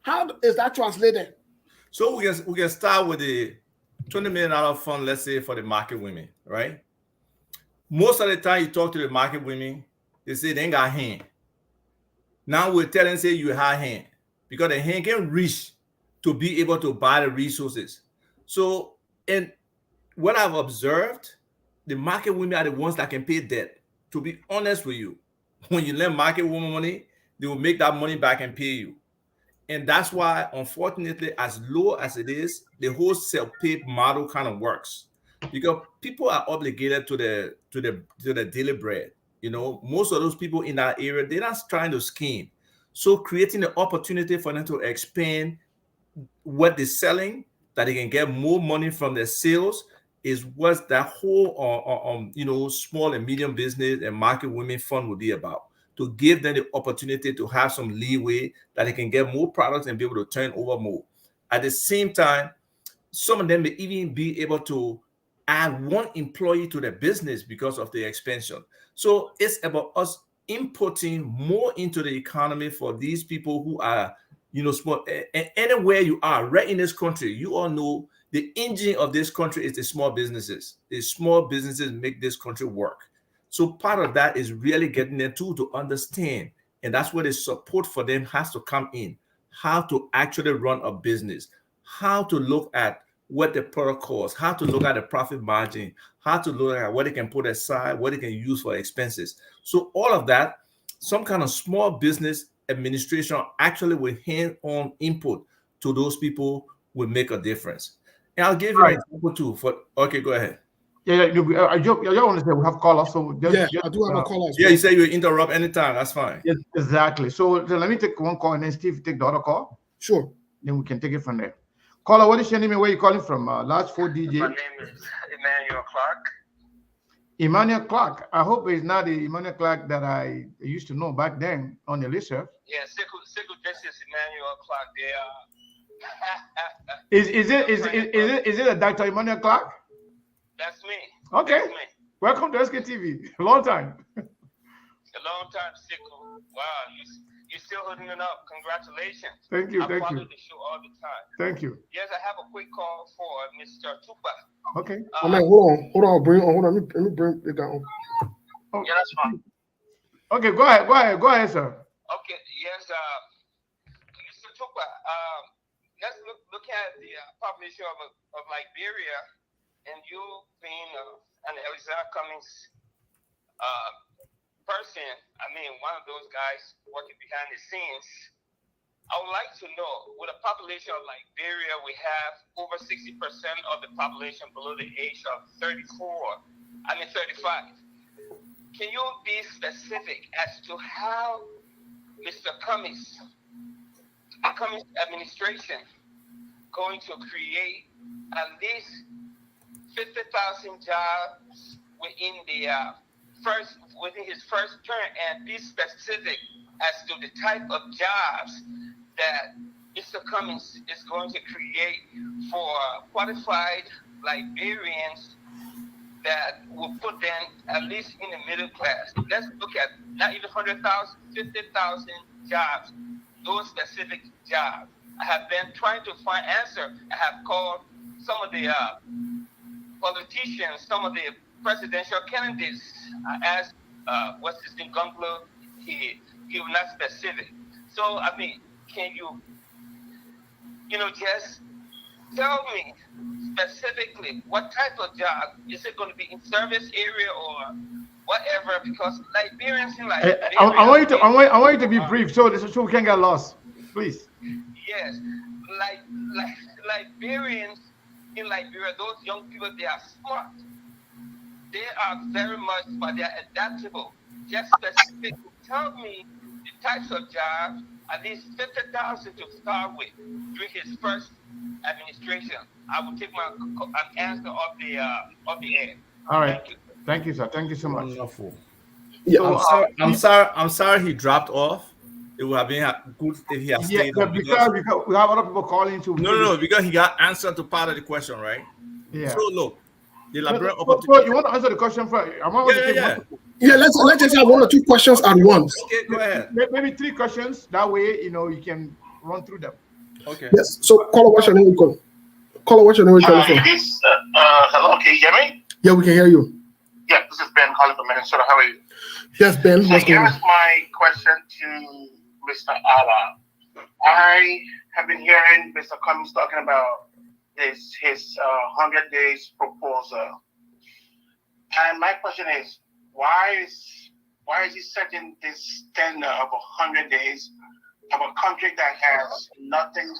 How is that translated? So we can start with the $20 million fund, let's say, for the market women, right? Most of the time you talk to the market women, they say they ain't got hand. Now we're telling say you have hand because the hand can reach to be able to buy the resources. So, and what I've observed, the market women are the ones that can pay debt. To be honest with you, when you lend market women money, they will make that money back and pay you. And that's why, unfortunately, as low as it is, the whole self-pay model kind of works because people are obligated to the daily bread. Most of those people in that area, they're not trying to scheme. So creating the opportunity for them to expand what they're selling, that they can get more money from their sales, is what that whole small and medium business and market women fund will be about. To give them the opportunity to have some leeway that they can get more products and be able to turn over more. At the same time, some of them may even be able to add one employee to their business because of the expansion. So it's about us inputting more into the economy for these people who are, small. And anywhere you are, right in this country, you all know the engine of this country is the small businesses. The small businesses make this country work. So part of that is really getting them to understand, and that's where the support for them has to come in, how to actually run a business, how to look at what the product costs, how to look at the profit margin, how to look at what they can put aside, what they can use for expenses. So all of that, some kind of small business administration actually with hand-on input to those people will make a difference. And I'll give you an example too. Okay, go ahead. Yeah. I want to say we have callers, so I do have a caller. Yeah, you say you interrupt anytime. That's fine. Yes, exactly. So let me take one call and then Steve take the other call. Sure. Then we can take it from there. Caller, what is your name and where you calling from? Last 4 DJ. My name is Emmanuel Clark. Emmanuel Clark. I hope it's not the Emmanuel Clark that I used to know back then on the list, sir. Yeah, Sickle Justice Emmanuel Clark. Is it a Dr. Emmanuel Clark? That's me. Okay. That's me. Welcome to SKTV. A long time. A long time, Sickle. Wow, you're still holding it up. Congratulations. Thank you. I follow the show all the time. Thank you. Yes, I have a quick call for Mr. Tupa. Okay. Hold on. Hold on. Let me bring it down. Oh. Yeah, that's fine. Okay, go ahead, sir. Okay, yes, Mr. Tupa, let's look at the population of Liberia, and you being an Alexander Cummings person, one of those guys working behind the scenes. I would like to know, with a population of Liberia, we have over 60% of the population below the age of 35. Can you be specific as to how Mr. Cummings, the Cummings administration, going to create at least 50,000 jobs within his first term, and be specific as to the type of jobs that Mr. Cummings is going to create for qualified Liberians that will put them at least in the middle class. Let's look at not even 100,000, 50,000 jobs, those specific jobs. I have been trying to find answer. I have called some of the politicians, some of the presidential candidates. I asked, what's his name, Gunglo? He was not specific. So, I mean, can you just tell me specifically what type of job? Is it going to be in service area or whatever? Because Liberians in Liberia, I want you to be brief so we can get lost, please. Yes, Liberians in Liberia, those young people, they are smart. They are very much smart. They are adaptable. Just specifically tell me the types of jobs, at least 50,000 to start with during his first administration. I will take an answer of the air. All right. Thank you, sir. Thank you so much. Wonderful. Yeah. So, I'm sorry he dropped off. It would have been good if he had stayed on because we have other people calling to. No, because he got answer to part of the question, right? Yeah. So look, the Liberian you want to answer the question first? Yeah, let's just have one or two questions at once. Okay, go ahead. Maybe 3 questions. That way, you can run through them. Okay. Yes. So, caller, what's your name? Caller, what's your name? Hello, can you hear me? Yeah, we can hear you. Yeah, this is Ben calling from Minnesota. How are you? Yes, Ben. So here is my question to Mr. Ala. I have been hearing Mr. Cummings talking about his 100 days proposal, and my question is, why is he setting this standard of 100 days of a country that has nothing?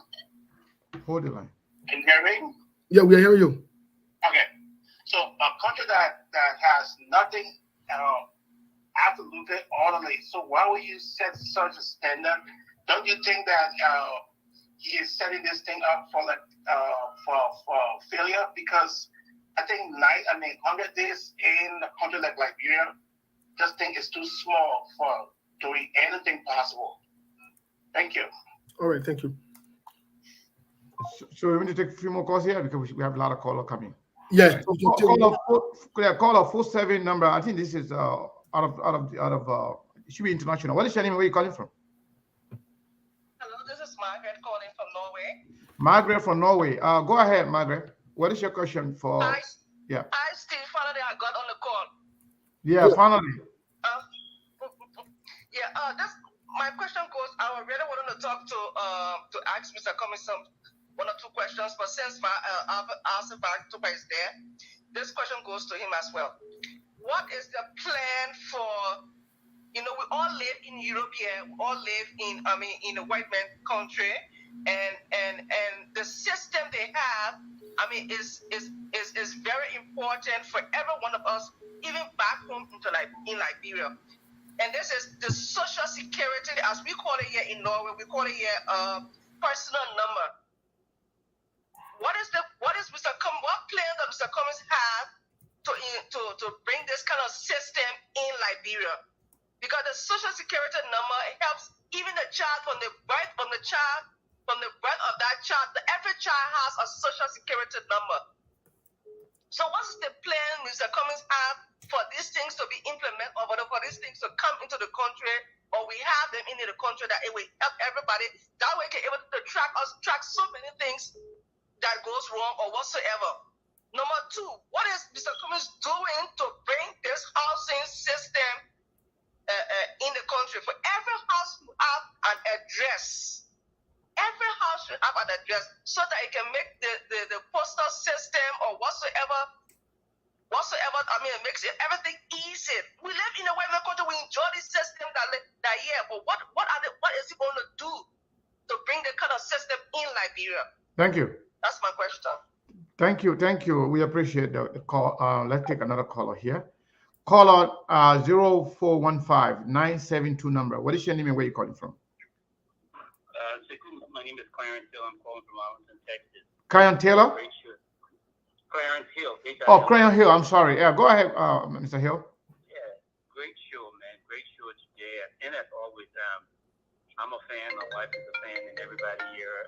Hold the line. Can you hear me? Yeah, we hear you. Okay, so a country that has nothing absolutely orderly. So why would you set such a standard? Don't you think that he is setting this thing up for failure? Because I think 100 days in a country like Liberia, this thing is too small for doing anything possible. Thank you. All right, thank you. So we need to take a few more calls here because we have a lot of callers coming. Yeah. Call 47 number. I think this is out of it should be international. What is your name? Where are you calling from? Hello, this is Margaret calling from Norway. Margaret from Norway. Go ahead, Margaret. What is your question for? Hi, Steve. Finally, I got on the call. Yeah, finally. My question goes. I really wanted to talk to ask Mr. Cummings some 1 or 2 questions, but since Tupa is there, this question goes to him as well. What is the plan for? We all live in Europe here. We all live in a white man country, and the system they have, is very important for every one of us, even back home in Liberia. And this is the social security, as we call it here in Norway. We call it here personal number. What plan does Mr. Cummings have to bring this kind of system in Liberia? Because the social security number helps even the child from the birth of that child. Every child has a social security number. So what's the plan Mr. Cummings have for these things to be implemented, or for these things to come into the country, or we have them into the country, that it will help everybody? That way we can able to track so many things that goes wrong or whatsoever. Number 2, what is Mr. Cummings doing to bring this housing system in the country? For every house you have an address. Every house should have an address so that it can make the postal system or whatsoever, it makes everything easy. We live in a white man country, we enjoy this system but what is he going to do to bring the kind of system in Liberia? Thank you. That's my question. Thank you. We appreciate the call. Let's take another caller here. Caller 0415-972 number. What is your name and where are you calling from? My name is Clarence Hill. I'm calling from Arlington, Texas. Kyan Taylor? Clarence Hill. Oh, Crayon Hill. I'm sorry. Yeah, go ahead, Mr. Hill. Yeah, great show, man. Great show today. And as always, I'm a fan. My wife is a fan, and everybody here,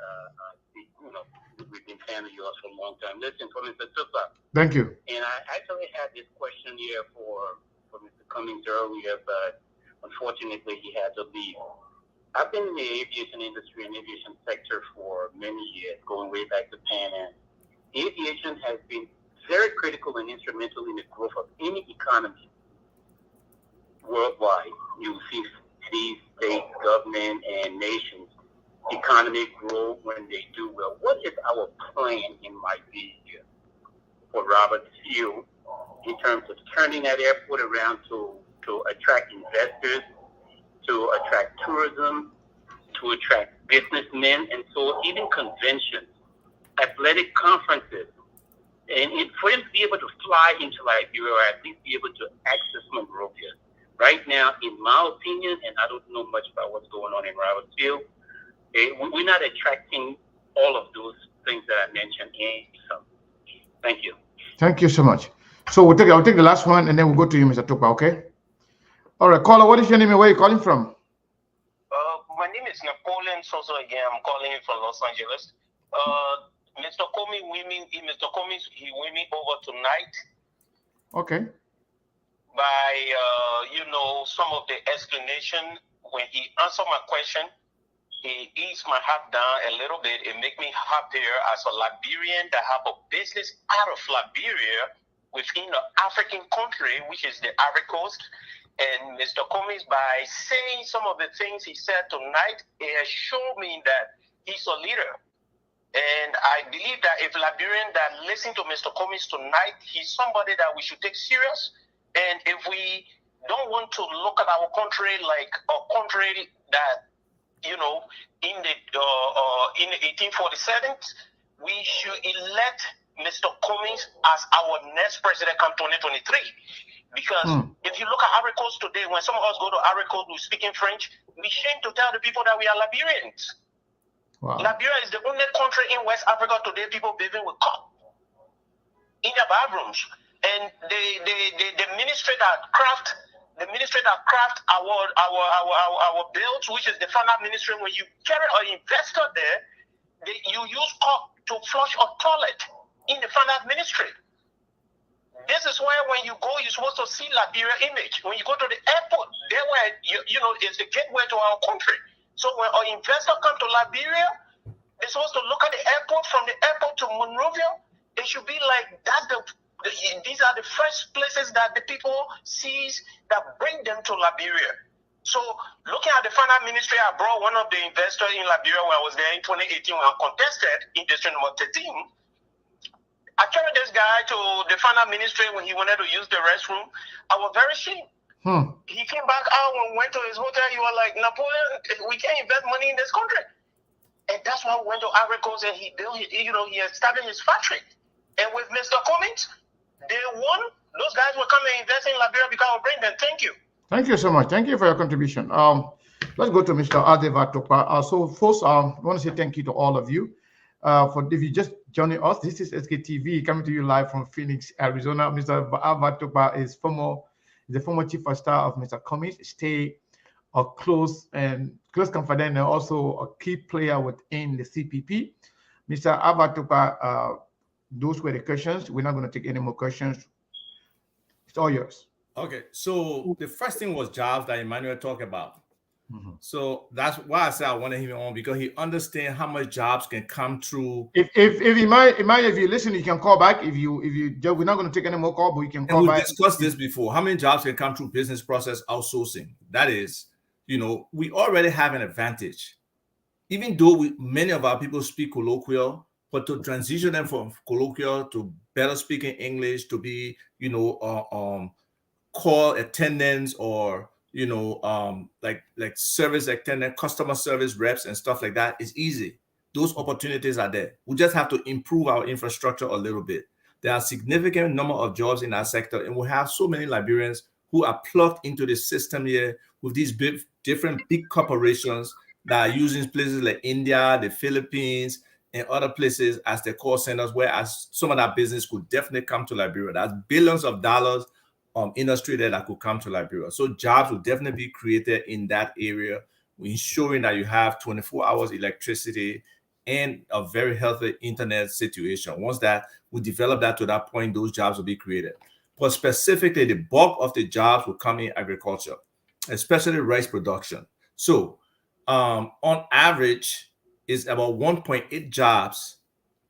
we've been fans of yours for a long time. Listen, for Mr. Tupa. Thank you. And I actually had this question here for Mr. Cummings earlier, but unfortunately he had to leave. I've been in the aviation industry and aviation sector for many years, going way back to Pan Am. Aviation has been very critical and instrumental in the growth of any economy worldwide. You see cities, states, government, and nations economy grow when they do well. What is our plan in my vision for Robert Field in terms of turning that airport around to attract investors, to attract tourism, to attract businessmen, and so even conventions, athletic conferences, and for them to be able to fly into Liberia or at least be able to access Monrovia. Right now, in my opinion, and I don't know much about what's going on in Roberts Field, we're not attracting all of those things that I mentioned. Thank you. Thank you so much. So I'll take the last one, and then we'll go to you, Mr. Tupa, okay? All right, caller, what is your name and where are you calling from? My name is Napoleon Soso again. I'm calling in from Los Angeles. Mr. Cummings, he win me over tonight. Okay. By some of the explanation when he answered my question, he eased my heart down a little bit. It make me happier as a Liberian that have a business out of Liberia within an African country, which is the Ivory Coast. And Mr. Cummings, by saying some of the things he said tonight, it has shown me that he's a leader. And I believe that if Liberians that listen to Mr. Cummings tonight, he's somebody that we should take serious. And if we don't want to look at our country like a country that, in the 1847, we should elect Mr. Cummings as our next president come 2023. Because if you look at Ivory Coast today, when some of us go to Ivory Coast, we're speaking French, we shame to tell the people that we are Liberians. Wow. Liberia is the only country in West Africa today people bathing with cup in their bathrooms. And the ministry that craft our bills, which is the finance ministry, when you carry an investor there, you use cup to flush a toilet in the finance ministry. This is why when you go, you're supposed to see Liberia image. When you go to the airport, there where is the gateway to our country. So when an investor come to Liberia, they're supposed to look at the airport. From the airport to Monrovia, it should be like these are the first places that the people sees that bring them to Liberia. So looking at the finance ministry, I brought one of the investors in Liberia when I was there in 2018 when I contested in district number 13. I carried this guy to the finance ministry when he wanted to use the restroom. I was very ashamed. He came back out and went to his hotel. He was like, Napoleon, we can't invest money in this country. And that's why we went to Ivory Coast and he built it, he established his factory. And with Mr. Cummings, they won. Those guys will come and invest in Liberia because I will bring them. Thank you. Thank you so much. Thank you for your contribution. Let's go to Mr. Adeva Topa. So first, I want to say thank you to all of you. If you just joining us, this is SKTV coming to you live from Phoenix, Arizona. Mr. Adeva Topa is the former chief of staff of Mr. Cummings. Stay a close confidant and also a key player within the CPP. Mr. Adeva Topa, those were the questions. We're not going to take any more questions. It's all yours. Okay, so the first thing was jobs that Emmanuel talked about. So that's why I said I wanted him on, because he understands how much jobs can come through. If you listen, you can call back. If you we're not going to take any more call, but you can call back. We discussed this before. How many jobs can come through business process outsourcing? That is, we already have an advantage. Even though many of our people speak colloquial, but to transition them from colloquial to better speaking English, to be, call attendants or like service attendant, customer service reps and stuff like that is easy. Those opportunities are there. We just have to improve our infrastructure a little bit. There are a significant number of jobs in our sector, and we have so many Liberians who are plugged into the system here with these different big corporations that are using places like India, the Philippines, and other places as their call centers, whereas some of that business could definitely come to Liberia. That's billions of dollars industry there that could come to Liberia. So jobs will definitely be created in that area, ensuring that you have 24 hours electricity and a very healthy internet situation. Once that we develop that to that point, those jobs will be created. But specifically, the bulk of the jobs will come in agriculture, especially rice production. So on average, it's about 1.8 jobs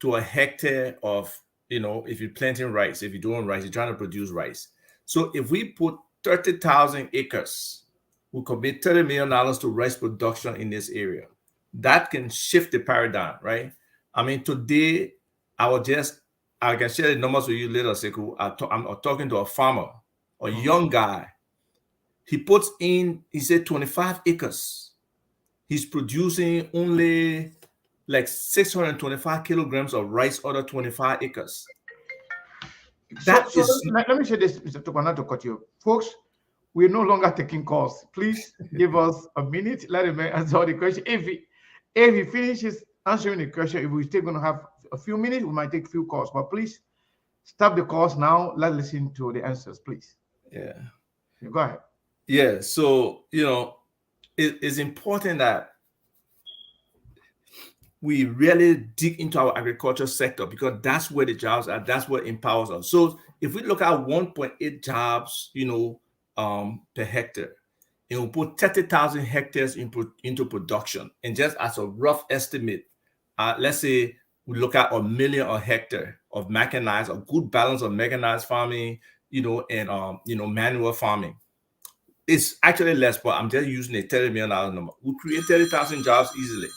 to a hectare of, if you're planting rice, if you're doing rice, you're trying to produce rice. So if we put 30,000 acres, we commit $30 million to rice production in this area. That can shift the paradigm, right? I mean, today, I can share the numbers with you later, Sekou. I'm talking to a farmer, a young guy. He said 25 acres. He's producing only like 625 kilograms of rice out of 25 acres. Let me say this, Mr. Tokwana, to cut you. Folks, we're no longer taking calls. Please give us a minute. Let him answer the question. If he finishes answering the question, if we're still going to have a few minutes, we might take a few calls. But please stop the calls now. Let's listen to the answers, please. Yeah. Go ahead. Yeah. So, it's important that we really dig into our agriculture sector, because that's where the jobs are. That's what empowers us. So if we look at 1.8 jobs, per hectare, and we put 30,000 hectares into production, and just as a rough estimate, let's say we look at 1 million a hectare of mechanized, a good balance of mechanized farming, and manual farming. It's actually less, but I'm just using a $30 million number. We create 30,000 jobs easily.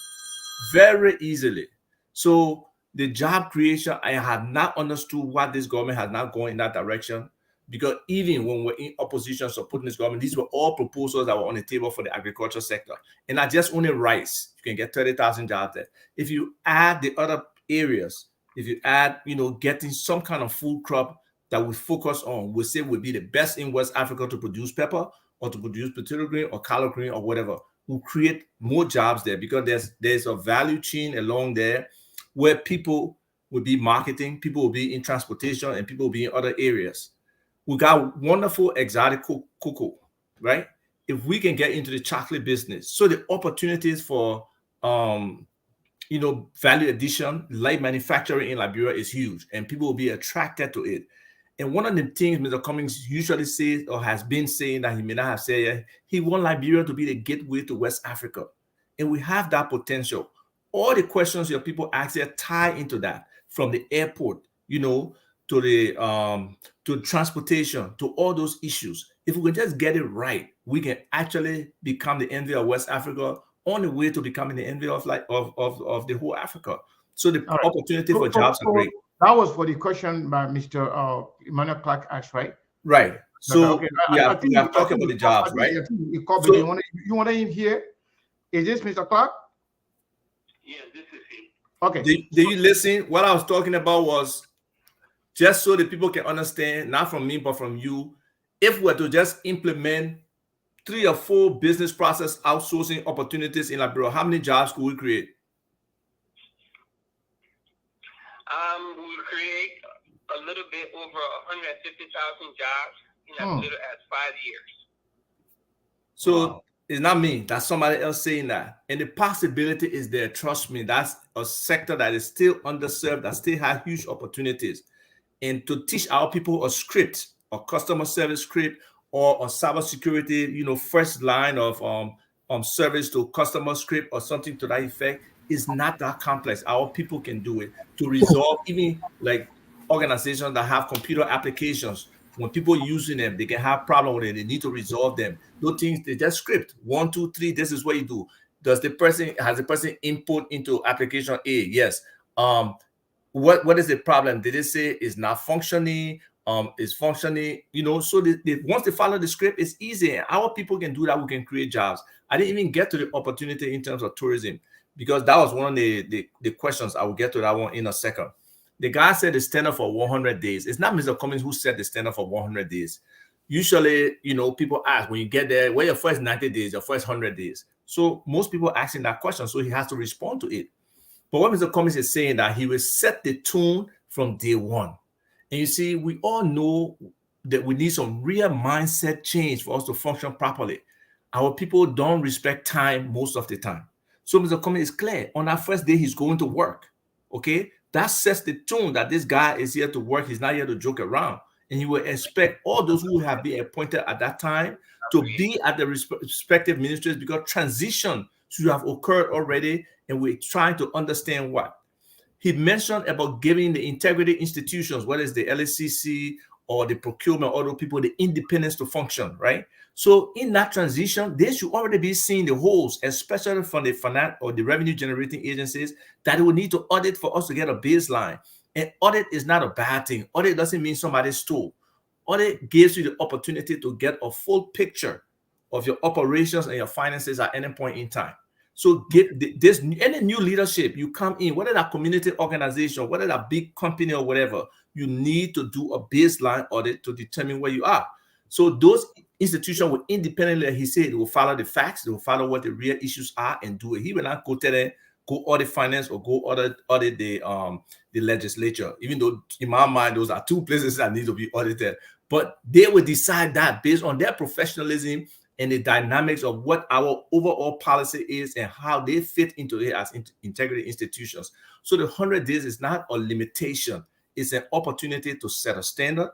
Very easily. So the job creation, I have not understood why this government has not gone in that direction, because even when we're in opposition supporting this government, these were all proposals that were on the table for the agriculture sector. And not just only rice, you can get 30,000 jobs there. If you add the other areas, if you add, getting some kind of food crop that we focus on, we say would be the best in West Africa to produce pepper or to produce potato grain or collard green or whatever, will create more jobs there, because there's a value chain along there where people will be marketing, people will be in transportation, and people will be in other areas. We got wonderful exotic cocoa, right? If we can get into the chocolate business, so the opportunities for value addition, light manufacturing in Liberia is huge, and people will be attracted to it. And one of the things Mr. Cummings usually says, or has been saying, that he may not have said yet, he wants Liberia to be the gateway to West Africa. And we have that potential. All the questions your people ask here tie into that, from the airport, to the transportation, to all those issues. If we can just get it right, we can actually become the envy of West Africa, on the way to becoming the envy of the whole Africa. So the opportunity for jobs are great. That was for the question by Mr. Emmanuel Clark asked, right? Right. So okay. we have talked about the jobs, right? You want him here? Is this Mr. Clark? Yes, this is him. Okay. Did you listen? What I was talking about was, just so that people can understand, not from me, but from you, if we're to just implement 3 or 4 business process outsourcing opportunities in Liberia, how many jobs could we create? We create a little bit over 150,000 jobs in as little as 5 years. So it's not me, that's somebody else saying that. And the possibility is there. Trust me, that's a sector that is still underserved, that still has huge opportunities. And to teach our people a script, a customer service script, or a cybersecurity, first line of service to customer script or something to that effect, is not that complex. Our people can do it to resolve, even like organizations that have computer applications. When people using them, they can have problem with it. They need to resolve them. Those things, they just script 1, 2, 3. This is what you do. Has the person input into application A? Yes. What is the problem? Did they say it's not functioning? Is functioning? So once they follow the script, it's easy. Our people can do that. We can create jobs. I didn't even get to the opportunity in terms of tourism, because that was one of the questions. I will get to that one in a second. The guy said the standard for 100 days. It's not Mr. Cummings who set the standard for 100 days. Usually, people ask when you get there, where your first 90 days, your first 100 days. So most people asking that question, so he has to respond to it. But what Mr. Cummings is saying that he will set the tone from day one. And you see, we all know that we need some real mindset change for us to function properly. Our people don't respect time most of the time. So Mr. Cummings is clear. On that first day, he's going to work. Okay? That sets the tone that this guy is here to work. He's not here to joke around. And he will expect all those who have been appointed at that time to be at the respective ministries, because transition should have occurred already. And we're trying to understand what. He mentioned about giving the integrity institutions, whether it's the LSCC or the procurement, all those people, the independence to function, right? So in that transition, they should already be seeing the holes, especially from the finance or the revenue generating agencies, that will need to audit for us to get a baseline. And audit is not a bad thing. Audit doesn't mean somebody stole. Audit gives you the opportunity to get a full picture of your operations and your finances at any point in time. So get this, any new leadership you come in, whether that community organization, whether that big company or whatever, you need to do a baseline audit to determine where you are. So those institutions will independently, he said, they will follow the facts, they will follow what the real issues are and do it. He will not go to them, go audit finance or go audit the legislature, even though in my mind, those are two places that need to be audited. But they will decide that based on their professionalism and the dynamics of what our overall policy is and how they fit into it as integrity institutions. So the 100 days is not a limitation. It's an opportunity to set a standard,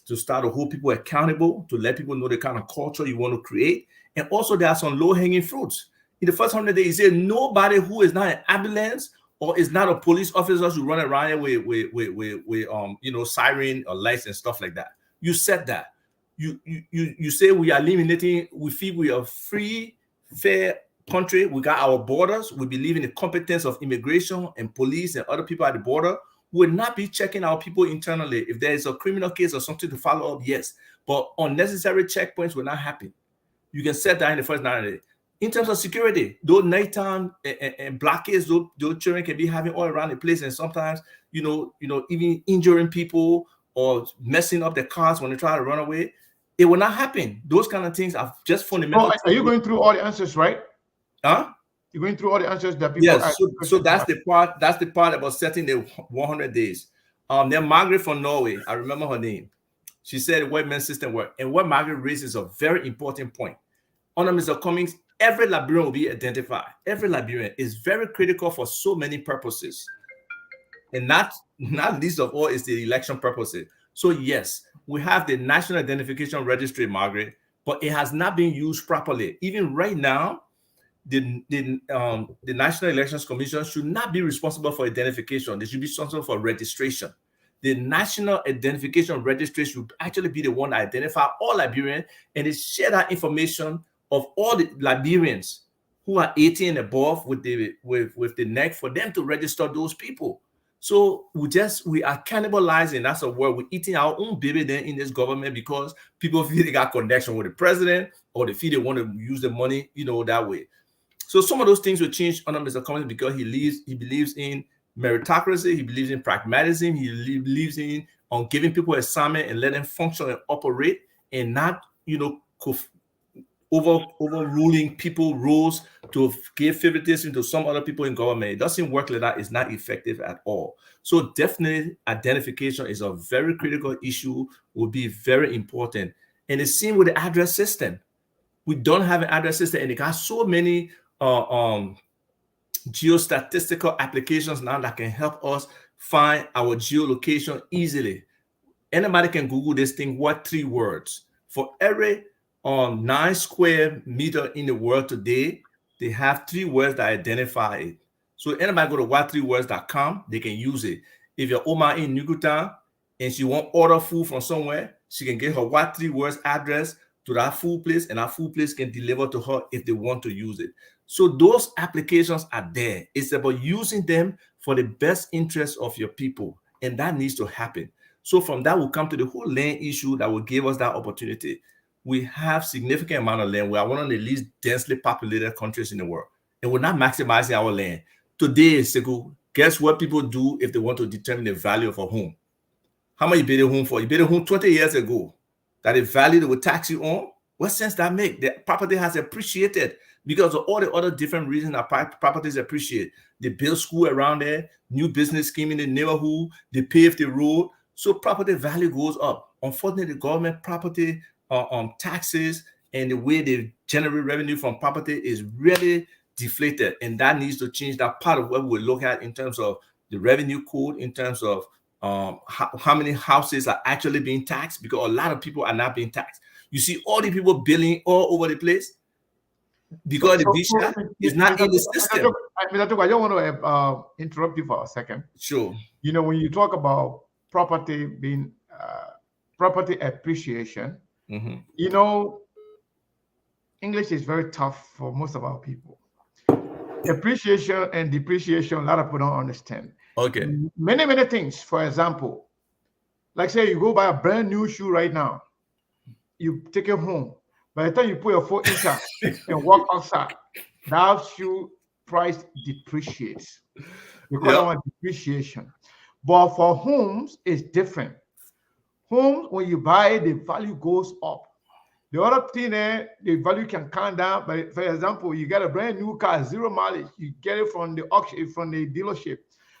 to start to hold people accountable, to let people know the kind of culture you want to create. And also there are some low-hanging fruits. In the first 100 days, he said nobody who is not an ambulance or is not a police officer should run around with siren or lights and stuff like that. You said that. You say we are eliminating, we feel we are a free, fair country. We got our borders. We believe in the competence of immigration and police and other people at the border. We will not be checking our people internally. If there is a criminal case or something to follow up, yes. But unnecessary checkpoints will not happen. You can set that in the first 90 days. In terms of security, those nighttime and blockades, those children can be having all around the place, and sometimes, even injuring people or messing up their cars when they try to run away. It will not happen. Those kind of things are just fundamental. Are you going through all the answers, right? Huh? You're going through all the answers that people. Yes. So that's the part. That's the part about setting the 100 days. Then Margaret from Norway, I remember her name. She said what men's system work, and what Margaret raises a very important point. Under Mr. Cummings, every Liberian will be identified. Every Liberian is very critical for so many purposes, and not least of all is the election purposes. So yes, we have the National Identification Registry, Margaret, but it has not been used properly. Even right now, the National Elections Commission should not be responsible for identification. They should be responsible for registration. The National Identification Registry should actually be the one that identify all Liberians, and they share that information of all the Liberians who are 18 and above with the NEC for them to register those people. So we are cannibalizing. That's a word. We're eating our own baby then in this government because people feel they got connection with the president, or they feel they want to use the money, that way. So some of those things will change under Mr. Cummings because he believes in meritocracy, he believes in pragmatism, he believes in giving people assignment and letting them function and operate, and not overruling people rules to give favoritism to some other people in government. It doesn't work like that. It's not effective at all. So definitely identification is a very critical issue, will be very important. And the same with the address system. We don't have an address system, and it got so many geostatistical applications now that can help us find our geolocation easily. Anybody can Google this thing, what 3 words. For every 9 square meter in the world today, they have 3 words that identify it. So anybody go to what3words.com, they can use it. If your Oma in Nukuta and she want order food from somewhere, she can get her what 3 words address to that food place, and that food place can deliver to her if they want to use it. So those applications are there. It's about using them for the best interest of your people, and that needs to happen. So from that, we'll come to the whole land issue that will give us that opportunity. We have significant amount of land. We are one of the least densely populated countries in the world, and we're not maximizing our land. Today, Sekou, guess what people do if they want to determine the value of a home? How much you bid a home for? You bid a home 20 years ago. That is value they will tax you on. What sense that make? The property has appreciated because of all the other different reasons that properties appreciate. They build school around there, new business scheme in the neighborhood, they pave the road, so property value goes up. Unfortunately, the government property taxes and the way they generate revenue from property is really deflated, and that needs to change. That part of what we look at in terms of the revenue code, in terms of how many houses are actually being taxed, because a lot of people are not being taxed. You see all the people billing all over the place because the visa is not in the system. Mr. Tuku, I don't want to interrupt you for a second. Sure. You know, when you talk about property being property appreciation, you know, English is very tough for most of our people. Appreciation and depreciation, a lot of people don't understand. Okay. Many things. For example, like say you go buy a brand new shoe right now, you take it home. By the time you put your foot inside and walk outside, that shoe price depreciates. We call that one depreciation. But for homes, it's different. Homes, when you buy it, the value goes up. The other thing there, the value can come down. But for example, you get a brand new car, 0 mileage, you get it from the auction, from the dealership.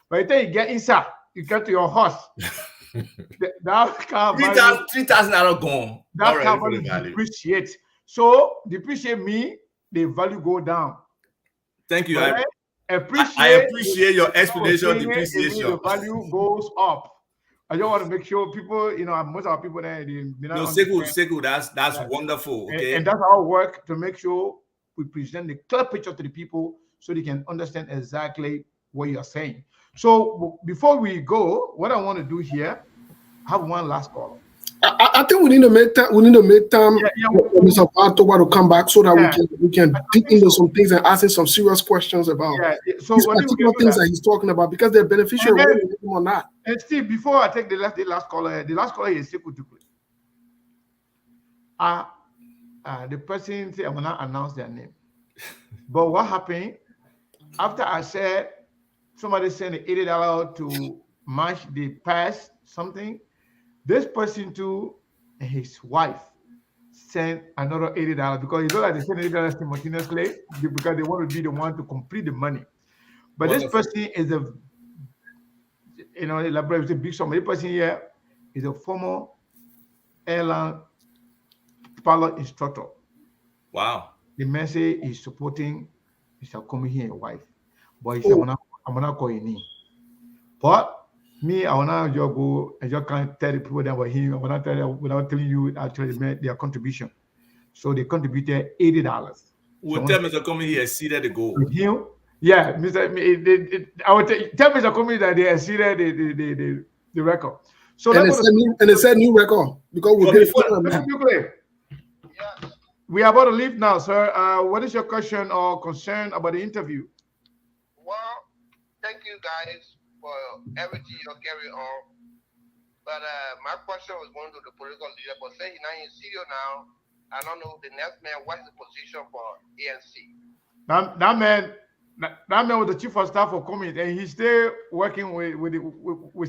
By the time you get inside, you get to your house. That car value, 3,000 are gone. That car value depreciates. So depreciate me, the value go down. Thank you. I appreciate your explanation of depreciation. The value goes up. I just want to make sure people, you know, most of our people there, Sekou, that's wonderful. Okay. And that's our work, to make sure we present the clear picture to the people so they can understand exactly what you're saying. So before we go, what I want to do here, I have one last call. I think we need to make time. Mr. October to come back so that we can dig into some things and ask him some serious questions about so these particular things that he's talking about, because they're beneficial or not. And Steve, before I take the last caller is Sekou Dukle. The person said I will not announce their name, but what happened after I said somebody sent $80 to match the pass something? This person too, and his wife sent another $80 because you know that they send $80 simultaneously because they want to be the one to complete the money. But this person is a big somebody. This person here is a former airline pilot instructor. Wow. The man say he's supporting Mr. Cummings and wife, but he said I'm not calling him. But me, I will not just go and just can't tell the people that were him. I will not tell them without telling you actually their contribution. So they contributed $80. We'll tell Mr. Cummings he exceeded the goal. Yeah, I would tell Mr. Cummings that they exceeded the record. So they said new record because we are about to leave now, sir. What is your question or concern about the interview? Well, thank you guys for everything you're carrying on. But my question was going to the political leader, but say he's not in studio now. I don't know the next man, what's the position for ANC? That man was the chief of staff for Cummings, and he's still working with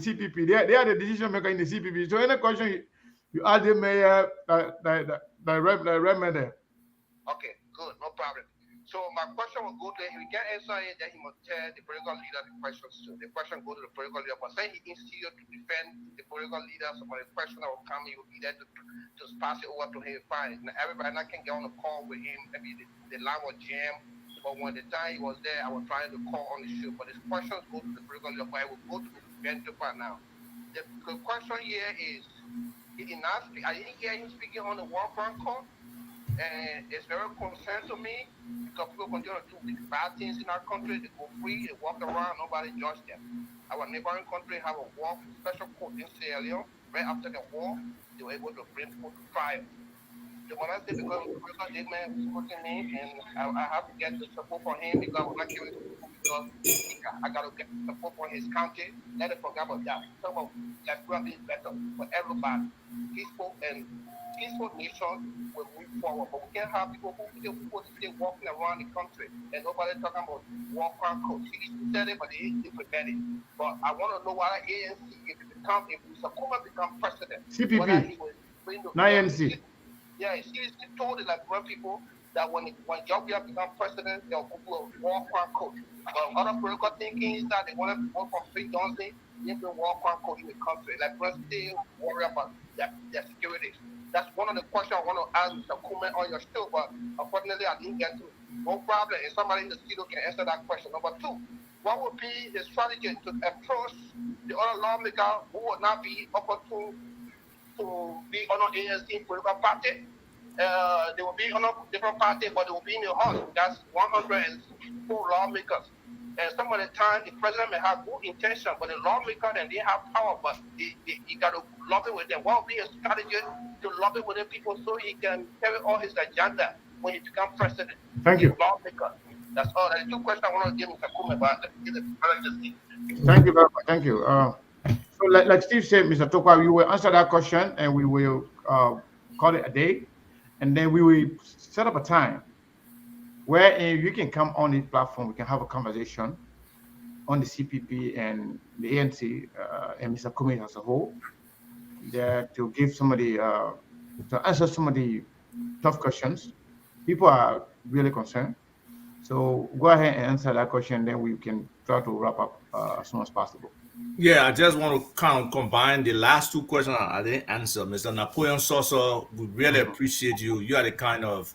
CPP. They are the decision maker in the CPP. So any question you ask the mayor, the rep there. Okay, good, no problem. So my question will go to him. He can't answer it, then he must tell the political leader the questions too. The question go to the political leader. But say he in studio to defend the political leader, so when the question that will come, he will be there to pass it over to him. Fine. Now, everybody not can get on the call with him. Maybe the line was jammed. But when the time he was there, I was trying to call on the show. But his questions go to the political leader. But I will go to Ben Tupa now. The question here is, he did not speak. I didn't hear him speaking on the war front call. And it's very concerning to me because people continue to do bad things in our country. They go free, they walk around, nobody judge them. Our neighboring country have a war special court in Sierra Leone. Right after the war, they were able to bring people to trial. So when I say because the person did man supporting me, and I have to get the support for him because I was not giving support because I got to get support for his county. Let it forget about that. Some of that's probably better for everybody. Peaceful nation will move forward, but we can't have people who still walking around the country and nobody talking about war crime code. He said it, but they didn't implement it. But I want to know why ANC, if Mr. Kuma become president, CPP, not ANC. Yeah, he told the Liberian people that when Georgia become president, they'll go to a war crime code. But other political thinking is that they wanted to vote for Pete Johnson, they bring war crime code in the country. Liberians still worry about their security. That's one of the questions I want to ask Mr. Kuhlman on your show, but unfortunately I didn't get to. No problem. If somebody in the studio can answer that question. Number two, what would be the strategy to approach the other lawmaker who would not be open to be on an ANC political party? They will be on a different party, but they will be in the House. That's 104 lawmakers. And some of the time, the president may have good intention, but the lawmaker and they have power, but he got to lobby with them. What will be a strategy to lobby with the people so he can carry all his agenda when he becomes president? Thank you. Lawmaker. That's all. That's two questions I want to give Mr. Kuhlman, but Thank you very much. Thank you. So like Steve said, Mr. Tokwa, you will answer that question and we will call it a day. And then we will set up a time where you can come on the platform. We can have a conversation on the CPP and the ANC and Mr. Cummings as a whole, there to give somebody to answer some of the tough questions. People are really concerned. So go ahead and answer that question, then we can try to wrap up as soon as possible. Yeah, I just want to kind of combine the last two questions I didn't answer. Mr. Napoleon Sosa, we really appreciate you. You are the kind of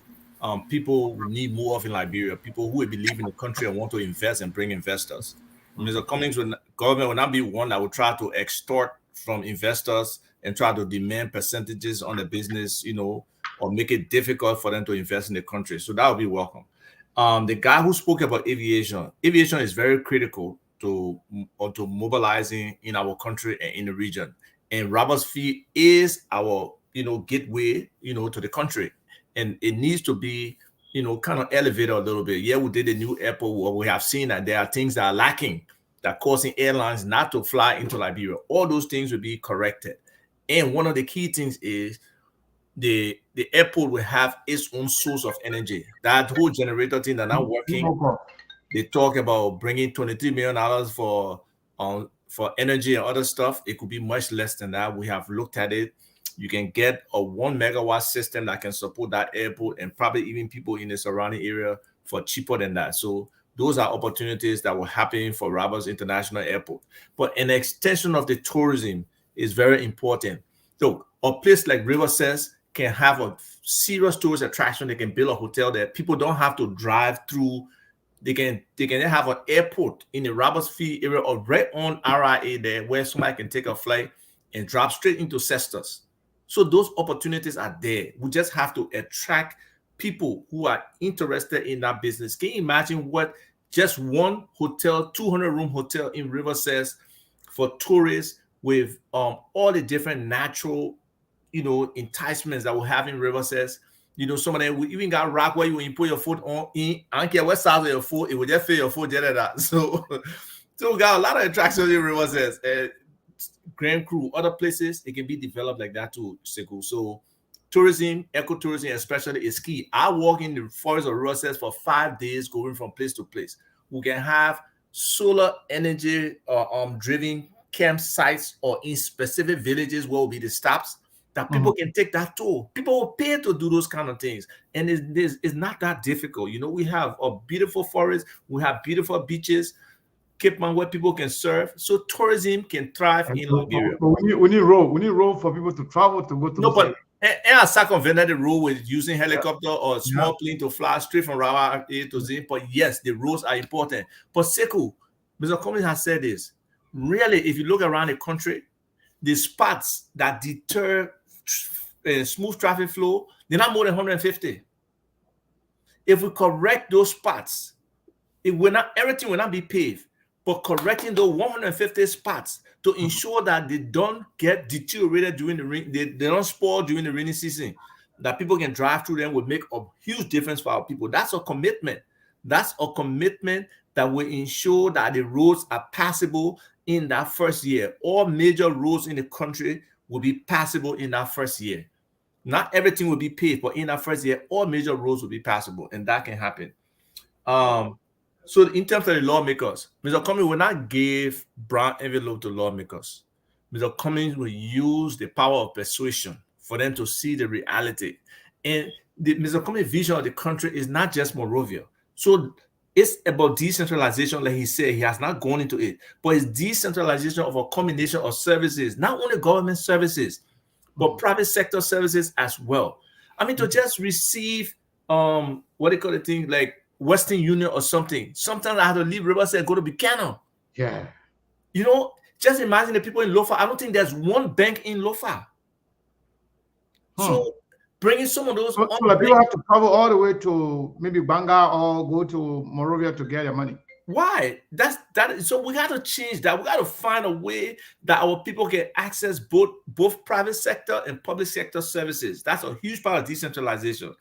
people we need more of in Liberia, people who believe in the country and want to invest and bring investors. Mr. Cummings, government will not be one that will try to extort from investors and try to demand percentages on the business, or make it difficult for them to invest in the country. So that will be welcome. The guy who spoke about aviation is very critical to mobilizing in our country and in the region. And Roberts Field is our, gateway, to the country. And it needs to be, kind of elevated a little bit. Yeah, we did a new airport. We have seen that there are things that are lacking that causing airlines not to fly into Liberia. All those things will be corrected. And one of the key things is the airport will have its own source of energy. That whole generator thing that not working. They talk about bringing $23 million for energy and other stuff. It could be much less than that. We have looked at it. You can get a 1 megawatt system that can support that airport and probably even people in the surrounding area for cheaper than that. So those are opportunities that will happen for Roberts International Airport. But an extension of the tourism is very important. So a place like River says can have a serious tourist attraction. They can build a hotel there. People don't have to drive through. They can have an airport in the Roberts Field area or right on RIA there where somebody can take a flight and drop straight into Cestus. So those opportunities are there. We just have to attract people who are interested in that business. Can you imagine what just one hotel, 200-room hotel in River says for tourists with all the different natural, enticements that we have in River says? Some of them, we even got rock where you put your foot on in. I don't care what size of your foot, it will just feel your foot just like that. So we got a lot of attractions in River says. Grand Crew, other places, it can be developed like that too, Sekou. So tourism, ecotourism especially is key. I walk in the forest of Roses for 5 days going from place to place. We can have solar energy driven campsites or in specific villages where will be the stops that people can take that tour. People will pay to do those kind of things. And it's not that difficult. We have a beautiful forest, we have beautiful beaches, Cape Man where people can surf, so tourism can thrive in Liberia. But we need road for people to travel to go to. No, but I circumvented the road with using helicopter or small plane to fly straight from Rawa A to Z. But yes, the roads are important. But Sekou, Mr. Cummings has said this. Really, if you look around the country, the spots that deter smooth traffic flow, they're not more than 150. If we correct those spots, everything will not be paved. But correcting those 150 spots to ensure that they don't get deteriorated during the rain, they don't spoil during the rainy season, that people can drive through them would make a huge difference for our people. That's a commitment. That's a commitment that will ensure that the roads are passable in that first year. All major roads in the country will be passable in that first year. Not everything will be paved, but in that first year, all major roads will be passable, and that can happen. So in terms of the lawmakers, Mr. Cummings will not give brown envelope to lawmakers. Mr. Cummings will use the power of persuasion for them to see the reality. And the Mr. Cummings' vision of the country is not just Monrovia. So it's about decentralization, like he said. He has not gone into it, but it's decentralization of a combination of services, not only government services, but private sector services as well. I mean, to just receive what they call the thing like Western Union or something. Sometimes I have to leave Riverside and go to Buchanan. Yeah. You know, just imagine the people in Lofa. I don't think there's one bank in Lofa. So bringing some of those, so like people have to travel all the way to maybe Banga or go to Monrovia to get their money. Why? So we got to change that. We got to find a way that our people can access both private sector and public sector services. That's a huge part of decentralization.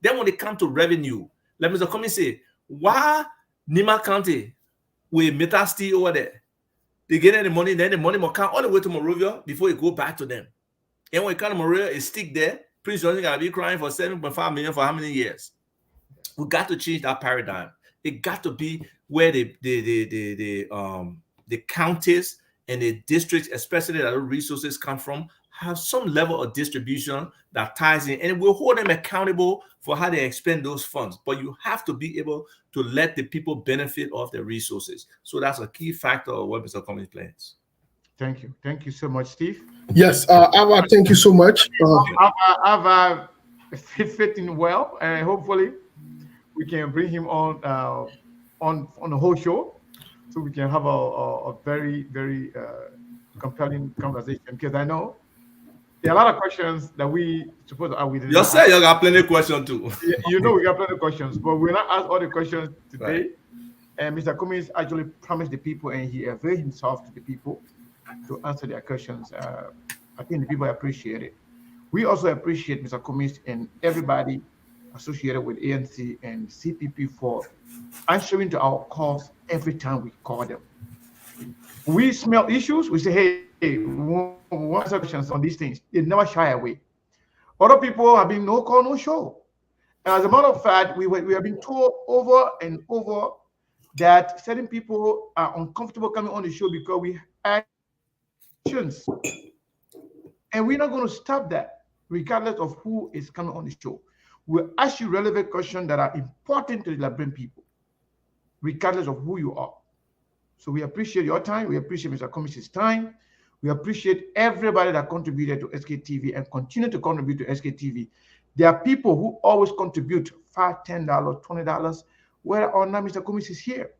Then when it comes to revenue, let me come and say, why Nima County with Meta Steel over there? They get any money, then the money will come all the way to Monrovia before it go back to them. And when it comes to Monrovia, it stick there. Prince George gonna be crying for 7.5 million for how many years? We got to change that paradigm. It got to be where the counties and the districts, especially that the resources come from, have some level of distribution that ties in, and we'll hold them accountable for how they expend those funds. But you have to be able to let the people benefit of the resources. So that's a key factor of what Mr. Cummings plans. Thank you. Thank you so much, Steve. Yes, Ava, thank you so much. Ava fitting well, and hopefully we can bring him on the whole show, so we can have a very, very compelling conversation. Because I know there are a lot of questions that we supposed to with. You said you got plenty of questions too. You know we got plenty of questions, but we're not asked all the questions today. Right. And Mr. Cummings actually promised the people, and he availed himself to the people to answer their questions. I think the people appreciate it. We also appreciate Mr. Cummings and everybody associated with ANC and CPP for answering to our calls every time we call them. We smell issues, we say, hey, we want answer questions on these things. They never shy away. Other people have been no call, no show. And as a matter of fact, we have been told over and over that certain people are uncomfortable coming on the show because we ask questions. And we're not going to stop that, regardless of who is coming on the show. We'll ask you relevant questions that are important to the Liberian people, regardless of who you are. So we appreciate your time. We appreciate Mr. Cummings' time. We appreciate everybody that contributed to SKTV and continue to contribute to SKTV. There are people who always contribute $5, $10, $20, whether or not Mr. Cummings is here.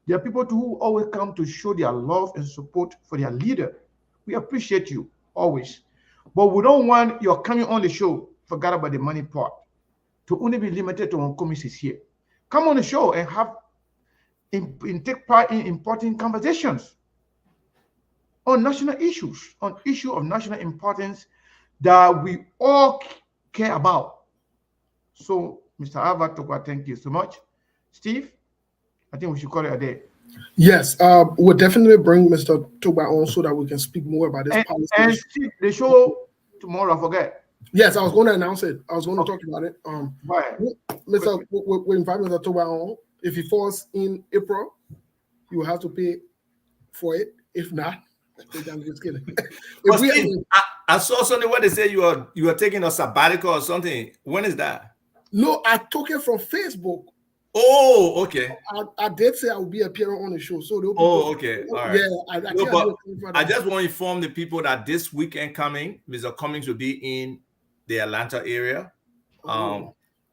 There are people who always come to show their love and support for their leader. We appreciate you always. But we don't want your coming on the show, forget about the money part, to only be limited to when Cummings is here. Come on the show and have take part in important conversations on national issues, on issue of national importance that we all care about. So, Mr. Ava, thank you so much. Steve, I think we should call it a day. Yes, we'll definitely bring Mr. Toba on so that we can speak more about this policy. And Steve, the show tomorrow, I forget. Yes, I was going to announce it. I was going to talk about it. We invite Mr. Toba on. If he falls in April, you will have to pay for it. If not, I'm just kidding. I saw something where they say you are taking a sabbatical or something. When is that? No, I took it from Facebook. Oh, okay. I did say I would be appearing on the show. So okay. All right. Yeah, I just want to inform the people that this weekend coming, Mr. Cummings will be in the Atlanta area.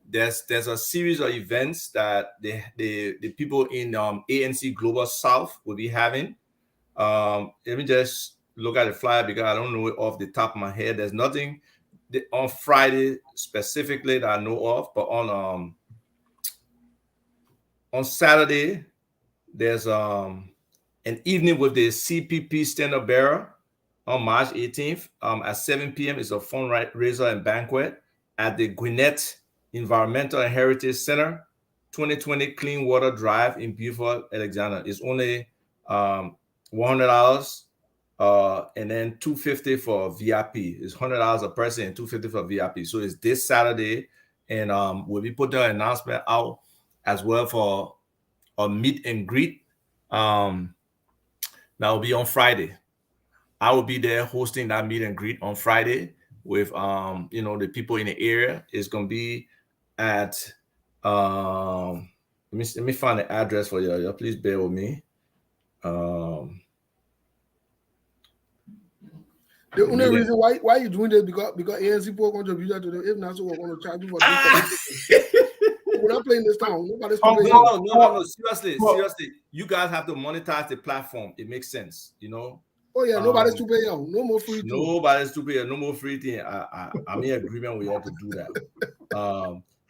There's a series of events that the people in ANC Global South will be having. Let me just look at the flyer because I don't know it off the top of my head. There's nothing on Friday specifically that I know of, but on Saturday there's an evening with the CPP stand-up bearer on March 18th at 7 p.m. It's a fundraiser and banquet at the Gwinnett Environmental and Heritage Center, 2020 Clean Water Drive in Beaufort, Alexander. It's only $100 and then $250 for VIP. It's $100 a person and $250 for VIP. So it's this Saturday, and we'll be putting an announcement out as well for a meet and greet. That will be on Friday. I will be there hosting that meet and greet on Friday with the people in the area. It's gonna be at let me find the address for you. Please bear with me. The only reason why you doing this because ANC poor contributor to the if not so we're going to charge you for this. We're not playing this town. Nobody's no. Seriously. You guys have to monetize the platform. It makes sense, Oh yeah, nobody's to pay out. No more free. Nobody's to pay. No more free thing. I'm in agreement with you to do that.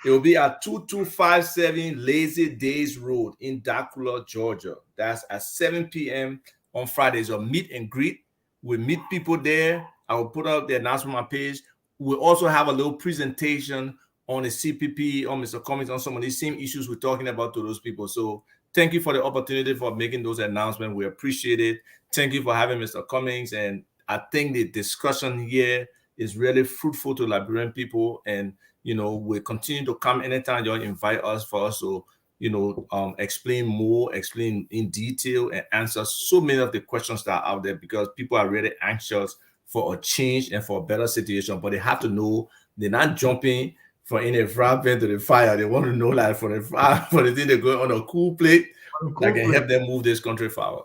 It will be at 2257 Lazy Days Road in Dacula, Georgia. That's at 7 p.m. on Fridays. A meet and greet. We meet people there. I will put up the announcement on my page. We'll also have a little presentation on the CPP, on Mr. Cummings, on some of these same issues we're talking about to those people. So thank you for the opportunity for making those announcements. We appreciate it. Thank you for having Mr. Cummings. And I think the discussion here is really fruitful to Liberian people. And, we'll continue to come anytime you invite us for us to, explain more, explain in detail, and answer so many of the questions that are out there, because people are really anxious for a change and for a better situation. But they have to know they're not jumping from in a frying pan to the fire. They want to know, like, for the thing they're going on a cool plate that can help them move this country forward.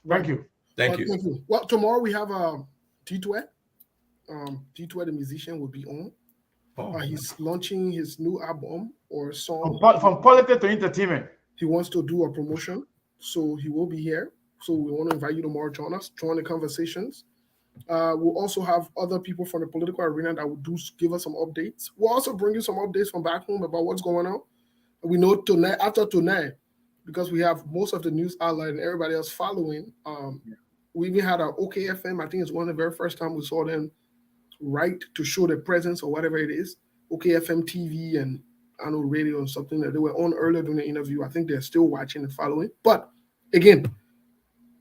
Thank you. Thank you. Well, tomorrow we have T-Twet. T-Twet, the musician, will be on. He's launching his new album or song. From politics to entertainment. He wants to do a promotion, so he will be here. So we want to invite you tomorrow. Join the conversations. We'll also have other people from the political arena that will give us some updates. We'll also bring you some updates from back home about what's going on. We know tonight, after tonight, because we have most of the news outlet and everybody else following. We even had our OKFM. I think it's one of the very first time we saw them to show their presence or whatever it is. OKFM TV and I know radio and something that they were on earlier during the interview. I think they're still watching and following. But again,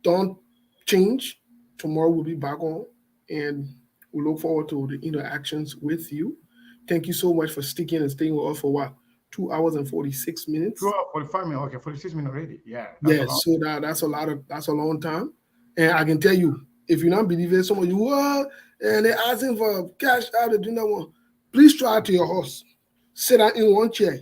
don't change. Tomorrow we'll be back on, and we look forward to the interactions with you. Thank you so much for sticking and staying with us for what? 2 hours and 46 minutes. 2 hours, 45 minutes. Okay, 46 minutes already. Yeah. So that's a long time. And I can tell you, if you're not believing some of you and they're asking for cash out to do that one, please try to your house. Sit down in one chair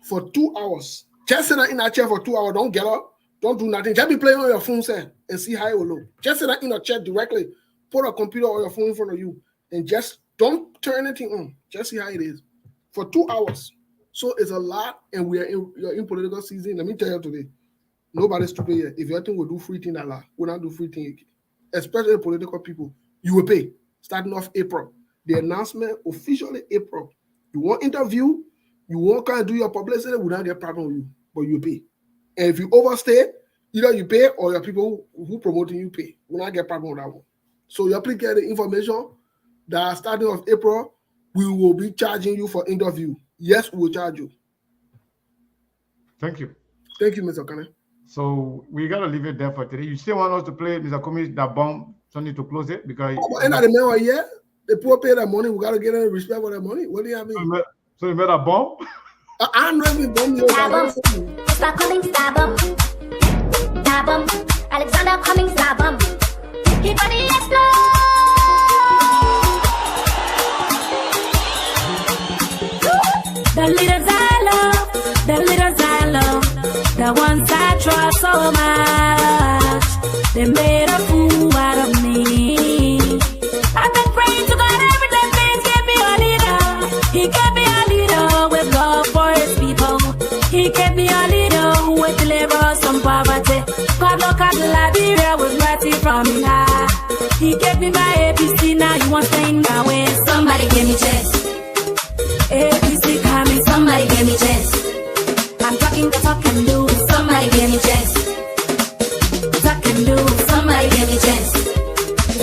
for 2 hours. Just sit down in that chair for 2 hours. Don't get up. Don't do nothing. Just be playing on your phone set and see how it will look. Just sit down in a chair directly. Put a computer or your phone in front of you and just don't turn anything on. Just see how it is for 2 hours. So it's a lot, and you're in political season. Let me tell you today, nobody's stupid yet. If you think we'll do free thing that lot, we'll not do free thing, especially political people. You will pay starting off April. The announcement officially April. You want interview, you want kind of do your publicity, we don't get problem with you, but you pay. And if you overstay, either you pay or your people who promoting you pay. We not get problem with that one. So you please get the information that starting of April, we will be charging you for interview. Yes, we will charge you. Thank you. Thank you, Mr. Kane. So we gotta leave it there for today. You still want us to play Mr. Cummings that bomb? Something to close it because and at the moment, yeah, the poor pay their money. We gotta get any respect for their money. What do you have? So you made a bomb? I'm not even bomb. Mr. Cummings that bomb. That bomb. Alexander Cummings that bomb. Keep on the explode. The leaders I love, the ones I trust so much, they made a fool out of me. I've been praying to God every day, please give me a leader. He gave me a leader with love for his people. He gave me a leader who will deliver us from poverty. God look at Liberia with mercy from me high. He gave me my ABC, now he wants to in my way. Somebody give me chance. ABC coming, somebody give me chance. I'm talking the talk and do, somebody give me chance. Talk and do, somebody give me chance.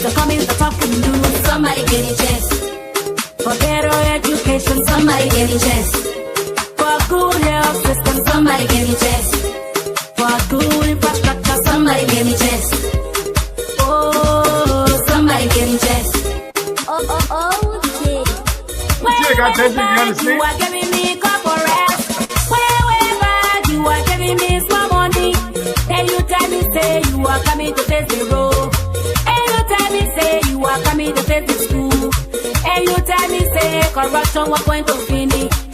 The coming the talk and do, somebody give me chance. For better education, somebody give me chance. For good health system, somebody give me chance. For good infrastructure, somebody give me chance. Oh, somebody give me chance. Wherever you are giving me corporate. Wherever you are giving me small money. And you tell me say you are coming to face the road. And you tell me say you are coming to face the school. And you corruption, we're going to finish.